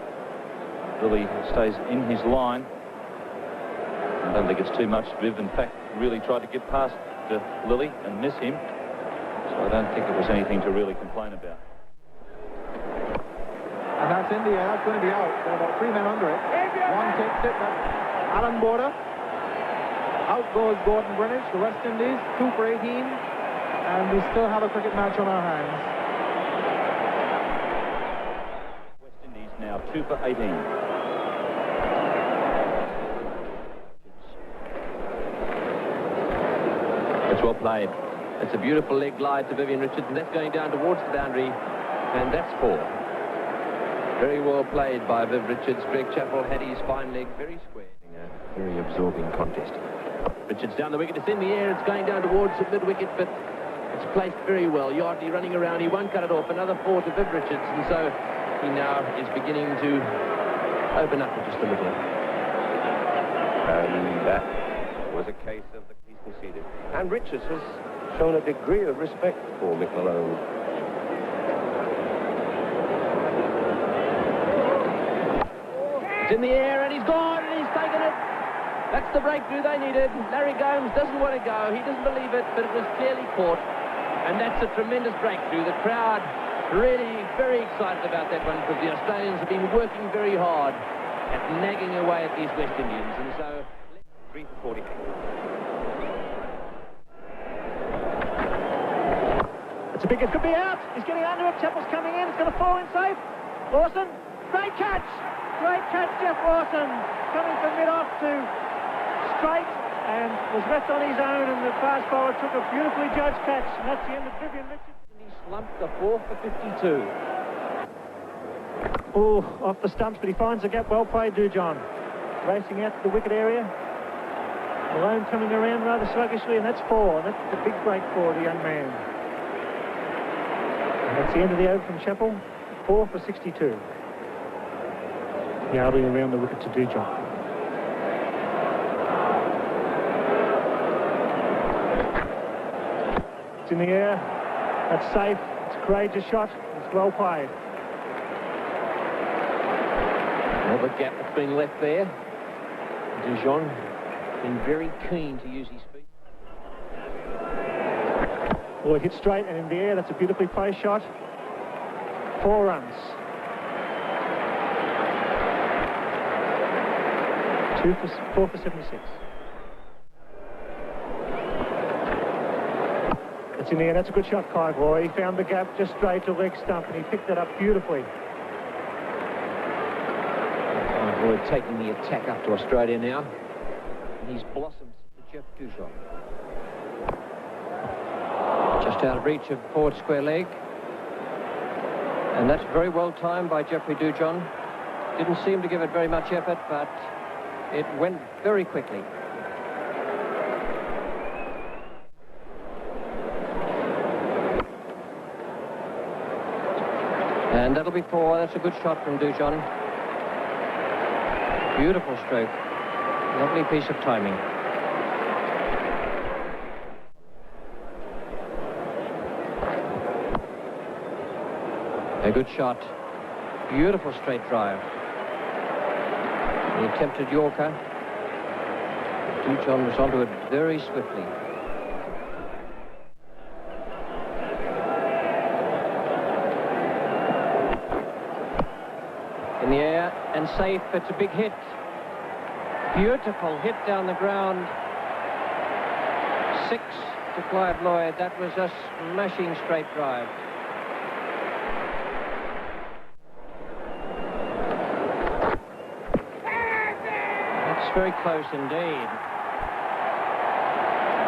Lilly stays in his line. I don't think it's too much. Viv, in fact, really tried to get past Lilly and miss him. So I don't think it was anything to really complain about. And that's India. That's going to be out. There are about 3 men under it. One takes it. That's Alan Border. Out goes Gordon Greenwich, the West Indies, 2 for 18. And we still have a cricket match on our hands. West Indies now 2 for 18. It's well played. It's a beautiful leg glide to Vivian Richards, and that's going down towards the boundary, and that's 4. Very well played by Viv Richards. Greg Chappell had his fine leg very square. A very absorbing contest. Richards down the wicket. It's in the air. It's going down towards the mid-wicket, but it's placed very well. Yardley running around. He won't cut it off. Another 4 to Viv Richards, and so he now is beginning to open up just a little. And that was a case of the piece conceded. And Richards has shown a degree of respect for Mick Malone. It's in the air, and he's gone, and he's taken it. That's the breakthrough they needed. Larry Gomes doesn't want to go. He doesn't believe it, but it was clearly caught. And that's a tremendous breakthrough. The crowd really very excited about that one, because the Australians have been working very hard at nagging away at these West Indians. And so 3 for 48. It's a big, it could be out. He's getting under it. Chappell's coming in. It's going to fall in safe. Lawson, great catch. Great catch, Jeff Lawson. Coming from mid-off to straight and was left on his own, and the fast bowler took a beautifully judged catch. And that's the end of Vivian Richards. He slumped the 4 for 52. Oh, off the stumps, but he finds the gap. Well played, Dujon. Racing out to the wicket area. Malone coming around rather sluggishly, and that's 4. And that's the big break for the young man. And that's the end of the over from Chappell. 4 for 62. Yardley around the wicket to Dujon. It's in the air. That's safe. It's a courageous shot. It's well played. Well, the gap that's been left there. Dujon been very keen to use his feet. Well, it hit straight and in the air. That's a beautifully placed shot. 4 runs. 4 for 76. It's in the air. That's a good shot, Clive Roy. He found the gap just straight to leg stump, and he picked it up beautifully. Roy taking the attack up to Australia now. And he's blossomed to Jeff Dujon. Just out of reach of forward square leg. And that's very well timed by Jeffrey Dujon. Didn't seem to give it very much effort, but it went very quickly. And that'll be 4. That's a good shot from Dujon. Beautiful stroke. Lovely piece of timing. A good shot. Beautiful straight drive. The attempted Yorker. Dujon was onto it very swiftly. In the air and safe. It's a big hit. Beautiful hit down the ground. 6 to Clive Lloyd. That was a smashing straight drive. That's very close indeed.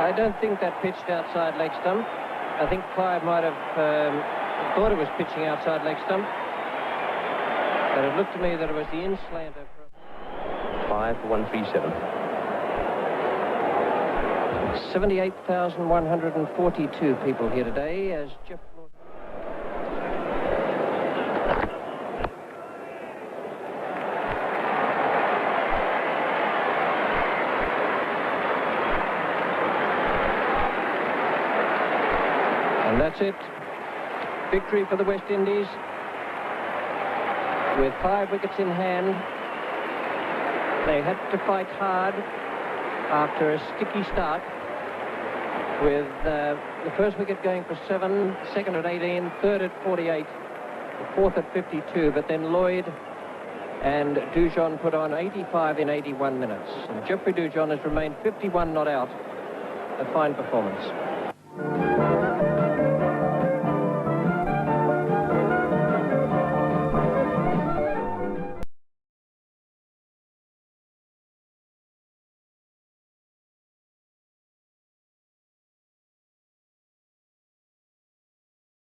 I don't think that pitched outside leg stump. I think Clive might have thought it was pitching outside leg stump. But it looked to me that it was the in-slanter. 5 for 137. 78,142 people here today as Jeff... And that's it. Victory for the West Indies. With 5 wickets in hand. They had to fight hard after a sticky start. With the first wicket going for 7, second at 18, third at 48, the fourth at 52. But then Lloyd and Dujon put on 85 in 81 minutes. And Geoffrey Dujon has remained 51 not out. A fine performance.